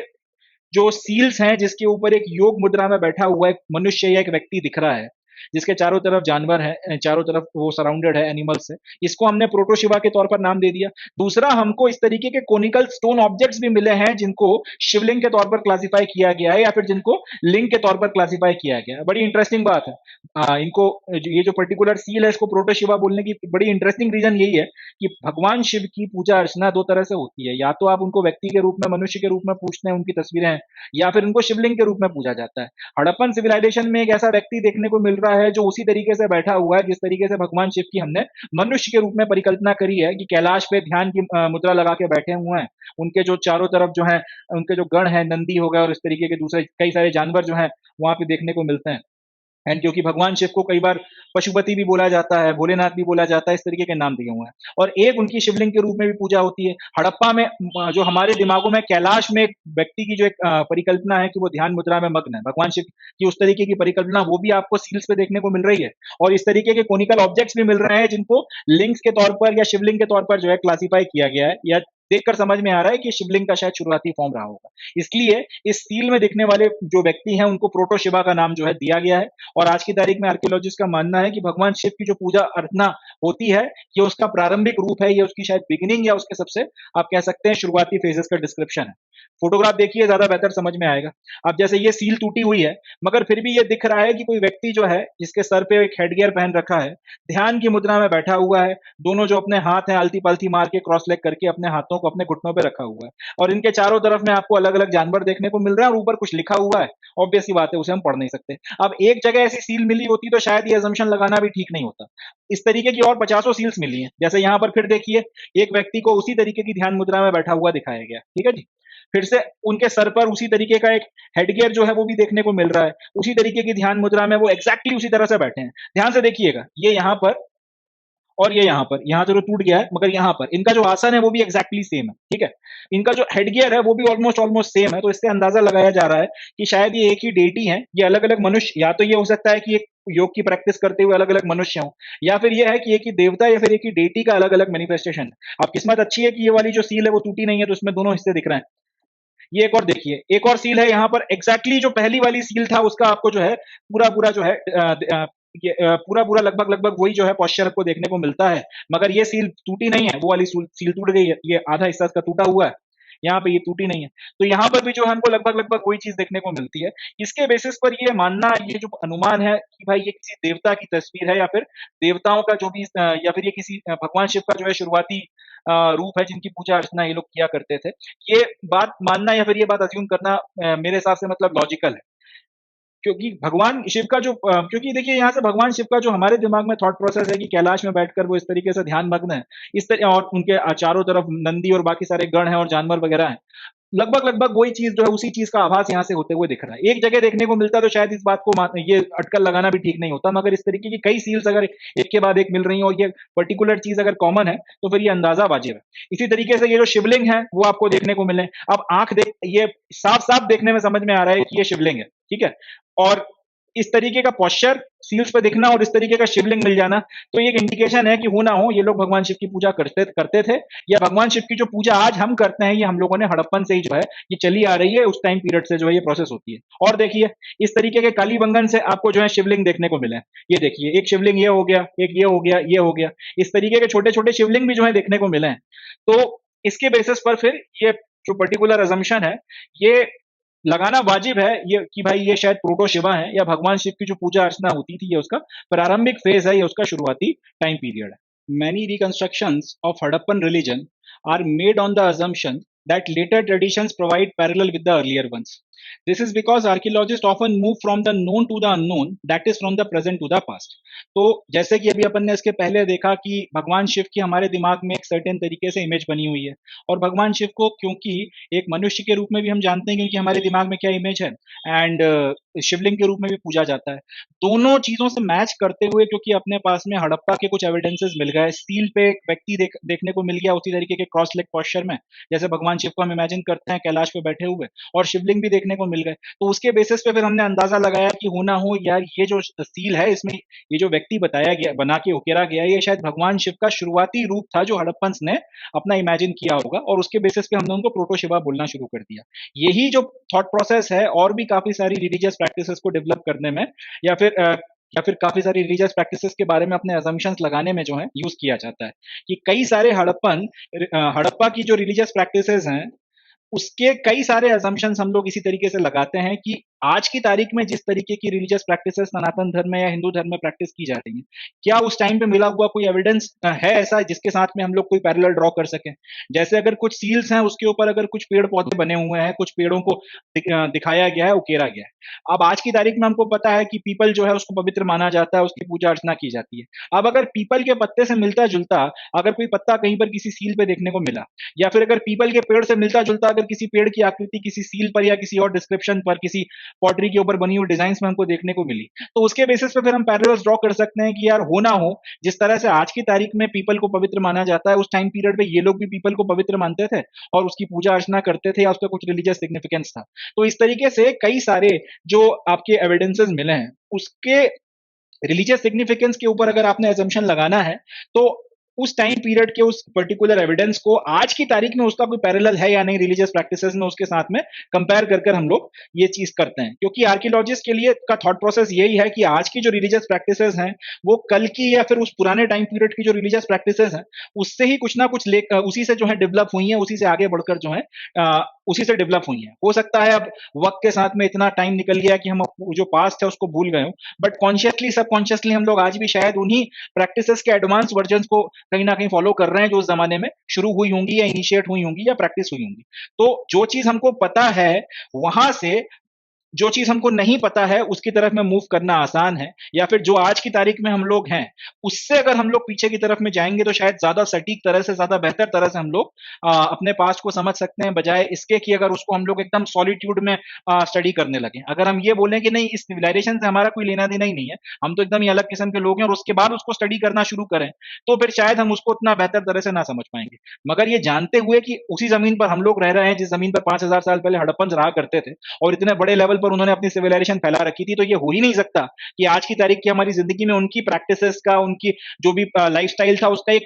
जो सील्स हैं जिसके ऊपर एक योग मुद्रा में बैठा हुआ एक मनुष्य या एक व्यक्ति दिख रहा है, जिसके चारों तरफ जानवर हैं, चारों तरफ वो सराउंडेड है एनिमल से, इसको हमने प्रोटो शिवा के तौर पर नाम दे दिया। दूसरा, हमको इस तरीके के कोनिकल स्टोन ऑब्जेक्ट्स भी मिले हैं जिनको शिवलिंग के तौर पर क्लासिफाई किया गया है, या फिर जिनको लिंग के तौर पर क्लासिफाई किया गया है। बड़ी इंटरेस्टिंग बात है। इनको ये जो पर्टिकुलर सील है इसको प्रोटो शिवा बोलने की बड़ी इंटरेस्टिंग रीजन यही है कि भगवान शिव की पूजा अर्चना दो तरह से होती है। या तो आप उनको व्यक्ति के रूप में, मनुष्य के रूप में पूछते हैं, उनकी तस्वीरें हैं, या फिर उनको शिवलिंग के रूप में पूजा जाता है। हड़प्पन सिविलाइजेशन में एक ऐसा व्यक्ति देखने को मिल रहा है जो उसी तरीके से बैठा हुआ है जिस तरीके से भगवान शिव की हमने मनुष्य के रूप में परिकल्पना करी है, कि कैलाश पे ध्यान की मुद्रा लगा के बैठे हुए हैं। उनके जो चारों तरफ जो है, उनके जो गण है, नंदी हो गए और इस तरीके के दूसरे कई सारे जानवर जो है वहां पे देखने को मिलते हैं। एंड क्योंकि भगवान शिव को कई बार पशुपति भी बोला जाता है, भोलेनाथ भी बोला जाता है, इस तरीके के नाम दिए हुए हैं। और एक उनकी शिवलिंग के रूप में भी पूजा होती है। हड़प्पा में जो हमारे दिमागों में कैलाश में एक व्यक्ति की जो एक परिकल्पना है कि वो ध्यान मुद्रा में मग्न है, भगवान शिव की उस तरीके की परिकल्पना वो भी आपको सील्स पे देखने को मिल रही है। और इस तरीके के कोनिकल ऑब्जेक्ट्स भी मिल रहे हैं जिनको लिंग्स के तौर पर या शिवलिंग के तौर पर जो है क्लासिफाई किया गया है, या देखकर समझ में आ रहा है कि शिवलिंग का शायद शुरुआती फॉर्म रहा होगा। इसलिए इस सील में दिखने वाले जो व्यक्ति हैं उनको प्रोटो शिवा का नाम जो है दिया गया है। और आज की तारीख में आर्कियोलॉजिस्ट का मानना है कि भगवान शिव की जो पूजा अर्चना होती है, ये उसका प्रारंभिक रूप है, ये उसकी शायद बिगिनिंग या उसके सबसे आप कह सकते हैं शुरुआती फेजेस का डिस्क्रिप्शन है। फोटोग्राफ देखिए, ज्यादा बेहतर समझ में आएगा। अब जैसे ये सील टूटी हुई है, मगर फिर भी ये दिख रहा है कि कोई व्यक्ति जो है जिसके सर पे एक हेडगियर पहन रखा है, ध्यान की मुद्रा में बैठा हुआ है। दोनों जो अपने हाथ हैं आलती पालती मार के क्रॉस लेग करके अपने हाथों को अपने घुटनों पे रखा हुआ है, और इनके चारों तरफ में आपको अलग अलग जानवर देखने को मिल रहे हैं, और ऊपर कुछ लिखा हुआ है। ऑब्वियस सी बात है, उसे हम पढ़ नहीं सकते। अब एक जगह ऐसी सील मिली होती तो शायद ये अजम्पशन लगाना भी ठीक नहीं होता। इस तरीके की और 50 सील्स मिली हैं। जैसे यहाँ पर फिर देखिए, एक व्यक्ति को उसी तरीके की ध्यान मुद्रा में बैठा हुआ दिखाया गया। ठीक है जी। फिर से उनके सर पर उसी तरीके का एक हेडगियर जो है वो भी देखने को मिल रहा है। उसी तरीके की ध्यान मुद्रा में वो एग्जैक्टली उसी तरह से बैठे हैं। ध्यान से देखिएगा, ये यहाँ पर और ये यहाँ पर, यहाँ तो टूट गया है, मगर यहाँ पर इनका जो आसन है वो भी एग्जैक्टली सेम है। ठीक है, इनका जो हेडगियर है वो भी ऑलमोस्ट ऑलमोस्ट सेम है। तो इससे अंदाजा लगाया जा रहा है कि शायद ये एक ही डेटी है। ये अलग अलग मनुष्य, या तो ये हो सकता है कि एक योग की प्रैक्टिस करते हुए अलग अलग मनुष्य हों, या फिर ये है कि एक ही देवता या फिर एक ही डेटी का अलग अलग मैनिफेस्टेशन है। अब किस्मत अच्छी है कि ये वाली जो सील है वो टूटी नहीं है, तो इसमें दोनों हिस्से दिख रहे हैं। ये एक और देखिए, एक और सील है यहाँ पर, एग्जैक्टली जो पहली वाली सील था उसका आपको जो है पूरा पूरा जो है ये पूरा पूरा लगभग लगभग वही जो है पॉस्चर आपको देखने को मिलता है। मगर ये सील टूटी नहीं है, वो वाली सील टूट गई है, ये आधा हिस्सा इसका टूटा हुआ है, यहाँ पे ये टूटी नहीं है। तो यहाँ पर भी जो है हमको लगभग लगभग वही चीज देखने को मिलती है। इसके बेसिस पर ये मानना, ये जो अनुमान है कि भाई ये किसी देवता की तस्वीर है, या फिर देवताओं का जो भी या फिर ये किसी भगवान शिव का जो है शुरुआती रूप है जिनकी पूजा अर्चना ये लोग किया करते थे, ये बात मानना या फिर ये बात अज्यूम करना मेरे हिसाब से मतलब लॉजिकल है। क्योंकि भगवान शिव का जो क्योंकि देखिए यहाँ से भगवान शिव का जो हमारे दिमाग में थॉट प्रोसेस है कि कैलाश में बैठकर वो इस तरीके से ध्यान मग्न है, इस तरह, और उनके चारों तरफ नंदी और बाकी सारे गण हैं और जानवर वगैरह हैं, लगभग लगभग वही चीज जो है उसी चीज का आभास यहाँ से होते हुए दिख रहा है। एक जगह देखने को मिलता तो शायद इस बात को ये अटकल लगाना भी ठीक नहीं होता, मगर इस तरीके की कई सील्स अगर एक के बाद एक मिल रही हैं और ये पर्टिकुलर चीज अगर कॉमन है तो फिर ये अंदाजा वाजिब है। इसी तरीके से ये जो शिवलिंग है वो आपको देखने को मिले। अब आंख देख, ये साफ साफ देखने में समझ में आ रहा है कि ये शिवलिंग है। ठीक है, और इस तरीके का पॉस्चर सील्स पे दिखना और इस तरीके का शिवलिंग मिल जाना, तो ये एक इंडिकेशन है कि हो ना हो ये लोग भगवान शिव की पूजा करते थे, या भगवान शिव की जो पूजा आज हम करते हैं ये हम लोगों ने हड़प्पन से ही जो है ये चली आ रही है, उस टाइम पीरियड से जो है ये प्रोसेस होती है। और देखिए, इस तरीके के कालीबंगन से आपको जो है शिवलिंग देखने को मिले। ये देखिए, एक शिवलिंग ये हो गया, एक ये हो गया, ये हो गया, इस तरीके के छोटे छोटे शिवलिंग भी जो है देखने को मिले हैं। तो इसके बेसिस पर फिर ये जो पर्टिकुलर अजम्पशन है, ये लगाना वाजिब है ये कि भाई ये शायद प्रोटो शिवा है या भगवान शिव की जो पूजा अर्चना होती थी, ये उसका प्रारंभिक फेज है, ये उसका शुरुआती टाइम पीरियड है. Many reconstructions of Harappan religion are made on the assumption that later traditions provide parallel with the earlier ones. This is because archaeologists often move from the known to the unknown, that is from the present to the past. तो जैसे कि अभी अपन ने इसके पहले देखा कि भगवान शिव की हमारे दिमाग में एक सर्टेन तरीके से इमेज बनी हुई है, और भगवान शिव को क्योंकि एक मनुष्य के रूप में भी हम जानते हैं, क्योंकि हमारे दिमाग में क्या इमेज है, एंड शिवलिंग के रूप में भी पूजा जाता है. दोनों चीजों से मैच करते हुए क्योंकि अपने पास में हड़प्पा के कुछ एविडेंसेस मिल गए, स्टील पे एक व्यक्ति देखने को मिल गया उसी तरीके के क्रॉस लेग पोस्चर में, जैसे भगवान शिव को हम इमेजिन करते हैं कैलाश पे बैठे हुए, और शिवलिंग भी देखने को मिल गए. तो उसके बेसिस पे फिर हमने अंदाजा लगाया कि हो ना हो यार ये जो सील है इसमें ये जो व्यक्ति बताया गया, बना के उकेरा गया, ये शायद भगवान शिव का शुरुआती रूप था जो हड़प्पन्स ने अपना इमेजिन किया होगा, और उसके बेसिस पे हमने उनको प्रोटो शिवा बोलना शुरू कर दिया. यही जो थॉट प्रोसेस है और भी काफी सारी रिलीजियस प्रैक्टिसेस को डेवलप करने में, या फिर या फिर काफी सारी रिलीजियस प्रैक्टिसेस के बारे में अपने असम्पशंस लगाने में जो है यूज किया जाता है, कि कई सारे हड़प्पा की जो रिलीजियस प्रैक्टिसेस हैं उसके कई सारे असम्पशंस हम लोग इसी तरीके से लगाते हैं कि आज की तारीख में जिस तरीके की रिलीजियस प्रैक्टिसेस सनातन धर्म में या हिंदू धर्म में प्रैक्टिस की जा रही है, क्या उस टाइम पे मिला हुआ कोई एविडेंस है ऐसा जिसके साथ में हम लोग कोई पैरेलल ड्रॉ कर सकें. जैसे अगर कुछ सील्स हैं उसके ऊपर अगर कुछ पेड़ पौधे बने हुए हैं, कुछ पेड़ों को दिखाया गया है, उकेरा गया है. अब आज की तारीख में हमको पता है कि पीपल जो है उसको पवित्र माना जाता है, उसकी पूजा अर्चना की जाती है. अब अगर पीपल के पत्ते से मिलता जुलता अगर कोई पत्ता कहीं पर किसी सील पे देखने को मिला, या फिर अगर पीपल के पेड़ से मिलता जुलता अगर किसी पेड़ की आकृति किसी सील पर या किसी और डिस्क्रिप्शन पर किसी पॉटरी के ऊपर बनी हुई डिजाइन में हमको देखने को मिली, तो उसके बेसिस पे फिर हम पैरेलल्स ड्रॉ कर सकते हैं कि यार हो ना हो जिस तरह से आज की तारीख में पीपल को पवित्र माना जाता है, उस टाइम पीरियड पे ये लोग भी पीपल को पवित्र मानते थे और उसकी पूजा अर्चना करते थे या उसका कुछ रिलीजियस सिग्निफिकेंस था. तो इस तरीके से कई सारे जो आपके एविडेंसेस मिले हैं उसके रिलीजियस सिग्निफिकेंस के ऊपर अगर आपने एजम्पशन लगाना है, तो उस टाइम पीरियड के उस पर्टिकुलर एविडेंस को आज की तारीख में उसका कोई पैरेलल है या नहीं रिलीजियस प्रैक्टिसेस में उसके साथ में कंपेयर कर हम लोग ये चीज करते हैं. क्योंकि आर्कियोलॉजिस्ट के लिए का थॉट प्रोसेस यही है कि आज की जो रिलीजियस प्रैक्टिसेस हैं वो कल की या फिर उस पुराने टाइम पीरियड की जो रिलीजियस प्रैक्टिसेस हैं उससे ही कुछ ना कुछ उसी से जो है डेवलप हुई है, उसी से आगे बढ़कर जो है उसी से डेवलप हुई है. हो सकता है अब वक्त के साथ में इतना टाइम निकल गया कि हम जो पास्ट है उसको भूल गए हो, बट कॉन्शियसली सबकॉन्शियसली हम लोग आज भी शायद उन्हीं प्रैक्टिसेस के एडवांस वर्जन को कहीं ना कहीं फॉलो कर रहे हैं जो उस जमाने में शुरू हुई होंगी या इनिशिएट हुई होंगी या प्रैक्टिस हुई होंगी. तो जो चीज हमको पता है वहां से जो चीज हमको नहीं पता है उसकी तरफ में मूव करना आसान है, या फिर जो आज की तारीख में हम लोग हैं उससे अगर हम लोग पीछे की तरफ में जाएंगे तो शायद ज्यादा सटीक तरह से ज्यादा बेहतर तरह से हम लोग अपने पास्ट को समझ सकते हैं, बजाय इसके कि अगर उसको हम लोग एकदम सॉलिट्यूड में स्टडी करने लगे. अगर हम ये बोलें कि नहीं इस सिविलाइजेशन से हमारा कोई लेना देना ही नहीं है, हम तो एकदम ही अलग किस्म के लोग हैं, और उसके बाद उसको स्टडी करना शुरू करें तो फिर शायद हम उसको उतना बेहतर तरह से ना समझ पाएंगे. मगर ये जानते हुए कि उसी जमीन पर हम लोग रह रहे हैं जिस जमीन पर 5000 साल पहले हड़प्पन रहा करते थे और इतने बड़े लेवल पर उन्होंने अपनी सिविलाइजेशन फैला रखी थी, तो ये हो ही नहीं सकता कि आज की तारीख की हमारी जिंदगी में उनकी प्रैक्टिसेस का, उनकी जो भी लाइफस्टाइल था उसका एक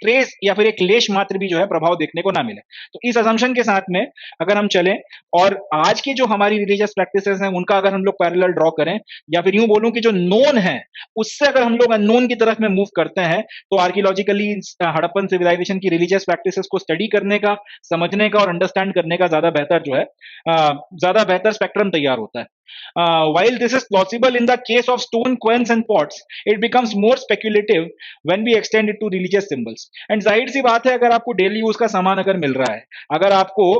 ट्रेस या फिर एक लेश मात्र भी जो है प्रभाव देखने को ना मिले. तो इस असम्पशन के साथ में अगर हम चलें और आज की जो हमारी रिलीजियस प्रैक्टिसेस हैं उनका अगर हम लोग पैरेलल ड्रॉ करें, या फिर यूं बोलूं कि जो नोन है उससे अगर हम लोग अननोन की तरफ में मूव करते हैं, तो आर्कियोलॉजिकली हड़प्पन सिविलाइजेशन की रिलीजियस प्रैक्टिसेस को स्टडी करने का, समझने का और अंडरस्टैंड करने का ज्यादा बेहतर जो है ज्यादा बेहतर स्पेक्ट्रम तैयार होता है. While this is plausible in the case of stone coins and pots, it becomes more speculative when we extend it to religious symbols. And जाहिर सी बात है अगर आपको डेली यूज का सामान अगर मिल रहा है, अगर आपको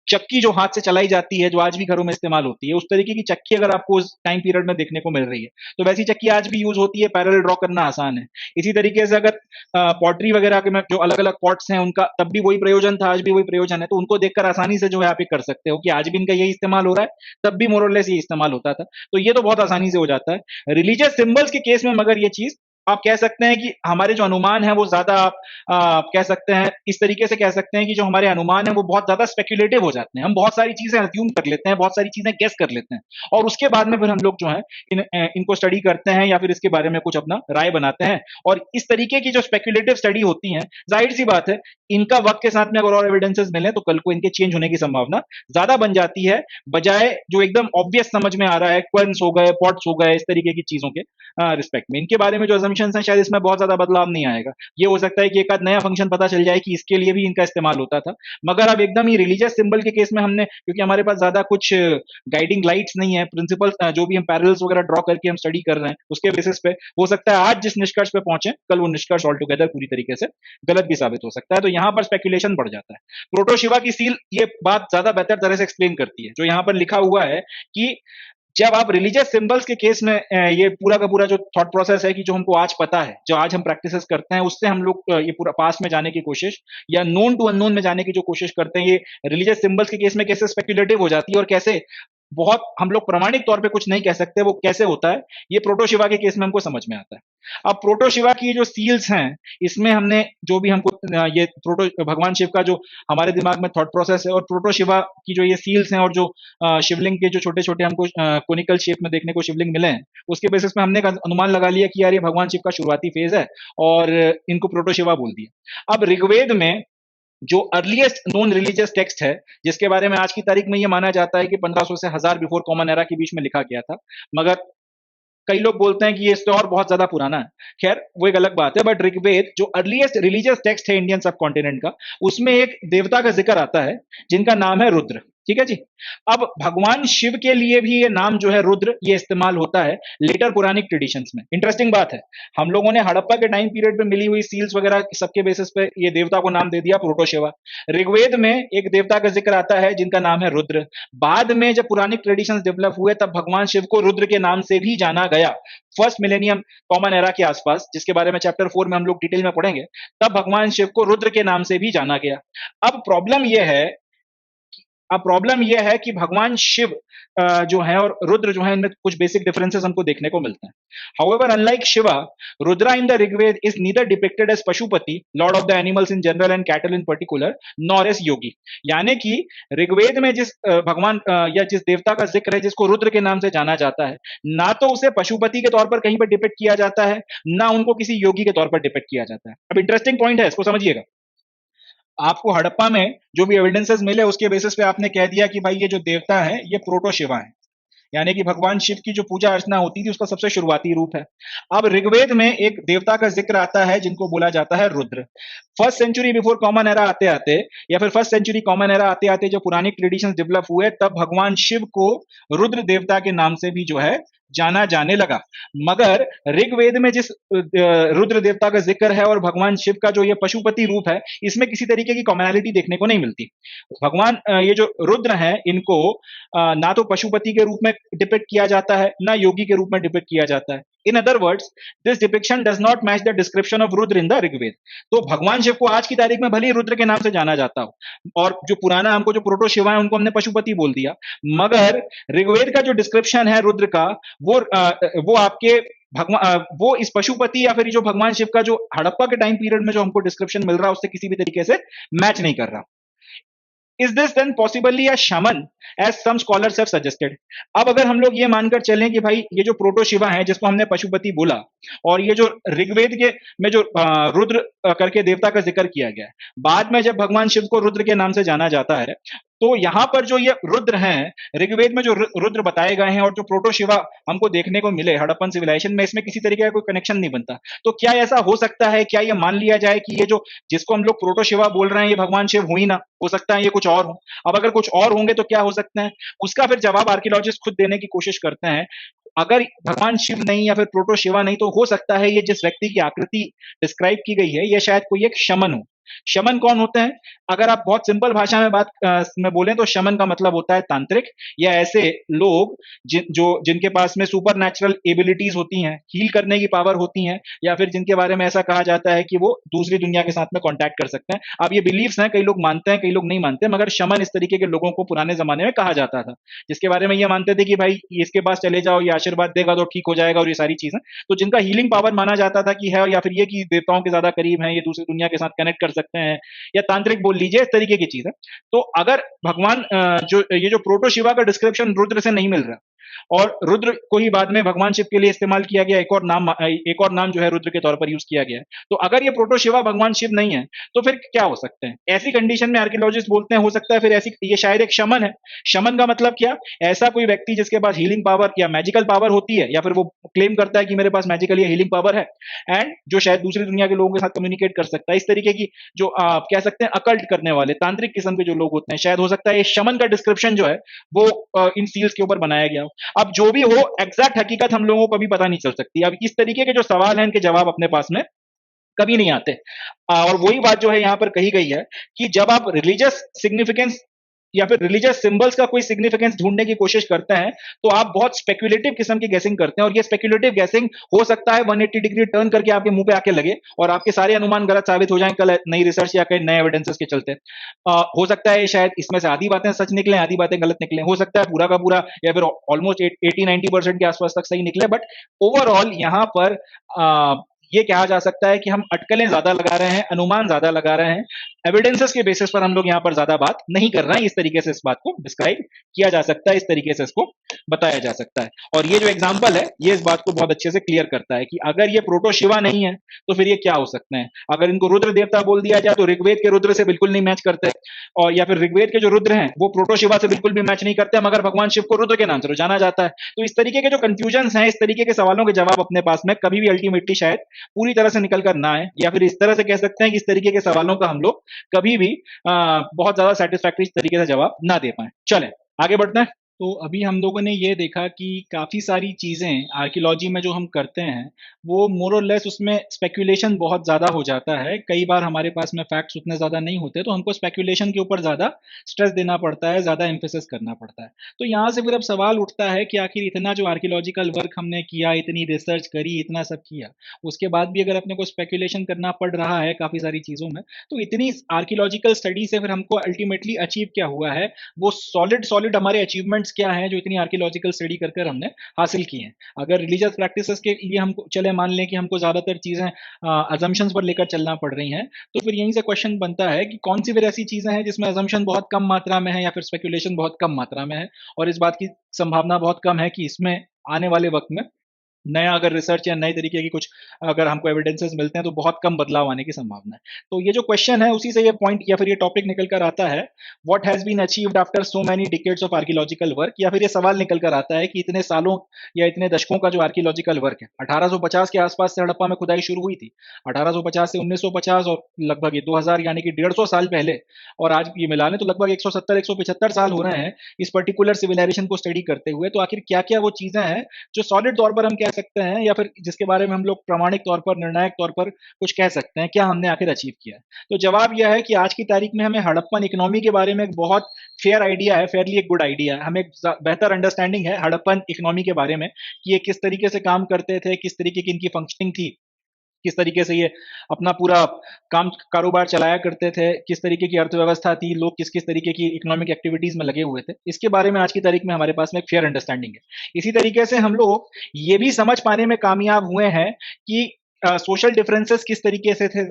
चक्की जो हाथ से चलाई जाती है जो आज भी घरों में इस्तेमाल होती है, उस तरीके की चक्की अगर आपको उस टाइम पीरियड में देखने को मिल रही है तो वैसी चक्की आज भी यूज होती है, पैरेलल ड्रॉ करना आसान है. इसी तरीके से अगर पॉटरी वगैरह के में जो अलग अलग पॉट्स हैं उनका तब भी वही प्रयोजन था, आज भी वही प्रयोजन है, तो उनको देखकर आसानी से जो है आप ये कर सकते हो कि आज भी इनका यही इस्तेमाल हो रहा है, तब भी मोरलेस ये इस्तेमाल होता था. तो ये तो बहुत आसानी से हो जाता है. रिलीजियस सिंबल्स के केस में मगर ये चीज आप कह सकते हैं कि हमारे जो अनुमान है वो ज्यादा आप कह सकते हैं इस तरीके से कह सकते हैं कि जो हमारे अनुमान है वो बहुत ज्यादा स्पेक्युलेटिव हो जाते हैं. हम बहुत सारी चीजें अज्यूम कर लेते हैं, बहुत सारी चीजें गेस कर लेते हैं, और उसके बाद में फिर हम लोग जो है इनको स्टडी करते हैं या फिर इसके बारे में कुछ अपना राय बनाते हैं. और इस तरीके की जो स्पेक्युलेटिव स्टडी होती है, जाहिर सी बात है इनका वक्त के साथ में अगर और एविडेंसेस मिले तो कल को इनके चेंज होने की संभावना ज्यादा बन जाती है, बजाय जो एकदम ऑब्वियस समझ में आ रहा है क्वेंस हो गए, पॉट्स हो गए, इस तरीके की चीजों के रिस्पेक्ट में. इनके बारे में जो assumption फंक्शंस हैं शायद इसमें बहुत ज्यादा बदलाव नहीं आएगा। ये हो सकता है कि एक आध नया फंक्शन पता चल जाए कि इसके लिए भी इनका इस्तेमाल होता था। मगर अब एकदम ही रिलीजियस सिंबल के केस में हमने, क्योंकि हमारे पास ज्यादा कुछ गाइडिंग लाइट्स नहीं है, प्रिंसिपल जो भी हम पैरेलल्स वगैरह ड्रॉ करके हम स्टडी कर रहे हैं उसके बेसिस पे हो सकता है आज जिस निष्कर्ष पे पहुंचे कल वो निष्कर्ष ऑल टुगेदर पूरी तरीके से गलत भी साबित हो सकता है। तो यहाँ पर स्पेकुलेशन बढ़ जाता है। प्रोटोशिवा की सील ये बात ज्यादा बेहतर तरह से एक्सप्लेन करती है। जो यहाँ पर लिखा हुआ है कि जब आप रिलीजियस सिंबल्स के केस में ये पूरा का पूरा जो थॉट प्रोसेस है कि जो हमको आज पता है, जो आज हम प्रैक्टिसेस करते हैं, उससे हम लोग ये पूरा पास में जाने की कोशिश या नोन टू अननोन में जाने की जो कोशिश करते हैं, ये रिलीजियस सिंबल्स के केस में कैसे स्पेक्युलेटिव हो जाती है और कैसे बहुत हम लोग प्रामाणिक तौर पे कुछ नहीं कह सकते वो कैसे होता है, ये प्रोटोशिवा के केस में हमको समझ में आता है। अब प्रोटोशिवा की जो सील्स हैं, इसमें हमने जो भी हमको ये प्रोटो भगवान शिव का जो हमारे दिमाग में थॉट प्रोसेस है और प्रोटोशिवा की जो ये सील्स हैं और जो शिवलिंग के जो छोटे छोटे हमको कोनिकल शेप में देखने को शिवलिंग मिले हैं, उसके बेसिस पे हमने एक अनुमान लगा लिया कि यार ये भगवान शिव का शुरुआती फेज है और इनको प्रोटोशिवा बोल दिया। अब ऋग्वेद में जो अर्लीस्ट नोन रिलीजियस टेक्स्ट है, जिसके बारे में आज की तारीख में यह माना जाता है कि 1500 से 1000 बिफोर कॉमन एरा के बीच में लिखा गया था, मगर कई लोग बोलते हैं कि ये इससे और बहुत ज्यादा पुराना है। खैर वो एक अलग बात है, बट ऋग्वेद जो अर्लीस्ट रिलीजियस टेक्स्ट है इंडियन सब कॉन्टिनेंट का, उसमें एक देवता का जिक्र आता है जिनका नाम है रुद्र। ठीक है जी। अब भगवान शिव के लिए भी ये नाम जो है रुद्र, ये इस्तेमाल होता है लेटर पुरानिक ट्रेडिशंस में। इंटरेस्टिंग बात है, हम लोगों ने हड़प्पा के टाइम पीरियड पे मिली हुई सील्स वगैरह सबके बेसिस पे ये देवता को नाम दे दिया प्रोटोशिवा। ऋग्वेद में एक देवता का जिक्र आता है जिनका नाम है रुद्र। बाद में जब पुरानिक ट्रेडिशंस डेवलप हुए तब भगवान शिव को रुद्र के नाम से भी जाना गया। फर्स्ट मिलेनियम कॉमन एरा के आसपास, जिसके बारे में चैप्टर 4 में हम लोग डिटेल में पढ़ेंगे, तब भगवान शिव को रुद्र के नाम से भी जाना गया। अब प्रॉब्लम यह है कि भगवान शिव जो है और रुद्र जो है, इनमें कुछ बेसिक डिफरेंसेस हमको देखने को मिलते हैं। However unlike Shiva, Rudra in the Rigveda is neither depicted as Pashupati, lord of the animals in general and cattle in particular, nor as yogi. यानी कि ऋग्वेद में जिस भगवान या जिस देवता का जिक्र है जिसको रुद्र के नाम से जाना जाता है, ना तो उसे पशुपति के तौर पर कहीं पर डिपिक्ट किया जाता है, ना उनको किसी योगी के तौर पर डिपिक्ट किया जाता है। अब इंटरेस्टिंग पॉइंट है, इसको समझिएगा। आपको हड़प्पा में जो भी एविडेंसेस मिले उसके बेसिस पे आपने कह दिया कि भाई ये जो देवता है ये प्रोटोशिवा है, यानी कि भगवान शिव की जो पूजा अर्चना होती थी उसका सबसे शुरुआती रूप है। अब ऋग्वेद में एक देवता का जिक्र आता है जिनको बोला जाता है Rudra. First century before common era आते आते या फिर फर्स्ट सेंचुरी कॉमन एरा आते आते जो पुरानी ट्रेडिशंस डेवलप हुए, तब भगवान शिव को रुद्र देवता के नाम से भी जो है जाना जाने लगा। मगर ऋग्वेद में जिस रुद्र देवता का जिक्र है और भगवान शिव का जो ये पशुपति रूप है, इसमें किसी तरीके की कॉमनैलिटी देखने को नहीं मिलती। भगवान ये जो रुद्र हैं इनको ना तो पशुपति के रूप में डिपिक्ट किया जाता है, ना योगी के रूप में डिपिक्ट किया जाता है। In other words, this depiction does not match the description of Rudra in the Rigveda. तो भगवान शिव को आज की तारीख में भले ही रुद्र के नाम से जाना जाता हो और जो पुराना हमको जो प्रोटो शिवा है उनको हमने पशुपति बोल दिया, मगर ऋग्वेद का जो डिस्क्रिप्शन है रुद्र का, वो आपके भगवान वो इस पशुपति या फिर जो भगवान शिव का जो हड़प्पा के टाइम पीरियड में जो हमको डिस्क्रिप्शन मिल रहा है उससे किसी भी तरीके से मैच नहीं कर रहा। Is this then possibly a shaman as some scholars have suggested? अब अगर हम लोग ये मानकर चलें कि भाई ये जो प्रोटो शिवा है जिसको हमने पशुपति बोला और ये जो ऋग्वेद के में जो रुद्र करके देवता का जिक्र किया गया है, बाद में जब भगवान शिव को रुद्र के नाम से जाना जाता है, तो यहां पर जो ये रुद्र हैं ऋग्वेद में जो रुद्र बताए गए हैं और जो प्रोटो शिवा हमको देखने को मिले हड़प्पन सिविलाइजेशन में, इसमें किसी तरीके का कोई कनेक्शन नहीं बनता। तो क्या ऐसा हो सकता है, क्या ये मान लिया जाए कि ये जो जिसको हम लोग प्रोटो शिवा बोल रहे हैं ये भगवान शिव हुई ना, हो सकता है ये कुछ और हो। अब अगर कुछ और होंगे तो क्या हो सकता है, उसका फिर जवाब आर्कियोलॉजिस्ट खुद देने की कोशिश करते हैं। अगर भगवान शिव नहीं या फिर प्रोटो शिवा नहीं, तो हो सकता है ये जिस व्यक्ति की आकृति डिस्क्राइब की गई है ये शायद कोई एक शमन हो। शमन कौन होते हैं? अगर आप बहुत सिंपल भाषा में बात में बोलें तो शमन का मतलब होता है तांत्रिक या ऐसे लोग जिनके पास में सुपर नेचुरल एबिलिटीज होती हैं, हील करने की पावर होती हैं, या फिर जिनके बारे में ऐसा कहा जाता है कि वो दूसरी दुनिया के साथ में कांटेक्ट कर सकते हैं। अब ये बिलीव्स हैं, कई लोग मानते हैं कई लोग नहीं मानते, मगर शमन इस तरीके के लोगों को पुराने जमाने में कहा जाता था, जिसके बारे में ये मानते थे कि भाई इसके पास चले जाओ, ये आशीर्वाद देगा तो ठीक हो जाएगा और ये सारी चीजें। तो जिनका हीलिंग पावर माना जाता था कि है, या फिर ये कि देवताओं के ज्यादा करीब हैं, ये दूसरी दुनिया के साथ कनेक्ट कर सकते हैं, या तांत्रिक बोल लीजिए, इस तरीके की चीज है। तो अगर भगवान ये जो प्रोटो शिवा का डिस्क्रिप्शन रुद्र से नहीं मिल रहा, और रुद्र को ही बाद में भगवान शिव के लिए इस्तेमाल किया गया, एक और नाम जो है रुद्र के तौर पर यूज किया गया है। तो अगर ये प्रोटो शिवा भगवान शिव नहीं है तो फिर क्या हो सकते हैं? ऐसी कंडीशन में आर्कियोलॉजिस्ट बोलते हैं हो सकता है फिर ऐसी, ये शायद एक शमन है। शमन का मतलब क्या? ऐसा कोई व्यक्ति जिसके पास हीलिंग पावर या मैजिकल पावर होती है, या फिर वो क्लेम करता है कि मेरे पास मैजिकल या हीलिंग पावर है, एंड जो शायद दूसरी दुनिया के लोगों के साथ कम्युनिकेट कर सकता है। इस तरीके की जो आप कह सकते हैं अकल्ट करने वाले तांत्रिक किस्म के जो लोग होते हैं, शायद हो सकता है ये शमन का डिस्क्रिप्शन जो है वो इन सील्स के ऊपर बनाया गया हो। अब जो भी हो, एग्जैक्ट हकीकत हम लोगों को कभी पता नहीं चल सकती। अब इस तरीके के जो सवाल हैं, इनके जवाब अपने पास में कभी नहीं आते। और वही बात जो है यहां पर कही गई है कि जब आप रिलीजियस सिग्निफिकेंस या फिर रिलीजियस सिंबल्स का कोई सिग्निफिकेंस ढूंढने की कोशिश करते हैं, तो आप बहुत स्पेक्युलेटिव किस्म की गेसिंग करते हैं, और ये स्पेक्युलेटिव गेसिंग हो सकता है 180 डिग्री टर्न करके आपके मुंह पे आके लगे और आपके सारे अनुमान गलत साबित हो जाएं कल नई रिसर्च या कई नए एविडेंसेस के चलते। हो सकता है शायद इसमें से आधी बातें सच निकले, आधी बातें गलत निकले, हो सकता है पूरा का पूरा या फिर ऑलमोस्ट 80-90% के आसपास तक सही निकले, बट ओवरऑल यहां पर ये कहा जा सकता है कि हम अटकलें ज्यादा लगा रहे हैं, अनुमान ज्यादा लगा रहे हैं, एविडेंसेस के बेसिस पर हम लोग यहाँ पर ज्यादा बात नहीं कर रहे हैं। इस तरीके से इस बात को डिस्क्राइब किया जा सकता है, इस तरीके से इसको बताया जा सकता है। और ये जो एग्जाम्पल है ये इस बात को बहुत अच्छे से क्लियर करता है कि अगर ये प्रोटो शिवा नहीं है तो फिर ये क्या हो सकते हैं। अगर इनको रुद्र देवता बोल दिया जाए तो ऋग्वेद के रुद्र से बिल्कुल नहीं मैच करते, और या फिर ऋग्वेद के जो रुद्र हैं वो प्रोटो शिवा से बिल्कुल भी मैच नहीं करते, मगर भगवान शिव को रुद्र के नाम से जाना जाता है। तो इस तरीके के जो कंफ्यूजन हैं, इस तरीके के सवालों के जवाब अपने पास में कभी भी अल्टीमेटली शायद पूरी तरह से निकल कर ना आए, या फिर इस तरह से कह सकते हैं कि इस तरीके के सवालों का हम लोग कभी भी बहुत ज्यादा सेटिस्फैक्टरी तरीके से जवाब ना दे पाए। चलें आगे बढ़ते हैं। तो अभी हम लोगों ने ये देखा कि काफ़ी सारी चीज़ें आर्कियोलॉजी में जो हम करते हैं वो मोर और लेस उसमें स्पेकुलेशन बहुत ज़्यादा हो जाता है। कई बार हमारे पास में फैक्ट्स उतने ज़्यादा नहीं होते, तो हमको स्पेकुलेशन के ऊपर ज़्यादा स्ट्रेस देना पड़ता है, ज़्यादा एम्फेसिस करना पड़ता है। तो यहाँ से फिर अब सवाल उठता है कि आखिर इतना जो आर्कियोलॉजिकल वर्क हमने किया, इतनी रिसर्च करी, इतना सब किया, उसके बाद भी अगर अपने को स्पेकुलेशन करना पड़ रहा है काफ़ी सारी चीज़ों में, तो इतनी आर्कियोलॉजिकल स्टडी से फिर हमको अल्टीमेटली अचीव क्या हुआ है, वो सॉलिड सॉलिड हमारे अचीवमेंट्स क्या हैं जो इतनी आर्कियोलॉजिकल स्टडी कर कर हमने हासिल की हैं। अगर रिलीजियस प्रैक्टिसेस के लिए हमको चले मान लें कि हमको ज़्यादातर चीज़ें अजम्पशंस पर लेकर चलना पड़ रही हैं, तो फिर यहीं से क्वेश्चन बनता है कि कौन सी फिर ऐसी चीज़ें हैं जिसमें अजम्पशन बहुत कम मात्रा में है या फिर स्पेकुलेशन बहुत कम मात्रा में है, और इस बात की संभावना बहुत कम है कि इसमें आने वाले वक्त में नया अगर रिसर्च या नए तरीके की कुछ अगर हमको एविडेंसेस मिलते हैं तो बहुत कम बदलाव आने की संभावना है। तो ये जो क्वेश्चन है उसी से ये पॉइंट या फिर ये टॉपिक निकल कर आता है, what has been achieved after so many decades of archaeological work, या फिर ये सवाल निकल कर आता है कि इतने सालों या इतने दशकों का जो आर्कियोलॉजिकल वर्क है, 1850 के आसपास से हड़प्पा में खुदाई शुरू हुई थी, 1850 से 1950 और लगभग ये 2000 यानी कि 150 साल पहले, और आज ये मिला लें तो लगभग 170-175 साल हो रहे हैं इस पर्टिकुलर सिविलाइजेशन को स्टडी करते हुए। तो आखिर क्या क्या वो चीजें हैं जो सॉलिड तौर पर हम कह सकते हैं, या फिर जिसके बारे में हम लोग प्रामाणिक तौर पर, निर्णायक तौर पर कुछ कह सकते हैं, क्या हमने आखिर अचीव किया है। तो जवाब यह है कि आज की तारीख में हमें हड़प्पन इकोनॉमी के बारे में एक बहुत फेयर आइडिया है, फेयरली एक गुड आइडिया है, हमें एक बेहतर अंडरस्टैंडिंग है हड़प्पन इकोनॉमी के बारे में कि ये किस तरीके से काम करते थे, किस तरीके की इनकी फंक्शनिंग थी, किस तरीके से ये अपना पूरा काम कारोबार चलाया करते थे, किस तरीके की अर्थव्यवस्था थी, लोग किस किस तरीके की इकोनॉमिक एक्टिविटीज में लगे हुए थे, इसके बारे में आज की तारीख में हमारे पास में एक फेयर अंडरस्टैंडिंग है। इसी तरीके से हम लोग ये भी समझ पाने में कामयाब हुए हैं कि सोशल डिफरेंसेस किस तरीके से थे,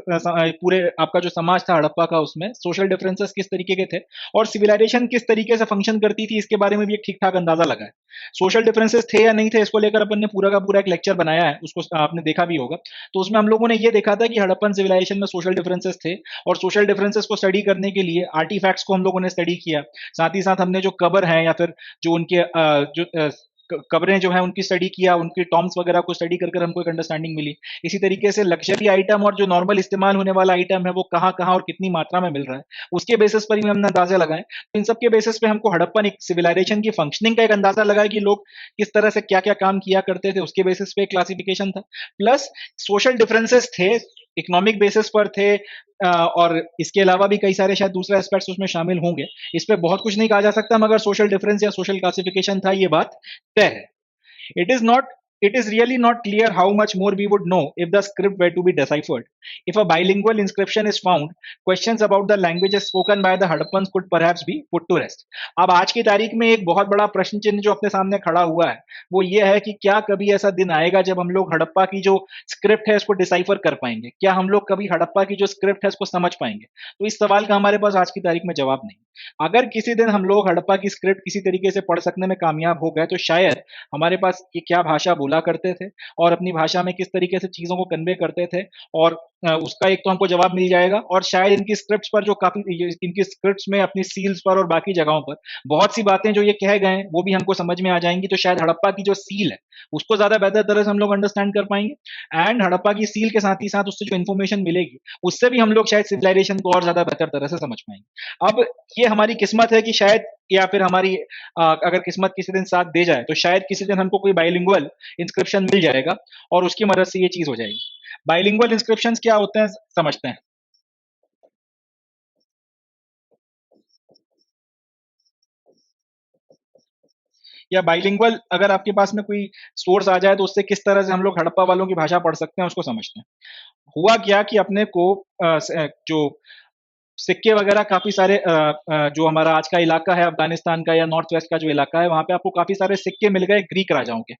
पूरे आपका जो समाज था हड़प्पा का उसमें सोशल डिफरेंसेस किस तरीके के थे, और सिविलाइजेशन किस तरीके से फंक्शन करती थी, इसके बारे में भी एक ठीक ठाक अंदाजा लगा है। सोशल डिफरेंसेस थे या नहीं थे इसको लेकर अपन ने पूरा का पूरा एक लेक्चर बनाया है, उसको आपने देखा भी होगा। तो उसमें हम लोगों ने ये देखा था कि हड़प्पन सिविलाइजेशन में सोशल डिफरेंसेस थे, और सोशल डिफरेंसेस को स्टडी करने के लिए आर्टिफैक्ट्स को हम लोगों ने स्टडी किया। साथ ही साथ हमने जो कबर है या फिर जो उनके जो कब्रें जो है उनकी स्टडी किया, उनकी टॉम्स वगैरह को स्टडी कर हमको एक अंडरस्टैंडिंग मिली। इसी तरीके से लग्जरी आइटम और जो नॉर्मल इस्तेमाल होने वाला आइटम है वो कहाँ कहाँ और कितनी मात्रा में मिल रहा है, उसके बेसिस पर ही हमने अंदाजा लगाए। तो इन सब के बेसिस पे हमको हड़प्पन एक सिविलाइजेशन की फंक्शनिंग का एक अंदाजा लगा कि लोग किस तरह से क्या क्या काम किया करते थे, उसके बेसिस पे क्लासिफिकेशन था। प्लस सोशल डिफरेंसेस थे, इकोनॉमिक बेसिस पर थे, और इसके अलावा भी कई सारे शायद दूसरे एस्पेक्ट्स उसमें शामिल होंगे। इस पे बहुत कुछ नहीं कहा जा सकता, मगर सोशल डिफरेंस या सोशल क्लासिफिकेशन था, ये बात तय है। It is not it is really not clear how much more we would know if the script were to be deciphered. If a bilingual inscription is found, questions about the languages spoken by the Hadappans could perhaps be put to rest. अब आज की तारीख में एक बहुत बड़ा प्रश्न चिन्ह जो अपने सामने खड़ा हुआ है वो ये है कि क्या कभी ऐसा दिन आएगा जब हम लोग हड़प्पा की जो स्क्रिप्ट है उसको डिसाइफर कर पाएंगे, क्या हम लोग कभी हड़प्पा की जो स्क्रिप्ट है उसको समझ पाएंगे? तो इस सवाल का हमारे पास आज की तारीख में जवाब नहीं। अगर किसी दिन हम लोग हड़प्पा की स्क्रिप्ट किसी तरीके से पढ़ सकने में कामयाब हो गए तो शायद हमारे पास ये क्या भाषा बोला करते थे और अपनी भाषा में किस तरीके से चीजों को कन्वे करते थे, और उसका एक तो हमको जवाब मिल जाएगा, और शायद इनकी स्क्रिप्ट्स पर जो काफी इनकी स्क्रिप्ट्स में अपनी सील्स पर और बाकी जगहों पर बहुत सी बातें जो ये कह गए हैं वो भी हमको समझ में आ जाएंगी। तो शायद हड़प्पा की जो सील है उसको ज्यादा बेहतर तरह से हम लोग अंडरस्टैंड कर पाएंगे, एंड हड़प्पा की सील के साथ ही साथ उससे जो इन्फॉर्मेशन मिलेगी उससे भी हम लोग शायद सिविलाइजेशन को और ज्यादा बेहतर तरह से समझ पाएंगे। अब ये हमारी किस्मत है कि शायद, या फिर हमारी अगर किस्मत किसी दिन साथ दे जाए तो शायद किसी दिन हमको कोई बाइलिंगुअल इंस्क्रिप्शन मिल जाएगा और उसकी मदद से ये चीज हो जाएगी। बाइलिंगुअल इंस्क्रिप्शंस क्या होते हैं समझते हैं। या बाइलिंगुअल अगर आपके पास में कोई सोर्स आ जाए तो उससे किस तरह से हम लोग हड़प्पा वालों की भाषा पढ़ सकते हैं उसको समझते हैं। हुआ क्या कि अपने को जो सिक्के वगैरह काफी सारे जो हमारा आज का इलाका है अफगानिस्तान का या नॉर्थ वेस्ट का जो इलाका है वहां पे आपको काफी सारे सिक्के मिल गए ग्रीक राजाओं के।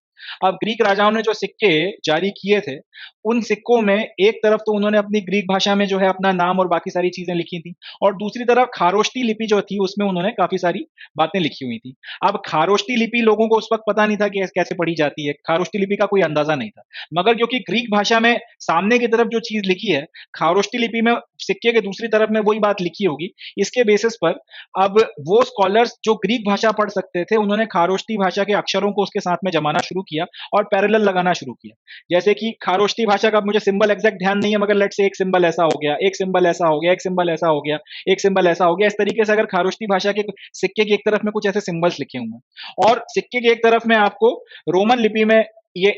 अब ग्रीक राजाओं ने जो सिक्के जारी किए थे उन सिक्कों में एक तरफ तो उन्होंने अपनी ग्रीक भाषा में जो है अपना नाम और बाकी सारी चीजें लिखी थी, और दूसरी तरफ खारोष्टी लिपि जो थी उसमें उन्होंने काफी सारी बातें लिखी हुई थी। अब खारोष्टी लिपि लोगों को उस वक्त पता नहीं था कि कैसे पढ़ी जाती है, खारोष्टी लिपि का कोई अंदाजा नहीं था, मगर क्योंकि ग्रीक भाषा में सामने की तरफ जो चीज लिखी है खारोष्टी लिपि में सिक्के के दूसरी तरफ में वही बात लिखी होगी, इसके बेसिस पर अब वो स्कॉलर्स जो ग्रीक भाषा पढ़ सकते थे उन्होंने खारोष्टी भाषा के अक्षरों को उसके साथ में जमाना शुरू किया और पैरेलल लगाना शुरू किया। जैसे कि खारोष्टी भाषा का मुझे सिंबल एग्जैक्ट ध्यान नहीं है, मगर लेट से एक सिंबल ऐसा हो गया, एक सिंबल ऐसा हो गया, एक सिंबल ऐसा हो गया, एक सिंबल ऐसा हो गया, इस तरीके से अगर खारोष्टी भाषा के सिक्के की एक तरफ में कुछ ऐसे सिंबल्स लिखे हुए हैं और सिक्के की एक तरफ में आपको रोमन लिपि में ये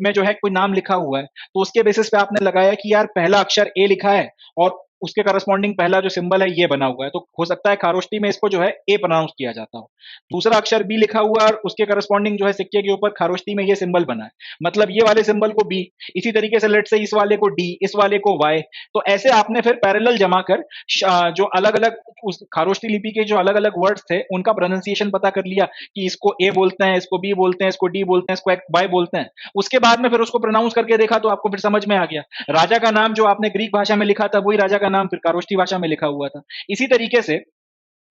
में जो है कोई नाम लिखा हुआ है, तो उसके बेसिस पे आपने लगाया कि यार पहला अक्षर ए लिखा है और उसके करस्पॉन्डिंग पहला जो सिंबल है ये बना हुआ है, तो हो सकता है खारोष्टी में इसको जो है ए प्रोनाउंस किया जाता हो। दूसरा अक्षर बी लिखा हुआ है और उसके करस्पॉन्डिंग जो है सिक्के के ऊपर खारोष्टी में ये सिंबल बना है, मतलब ये वाले सिंबल को बी, इसी तरीके से लेट से इस वाले को डी, इस वाले को वाई। तो ऐसे आपने फिर पैरेलल जमा कर जो अलग अलग उस खारोष्टी लिपि के जो अलग अलग वर्ड्स थे उनका प्रोनाउंसिएशन पता कर लिया कि इसको ए बोलते हैं, इसको बी बोलते हैं, इसको डी बोलते हैं, इसको वाई बोलते हैं। उसके बाद में फिर उसको प्रोनाउंस करके देखा तो आपको फिर समझ में आ गया, राजा का नाम जो आपने ग्रीक भाषा में लिखा था वही राजा का नाम फिर खारोष्टी भाषा में लिखा हुआ था। इसी तरीके से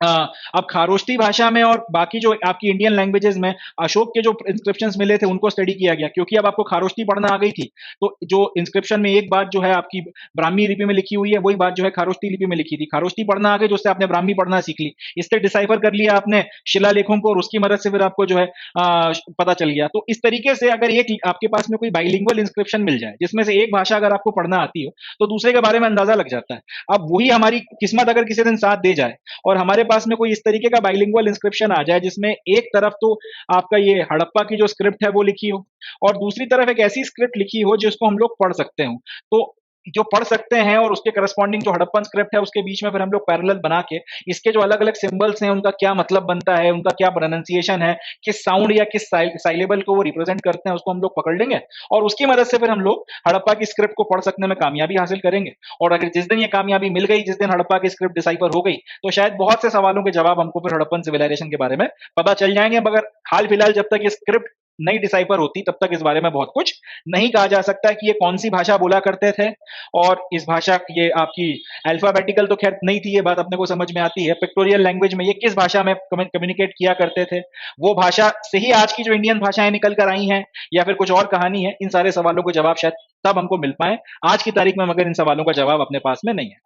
अ, अब खारोष्टी भाषा में और बाकी जो आपकी इंडियन लैंग्वेजेस में अशोक के जो इंस्क्रिप्शंस मिले थे उनको स्टडी किया गया, क्योंकि अब आपको खारोष्टी पढ़ना आ गई थी तो जो इंस्क्रिप्शन में एक बात जो है आपकी ब्राह्मी लिपि में लिखी हुई है वही बात जो है खारोष्टी लिपि में लिखी थी, खारोष्टी पढ़ना आ गई तो उससे आपने ब्राह्मी पढ़ना सीख ली, इससे डिसाइफर कर लिया आपने शिलालेखों को और उसकी मदद से फिर आपको जो है पता चल गया। तो इस तरीके से अगर एक आपके पास में कोई बाइलिंगुअल इंस्क्रिप्शन मिल जाए जिसमें से एक भाषा अगर आपको पढ़ना आती हो तो दूसरे के बारे में अंदाजा लग जाता है। अब वही हमारी किस्मत अगर किसी दिन साथ दे जाए और हमारे पास में कोई इस तरीके का बाइलिंगुअल इंस्क्रिप्शन आ जाए जिसमें एक तरफ तो आपका ये हड़प्पा की जो स्क्रिप्ट है वो लिखी हो और दूसरी तरफ एक ऐसी स्क्रिप्ट लिखी हो जिसको हम लोग पढ़ सकते हो, तो जो पढ़ सकते हैं और उसके करस्पॉन्डिंग जो हड़प्पन स्क्रिप्ट है उसके बीच में फिर हम लोग पैरेलल बना के इसके जो अलग अलग सिंबल्स हैं उनका क्या मतलब बनता है, उनका क्या प्रोनाउंसिएशन है, किस साउंड या किस साइलेबल को वो रिप्रेजेंट करते हैं उसको हम लोग पकड़ लेंगे और उसकी मदद से फिर हम लोग हड़प्पा की स्क्रिप्ट को पढ़ सकने में कामयाबी हासिल करेंगे। और अगर जिस दिन ये कामयाबी मिल गई, जिस दिन हड़प्पा की स्क्रिप्ट डिसाइफर हो गई, तो शायद बहुत से सवालों के जवाब हमको फिर हड़प्पन सिविलाइजेशन के बारे में पता चल जाएंगे। मगर हाल फिलहाल जब तक ये स्क्रिप्ट नहीं डिसाइफर होती तब तक इस बारे में बहुत कुछ नहीं कहा जा सकता कि ये कौन सी भाषा बोला करते थे, और इस भाषा ये आपकी अल्फाबेटिकल तो खैर नहीं थी, ये बात अपने को समझ में आती है, पिक्टोरियल लैंग्वेज में ये किस भाषा में कम्युनिकेट किया करते थे, वो भाषा से ही आज की जो इंडियन भाषाएं निकल कर आई हैं या फिर कुछ और कहानी है, इन सारे सवालों के जवाब शायद तब हमको मिल पाए आज की तारीख में, मगर इन सवालों का जवाब अपने पास में नहीं है।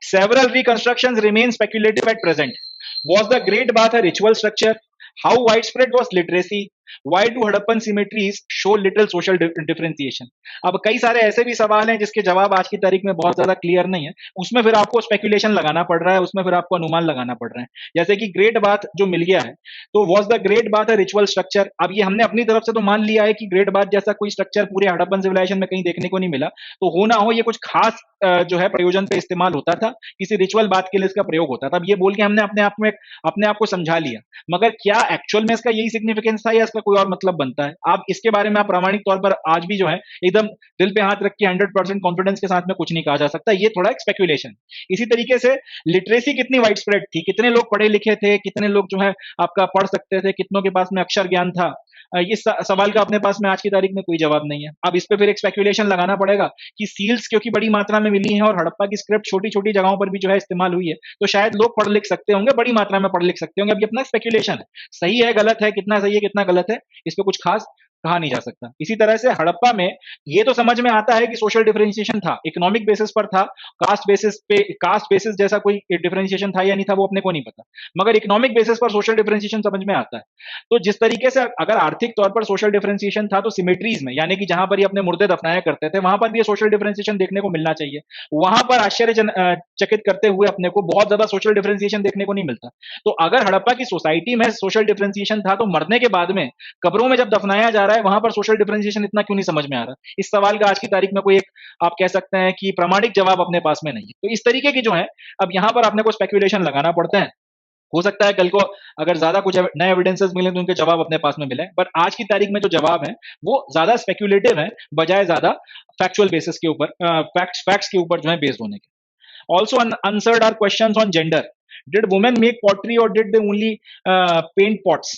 Several reconstructions remain speculative at present. Was the Great Bath a ritual structure? How widespread was literacy? Why do Harappan cemeteries show little social differentiation? अब कई सारे ऐसे भी सवाल हैं जिसके जवाब आज की तारीख में बहुत ज्यादा क्लियर नहीं है, उसमें फिर आपको स्पेकुलेशन लगाना पड़ रहा है, उसमें फिर आपको अनुमान लगाना पड़ रहा है। जैसे कि ग्रेट बाथ जो मिल गया है, तो was the great bath a ritual structure? अब ये हमने अपनी तरफ से तो मान लिया है कि ग्रेट बाथ जैसा कोई स्ट्रक्चर पूरे हड़प्पन सिविलाइजेशन में कहीं देखने को नहीं मिला, तो हो ना हो ये कुछ खास जो है प्रयोजन पे इस्तेमाल होता था, किसी रिचुअल बात के लिए इसका प्रयोग होता था। अब ये बोल के हमने अपने आप को समझा लिया, मगर क्या एक्चुअल में इसका यही सिग्निफिकेंस था या इसका इसका कोई और मतलब बनता है? आप इसके बारे में आप प्रामाणिक तौर पर आज भी जो है एकदम दिल पे हाथ रख के 100% कॉन्फिडेंस के साथ में कुछ नहीं कहा जा सकता, ये थोड़ा एक स्पेक्युलेशन। इसी तरीके से लिटरेसी कितनी वाइड स्प्रेड थी, कितने लोग पढ़े लिखे थे, कितने लोग जो है आपका पढ़ सकते थे, कितनों के पास में अक्षर ज्ञान था, इस सवाल का अपने पास में आज की तारीख में कोई जवाब नहीं है। अब इस पे फिर एक स्पेक्युलेशन लगाना पड़ेगा कि सील्स क्योंकि बड़ी मात्रा में मिली हैं और हड़प्पा की स्क्रिप्ट छोटी छोटी जगहों पर भी जो है इस्तेमाल हुई है, तो शायद लोग पढ़ लिख सकते होंगे, बड़ी मात्रा में पढ़ लिख सकते होंगे। अब ये अपना स्पेक्युलेशन है, सही है गलत है, कितना सही है कितना गलत है, इस पे कुछ खास कहा नहीं जा सकता। इसी तरह से हड़प्पा में ये तो समझ में आता है कि सोशल डिफरेंशिएशन था, इकोनॉमिक बेसिस पर था, कास्ट बेसिस जैसा कोई डिफरेंशिएशन था या नहीं था वो अपने को नहीं पता, मगर इकोनॉमिक बेसिस पर सोशल डिफरेंशिएशन समझ में आता है। तो जिस तरीके से अगर आर्थिक तौर पर सोशल डिफरेंशिएशन था, तो सिमेट्रीज में यानी कि जहां पर ये अपने मुर्दे दफनाया करते थे वहां पर भी ये सोशल डिफरेंशिएशन देखने को मिलना चाहिए। वहां पर चकित करते हुए अपने को बहुत ज्यादा सोशल डिफरेंशिएशन देखने को नहीं मिलता। तो अगर हड़प्पा की सोसाइटी में सोशल डिफरेंशिएशन था, तो मरने के बाद में कब्रों में जब दफनाया जा रहा है वहां पर सोशल डिफरेंशिएशन इतना क्यों नहीं समझ में आ रहा? इस सवाल का आज की तारीख में कोई एक आप कह सकते हैं कि प्रामाणिक जवाब अपने पास में नहीं है। तो इस तरीके की जो है अब यहां पर आपने को स्पेक्युलेशन लगाना पड़ता है। हो सकता है कल को अगर ज्यादा कुछ नए एविडेंसेस मिले तो उनके जवाब अपने पास में मिले, पर आज की तारीख में जो जवाब है वो ज्यादा स्पेक्युलेटिव है बजाय ज्यादा फैक्चुअल बेसिस के ऊपर, फैक्ट्स के ऊपर जो है बेस्ड होने के। Also unanswered are questions on gender. Did women make pottery or did they only paint pots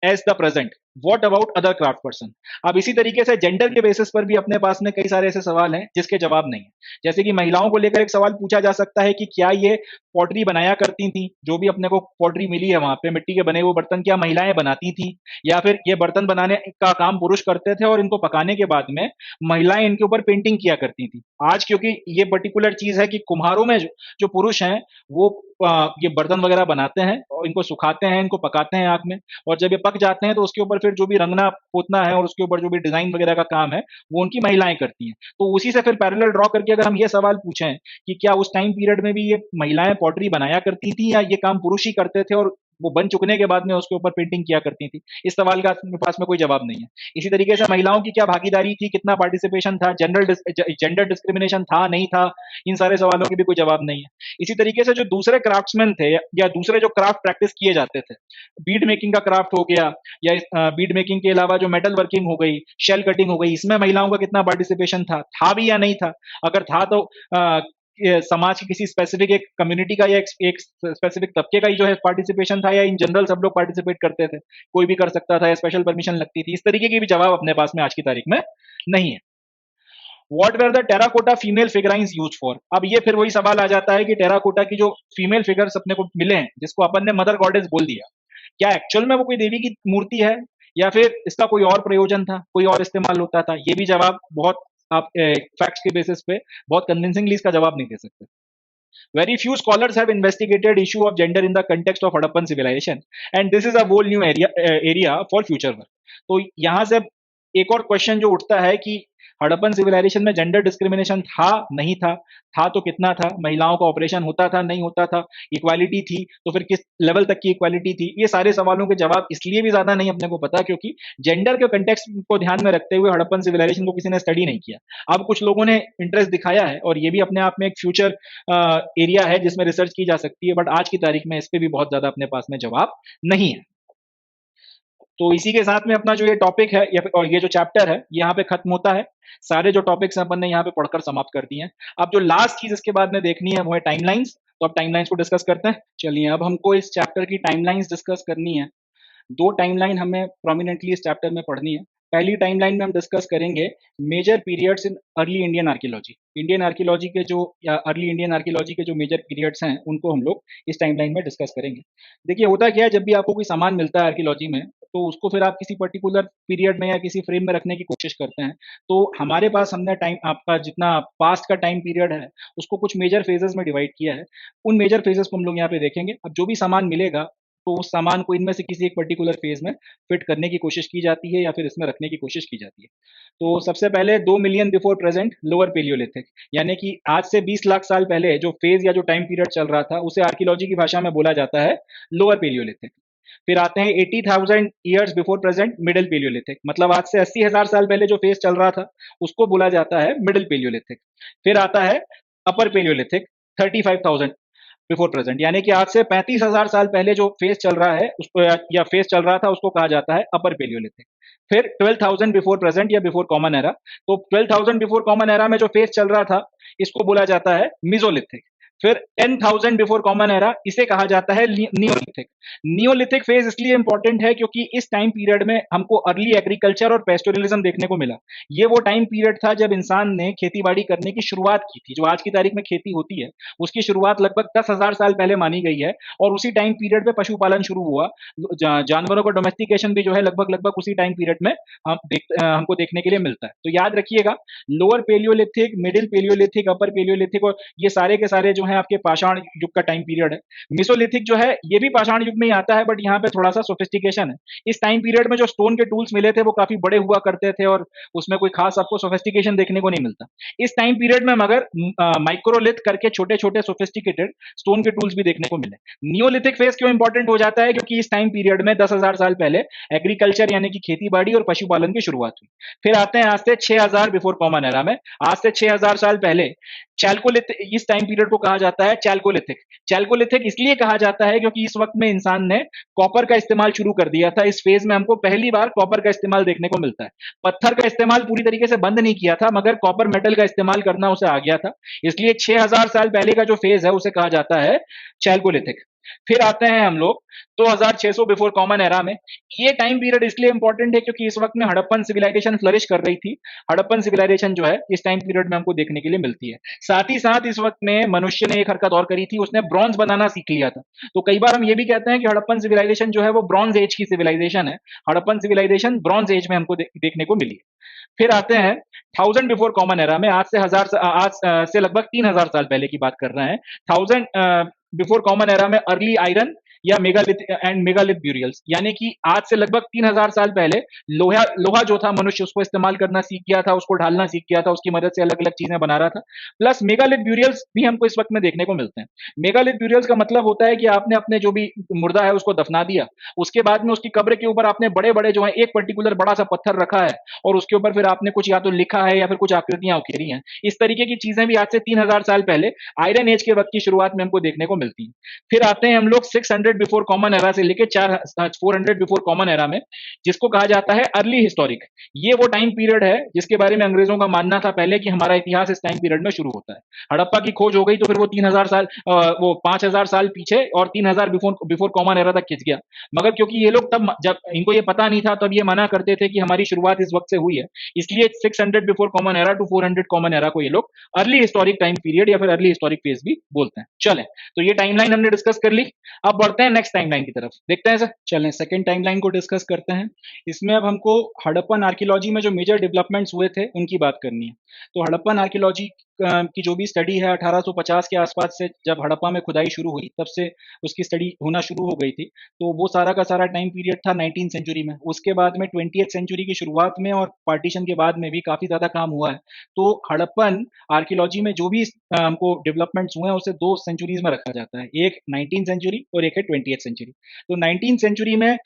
as the present? What about other craft person? अब इसी तरीके से जेंडर के बेसिस पर भी अपने पास में कई सारे ऐसे सवाल हैं जिसके जवाब नहीं है। जैसे कि महिलाओं को लेकर एक सवाल पूछा जा सकता है कि क्या ये पॉटरी बनाया करती थी, जो भी अपने को पॉटरी मिली है वहां पे मिट्टी के बने हुए बर्तन क्या महिलाएं बनाती थी, या फिर ये बर्तन बनाने का काम पुरुष करते थे और इनको पकाने के बाद में महिलाएं इनके ऊपर पेंटिंग किया करती थी। आज क्योंकि ये पर्टिकुलर चीज है कि कुम्हारों में जो पुरुष हैं वो ये बर्तन वगैरह बनाते हैं और इनको सुखाते हैं, इनको पकाते हैं आग में, और जब ये पक जाते हैं तो उसके ऊपर फिर जो भी रंगना पोतना है और उसके ऊपर जो भी डिजाइन वगैरह का काम है वो उनकी महिलाएं करती हैं। तो उसी से फिर पैरेलल ड्रॉ करके अगर हम ये सवाल पूछें कि क्या उस टाइम पीरियड में भी ये महिलाएं पॉटरी बनाया करती थी या ये काम पुरुष ही करते थे और वो बन चुकने के बाद में उसके ऊपर पेंटिंग किया करती थी, इस सवाल का अपने पास में कोई जवाब नहीं है। इसी तरीके से महिलाओं की क्या भागीदारी थी, कितना पार्टिसिपेशन था, जेंडर डिस्क्रिमिनेशन था नहीं था, इन सारे सवालों की भी कोई जवाब नहीं है। इसी तरीके से जो दूसरे क्राफ्ट्समैन थे या दूसरे जो क्राफ्ट प्रैक्टिस किए जाते थे, बीड मेकिंग का क्राफ्ट हो गया या बीड मेकिंग के अलावा जो मेटल वर्किंग हो गई, शेल कटिंग हो गई, इसमें महिलाओं का कितना पार्टिसिपेशन था भी या नहीं था? अगर था तो समाज की किसी स्पेसिफिक एक कम्युनिटी का या एक स्पेसिफिक तबके का ही जो है पार्टिसिपेशन था, या इन जनरल सब लोग पार्टिसिपेट करते थे, कोई भी कर सकता था या स्पेशल परमिशन लगती थी? इस तरीके की भी जवाब अपने पास में आज की तारीख में नहीं है। What were the terracotta female figurines used for? अब ये फिर वही सवाल आ जाता है कि टेराकोटा की जो फीमेल फिगर्स अपने को मिले हैं, जिसको अपन ने मदर गॉडेस बोल दिया, क्या एक्चुअल में वो कोई देवी की मूर्ति है या फिर इसका कोई और प्रयोजन था, कोई और इस्तेमाल होता था? ये भी जवाब बहुत आप फैक्ट्स के बेसिस पे बहुत कन्विंसिंगली इसका जवाब नहीं दे सकते। Very few scholars have investigated issue of gender in the context of Harappan civilization, and this is a whole new area for future work. तो यहाँ से एक और क्वेश्चन जो उठता है कि हड़प्पन सिविलाइजेशन में जेंडर डिस्क्रिमिनेशन था नहीं था तो कितना था, महिलाओं का ऑपरेशन होता था नहीं होता था, इक्वालिटी थी तो फिर किस लेवल तक की इक्वालिटी थी? ये सारे सवालों के जवाब इसलिए भी ज्यादा नहीं अपने को पता क्योंकि जेंडर के कंटेक्स्ट को ध्यान में रखते हुए हड़प्पन सिविलाइजेशन को किसी ने स्टडी नहीं किया। अब कुछ लोगों ने इंटरेस्ट दिखाया है और ये भी अपने आप में एक फ्यूचर एरिया है जिसमें रिसर्च की जा सकती है, बट आज की तारीख में इस पर भी बहुत ज्यादा अपने पास में जवाब नहीं है। तो इसी के साथ में अपना जो ये टॉपिक है और ये जो चैप्टर है यहाँ पे खत्म होता है। सारे जो टॉपिक्स अपन ने यहाँ पे पढ़कर समाप्त कर दिए हैं। अब जो लास्ट चीज इसके बाद में देखनी है वो है टाइमलाइंस। तो अब टाइमलाइंस को डिस्कस करते हैं। चलिए अब हमको इस चैप्टर की टाइमलाइंस डिस्कस करनी है। दो टाइमलाइन हमें प्रोमिनेंटली इस चैप्टर में पढ़नी है। पहली टाइमलाइन में हम डिस्कस करेंगे major periods in early Indian archaeology. Indian archaeology के जो या अर्ली इंडियन आर्कियोलॉजी के जो मेजर पीरियड्स हैं उनको हम लोग इस टाइमलाइन में डिस्कस करेंगे। देखिए होता क्या है, जब भी आपको कोई सामान मिलता है आर्कियोलॉजी में तो उसको फिर आप किसी पर्टिकुलर पीरियड में या किसी फ्रेम में रखने की कोशिश करते हैं। तो हमारे पास हमने टाइम आपका जितना पास्ट का टाइम पीरियड है उसको कुछ मेजर फेजेस में डिवाइड किया है। उन मेजर फेजेस को हम लोग यहाँ पे देखेंगे। अब जो भी सामान मिलेगा तो उस सामान को इनमें से किसी एक पर्टिकुलर फेज में फिट करने की कोशिश की जाती है या फिर इसमें रखने की कोशिश की जाती है। तो सबसे पहले 2 million before present lower palaeolithic, यानी कि आज से 20 लाख साल पहले जो फेज या जो टाइम पीरियड चल रहा था उसे आर्कियोलॉजी की भाषा में बोला जाता है लोअर पेलियोलिथिक। फिर आते हैं 80,000 years before present middle palaeolithic, मतलब आज से 80,000 साल पहले जो फेज चल रहा था उसको बोला जाता है मिडिल पेलियोलिथिक। फिर आता है अपर पेलियोलिथिक 35,000 बिफोर प्रेजेंट, यानी कि आज से 35,000 साल पहले जो फेज चल रहा है उसको या फेज चल रहा था उसको कहा जाता है अपर पेलियोलिथिक। फिर 12,000 बिफोर प्रेजेंट या बिफोर कॉमन एरा, तो 12,000 बिफोर कॉमन एरा में जो फेज चल रहा था इसको बोला जाता है मिजोलिथिक। फिर 10,000 बिफोर कॉमन एरा, इसे कहा जाता है नियोलिथिक। नियोलिथिक फेज इसलिए इंपॉर्टेंट है क्योंकि इस टाइम पीरियड में हमको अर्ली एग्रीकल्चर और पेस्टोरलिज्म देखने को मिला। ये वो टाइम पीरियड था जब इंसान ने खेती बाड़ी करने की शुरुआत की थी। जो आज की तारीख में खेती होती है उसकी शुरुआत लगभग 10,000 साल पहले मानी गई है, और उसी टाइम पीरियड पे पशुपालन शुरू हुआ। जानवरों का डोमेस्टिकेशन भी जो है लगभग लगभग उसी टाइम पीरियड में हमको देखने के लिए मिलता है। तो याद रखिएगा, लोअर पेलियोलिथिक, मिडिल पेलियोलिथिक, अपर पेलियोलिथिक, और ये सारे के सारे जो है आपके पाषाण युग का टाइम पीरियड है। मिसोलिथिक जो है ये भी पाषाण युग में ही आता है, बट यहाँ पे थोड़ा सा सोफिस्टिकेशन है। इस टाइम पीरियड में जो स्टोन के टूल्स मिले थे वो काफी बड़े हुआ करते थे और उसमें कोई खास आपको सोफिस्टिकेशन देखने को नहीं मिलता। इस टाइम पीरियड में मगर माइक्रोलिथ करके छोटे छोटे सोफिस्टिकेटेड स्टोन के टूल्स भी देखने को मिले। नियोलिथिक फेज क्यों इंपॉर्टेंट हो जाता है? क्योंकि इस टाइम पीरियड में 10,000 साल पहले एग्रीकल्चर यानी कि खेती बाड़ी और पशुपालन की शुरुआत हुई। फिर आते हैं आज से 6,000 बिफोर कॉमन एरा में। आज से 6,000 साल पहले चैल्कोलिथिक, इस टाइम पीरियड को कहा जाता है चैल्कोलिथिक। चैल्कोलिथिक इसलिए कहा जाता है क्योंकि इस वक्त में इंसान ने कॉपर का इस्तेमाल शुरू कर दिया था। इस फेज में हमको पहली बार कॉपर का इस्तेमाल देखने को मिलता है। पत्थर का इस्तेमाल पूरी तरीके से बंद नहीं किया था, मगर कॉपर मेटल का इस्तेमाल करना उसे आ गया था। इसलिए 6,000 साल पहले का जो फेज है उसे कहा जाता है चैल्कोलिथिक। फिर आते हैं हम लोग 2,600 बिफोर कॉमन एरा में। ये टाइम पीरियड इसलिए इंपॉर्टेंट है क्योंकि इस वक्त में हड़प्पन सिविलाइजेशन फ्लरिश कर रही थी। हड़प्पन सिविलाइजेशन जो है इस टाइम पीरियड में हमको देखने के लिए मिलती है। साथ ही साथ इस वक्त में मनुष्य ने एक हरकत और करी थी, उसने ब्रॉन्ज बनाना सीख लिया था। तो कई बार हम ये भी कहते हैं कि हड़प्पन सिविलाइजेशन जो है वो ब्रॉन्ज एज की सिविलाइजेशन है। हड़प्पन सिविलाइजेशन ब्रॉन्ज एज में हमको देखने को मिली। फिर आते हैं 1000 बिफोर कॉमन एरा में। आज से लगभग 3,000 साल पहले की बात कर रहे हैं। 1000 बिफोर कॉमन एरा में अर्ली आयरन या मेगालिथ एंड मेगालिथ ब्यूरियल्स, यानी कि आज से लगभग 3,000 साल पहले लोहा लोहा जो था मनुष्य उसको इस्तेमाल करना सीख गया था, उसको ढालना सीख गया था, उसकी मदद से अलग अलग चीजें बना रहा था। प्लस मेगालिथ ब्यूरियल्स भी हमको इस वक्त में देखने को मिलते हैं। मेगालिथ ब्यूरियल्स का मतलब होता है कि आपने अपने जो भी मुर्दा है उसको दफना दिया, उसके बाद में उसकी कब्र के ऊपर आपने बड़े बड़े जो है एक पर्टिकुलर बड़ा सा पत्थर रखा है और उसके ऊपर फिर आपने कुछ या तो लिखा है या फिर कुछ आकृतियां उकेरी हैं। इस तरीके की चीजें भी आज से 3,000 साल पहले आयरन एज के वक्त की शुरुआत में हमको देखने को मिलती हैं। फिर आते हैं हम लोग 600 बिफोर कॉमन एरा से लेके 400 बिफोर कॉमन एरा में, जिसको कहा जाता है अर्ली हिस्टोरिक। ये वो टाइम पीरियड है जिसके बारे में अंग्रेजों का मानना था पहले कि हमारा इतिहास इस टाइम पीरियड में शुरू होता है। हड़प्पा की खोज हो गई तो फिर वो 3,000 साल वो 5,000 साल पीछे और 3,000 बिफोर बिफोर कॉमन एरा तक खिंच गया। मगर क्योंकि ये लोग तब, जब इनको ये पता नहीं था, तब ये मना करते थे कि हमारी शुरुआत इस वक्त से हुई है, इसलिए 600 before common era to 400 common era को ये लोग अर्ली हिस्टोरिक टाइम पीरियड या फिर अर्ली हिस्टोरिक फेज भी बोलते हैं। चलें, तो ये टाइमलाइन हमने डिस्कस कर ली। अब बढ़ते हैं नेक्स्ट टाइमलाइन की तरफ, देखते हैं सर। चलें, सेकंड टाइमलाइन को डिस्कस करते हैं। इसमें अब हमको हड़प्पन आर्कियोलॉजी में जो मेजर डेवलपमेंट्स हुए थे उनकी बात करनी है। तो हड़प्पन आर्कियोलॉजी की जो भी स्टडी है 1850 के आसपास से, जब हड़प्पा में खुदाई शुरू हुई तब से उसकी स्टडी होना शुरू हो गई थी। तो वो सारा का सारा टाइम पीरियड था 19 सेंचुरी में। उसके बाद में 20th सेंचुरी की शुरुआत में और पार्टीशन के बाद में भी काफ़ी ज़्यादा काम हुआ है। तो हड़प्पन आर्कियोलॉजी में जो भी हमको डेवलपमेंट्स हुए हैं उसे दो सेंचुरीज में रखा जाता है, एक 19 सेंचुरी और एक है 20th सेंचुरी। तो 19 सेंचुरी में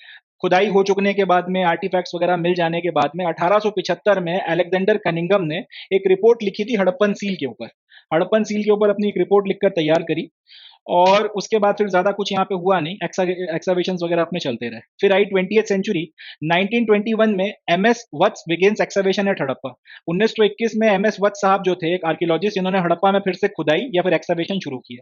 खुदाई हो चुकने के बाद में, आर्टिफैक्ट्स वगैरह मिल जाने के बाद में 1875 में अलेक्जेंडर कनिंगम ने एक रिपोर्ट लिखी थी हड़प्पन सील के ऊपर। हड़प्पन सील के ऊपर अपनी एक रिपोर्ट लिखकर तैयार करी, और उसके बाद फिर ज्यादा कुछ यहाँ पे हुआ नहीं, एक्सावेशंस वगैरह अपने चलते रहे। फिर आई 20th सेंचुरी। 1921 में MS Vats begins excavation at Harappa. 1921 में एमएस वत्स साहब जो थे एक आर्कियोलॉजिस्ट, इन्होंने हड़प्पा में फिर से खुदाई या फिर एक्सावेशन शुरू किया।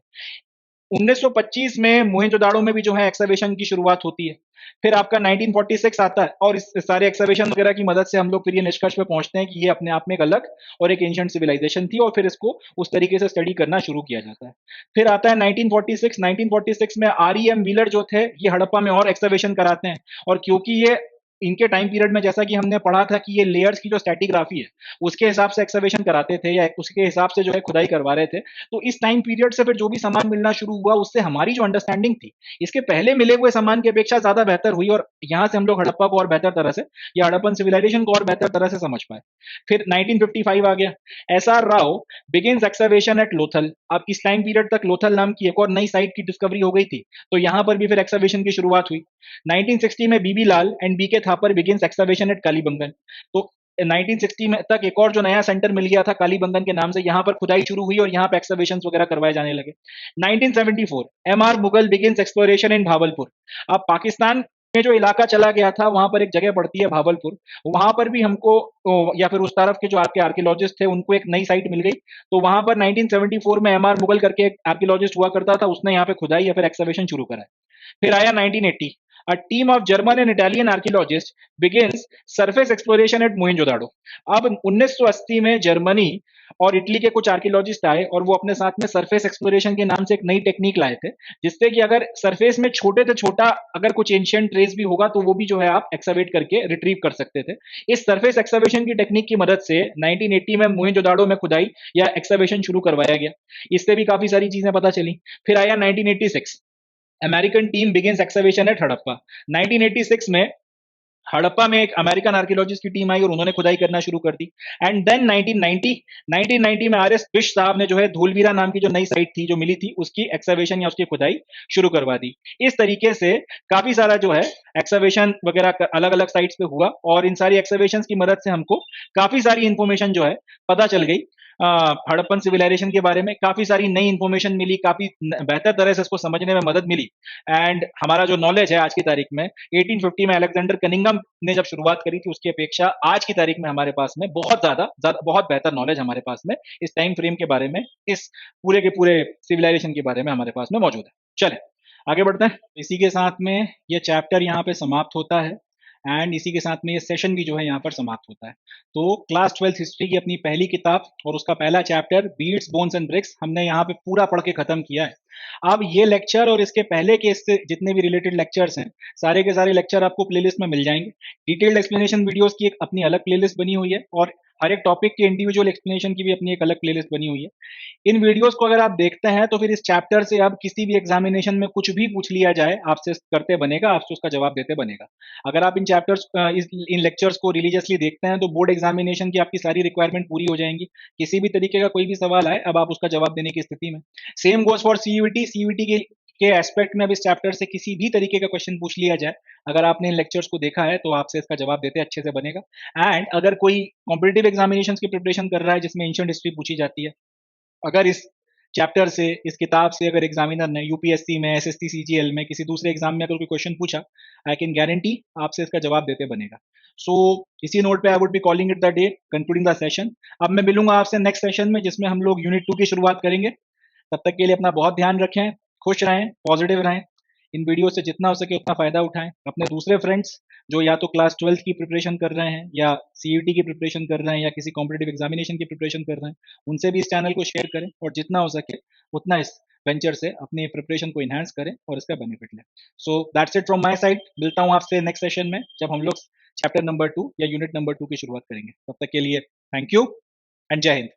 1925 में मोहनजोदाड़ो में भी जो है एक्सकवेशन की शुरुआत होती है। फिर आपका 1946 आता है, और इस सारे एक्सकवेशन वगैरह की मदद से हम लोग फिर ये निष्कर्ष पे पहुंचते हैं कि ये अपने आप में एक अलग और एक एंशिएंट सिविलाइजेशन थी, और फिर इसको उस तरीके से स्टडी करना शुरू किया जाता है। फिर आता है 1946 में आरईएम व्हीलर जो थे ये हड़प्पा में और एक्सकवेशन कराते हैं, और क्योंकि ये इनके टाइम पीरियड में, जैसा कि हमने पढ़ा था कि ये लेयर्स की जो स्टैटिग्राफी है उसके हिसाब से एक्सकवेशन कराते थे या उसके हिसाब से जो है खुदाई करवा रहे थे। तो इस टाइम पीरियड से फिर जो भी सामान मिलना शुरू हुआ उससे हमारी जो अंडरस्टैंडिंग थी इसके पहले मिले हुए सामान की अपेक्षा ज्यादा बेहतर हुई, और यहाँ से हम लोग हड़प्पा को और बेहतर तरह से या हड़प्पन सिविलाइजेशन को और बेहतर तरह से समझ पाए। फिर 1955 आ गया। SR Rao begins excavation at Lothal. अब इस टाइम पीरियड तक लोथल नाम की एक और नई साइट की डिस्कवरी हो गई थी, तो यहाँ पर भी फिर एक्सकवेशन की शुरुआत हुई। 1960 में B B Lal and B K Thapar begins excavation at Kalibangan. तो 1960 में तक एक और जो नया सेंटर मिल गया था कालीबंगन के नाम से, यहाँ पर खुदाई शुरू हुई और यहाँ पे एक्सकवेशंस वगैरह करवाए जाने लगे। 1974 एमआर मुगल बिगिंस एक्सप्लोरेशन इन भावलपुर। अब पाकिस्तान में जो इलाका चला गया था वहां पर एक जगह पड़ती है भावलपुर, वहां पर भी हमको या फिर उस तरफ के जो आपके आर्कियोलॉजिस्ट थे उनको एक नई साइट मिल गई। तो वहां पर 1974 में एमआर मुगल करके एक आर्कियोलॉजिस्ट हुआ करता था, उसने यहाँ पे खुदाई या फिर एक्सकवेशन शुरू करा। फिर आया 1980, a team of German and Italian archaeologists begins surface exploration at Mohenjo-daro। अब 1980 में जर्मनी और इटली के कुछ आर्कियोलॉजिस्ट आए और वो अपने साथ में सरफेस एक्सप्लोरेशन के नाम से एक नई टेक्निक लाए थे, जिससे कि अगर सरफेस में छोटे से छोटा अगर कुछ एंशिएंट ट्रेस भी होगा तो वो भी जो है आप एक्सकवेट करके रिट्रीव कर सकते थे। इस सरफेस एक्सकवेशन की टेक्निक की मदद से 1980 में मोहेंजोदाड़ो में खुदाई या एक्सकवेशन शुरू करवाया गया। इससे भी काफी सारी चीजें पता चली। फिर आया 1986, American team begins excavation at Harappa. 1986 में हड़प्पा में एक अमेरिकन आर्कियोलॉजिस्ट की टीम आई और उन्होंने खुदाई करना शुरू कर दी। एंड देन 1990 में आर एस बिश साहब ने जो है धूलवीरा नाम की जो नई साइट थी जो मिली थी उसकी एक्सकवेशन या उसकी खुदाई शुरू करवा दी। इस तरीके से काफी सारा जो है एक्सकवेशन वगैरह अलग अलग साइट्स पे हुआ और इन सारी एक्सकवेशन की मदद से हमको काफी सारी इंफॉर्मेशन जो है पता चल गई। हड़प्पन सिविलाइजेशन के बारे में काफी सारी नई इंफॉर्मेशन मिली, काफी बेहतर तरह से इसको समझने में मदद मिली। एंड हमारा जो नॉलेज है आज की तारीख में 1850 में अलेक्जेंडर कनिंघम ने जब शुरुआत करी थी उसकी अपेक्षा आज की तारीख में हमारे पास में बहुत बहुत बेहतर नॉलेज हमारे पास में इस टाइम फ्रेम के बारे में, इस पूरे के पूरे सिविलाइजेशन के बारे में हमारे पास में मौजूद है। चले आगे बढ़ते हैं। इसी के साथ में ये चैप्टर यहाँ पे समाप्त होता है एंड इसी के साथ में ये सेशन भी जो है यहाँ पर समाप्त होता है। तो क्लास 12th हिस्ट्री की अपनी पहली किताब और उसका पहला chapter beads bones and bricks हमने यहाँ पे पूरा पढ़ के खत्म किया है। अब ये लेक्चर और इसके पहले के इससे जितने भी रिलेटेड लेक्चर्स हैं सारे के सारे लेक्चर आपको प्लेलिस्ट में मिल जाएंगे। डिटेल्ड एक्सप्लेनेशन वीडियोस की एक अपनी अलग प्लेलिस्ट बनी हुई है और हर एक टॉपिक के इंडिविजुअल एक्सप्लेनेशन की भी अपनी एक अलग प्लेलिस्ट बनी हुई है। इन वीडियोस को अगर आप देखते हैं तो फिर इस चैप्टर से अब किसी भी एग्जामिनेशन में कुछ भी पूछ लिया जाए आपसे करते बनेगा, आपसे उसका जवाब देते बनेगा। अगर आप इन चैप्टर्स इन लेक्चर्स को रिलीजियसली देखते हैं तो बोर्ड एग्जामिनेशन की आपकी सारी रिक्वायरमेंट पूरी हो जाएंगी। किसी भी तरीके का कोई भी सवाल आए अब आप उसका जवाब देने की स्थिति में। सेम गोज फॉर सीयूईटी के एस्पेक्ट में अब इस चैप्टर से किसी भी तरीके का क्वेश्चन पूछ लिया जाए, अगर आपने इन लेक्चर्स को देखा है तो आपसे इसका जवाब देते अच्छे से बनेगा। एंड अगर कोई कॉम्पिटिटिव एग्जामिनेशन की प्रिपरेशन कर रहा है जिसमें एंशिएंट हिस्ट्री पूछी जाती है, अगर इस चैप्टर से इस किताब से अगर एग्जामिनर ने यूपीएससी में, एसएससी, सीजीएल में, किसी दूसरे एग्जाम में अगर कोई क्वेश्चन पूछा, आई कैन गारंटी आपसे इसका जवाब देते बनेगा। सो इसी नोट पे I would be calling it the day, concluding the session. अब मैं मिलूंगा आपसे नेक्स्ट सेशन में जिसमें हम लोग यूनिट 2 की शुरुआत करेंगे। तब तक के लिए अपना बहुत ध्यान रखें, खुश रहें, पॉजिटिव रहें। इन वीडियो से जितना हो सके उतना फायदा उठाएं। अपने दूसरे फ्रेंड्स जो या तो क्लास 12th की प्रिपरेशन कर रहे हैं या सीयूटी की प्रिपरेशन कर रहे हैं या किसी कॉम्पिटिटिव एग्जामिनेशन की प्रिपरेशन कर रहे हैं, उनसे भी इस चैनल को शेयर करें और जितना हो सके उतना इस वेंचर से अपनी प्रिपरेशन को इन्हांस करें और इसका बेनिफिट लें। So that's it from my side. मिलता हूँ आपसे नेक्स्ट सेशन में जब हम लोग चैप्टर नंबर 2 या यूनिट नंबर 2 की शुरुआत करेंगे। तब तक के लिए थैंक यू एंड जय हिंद।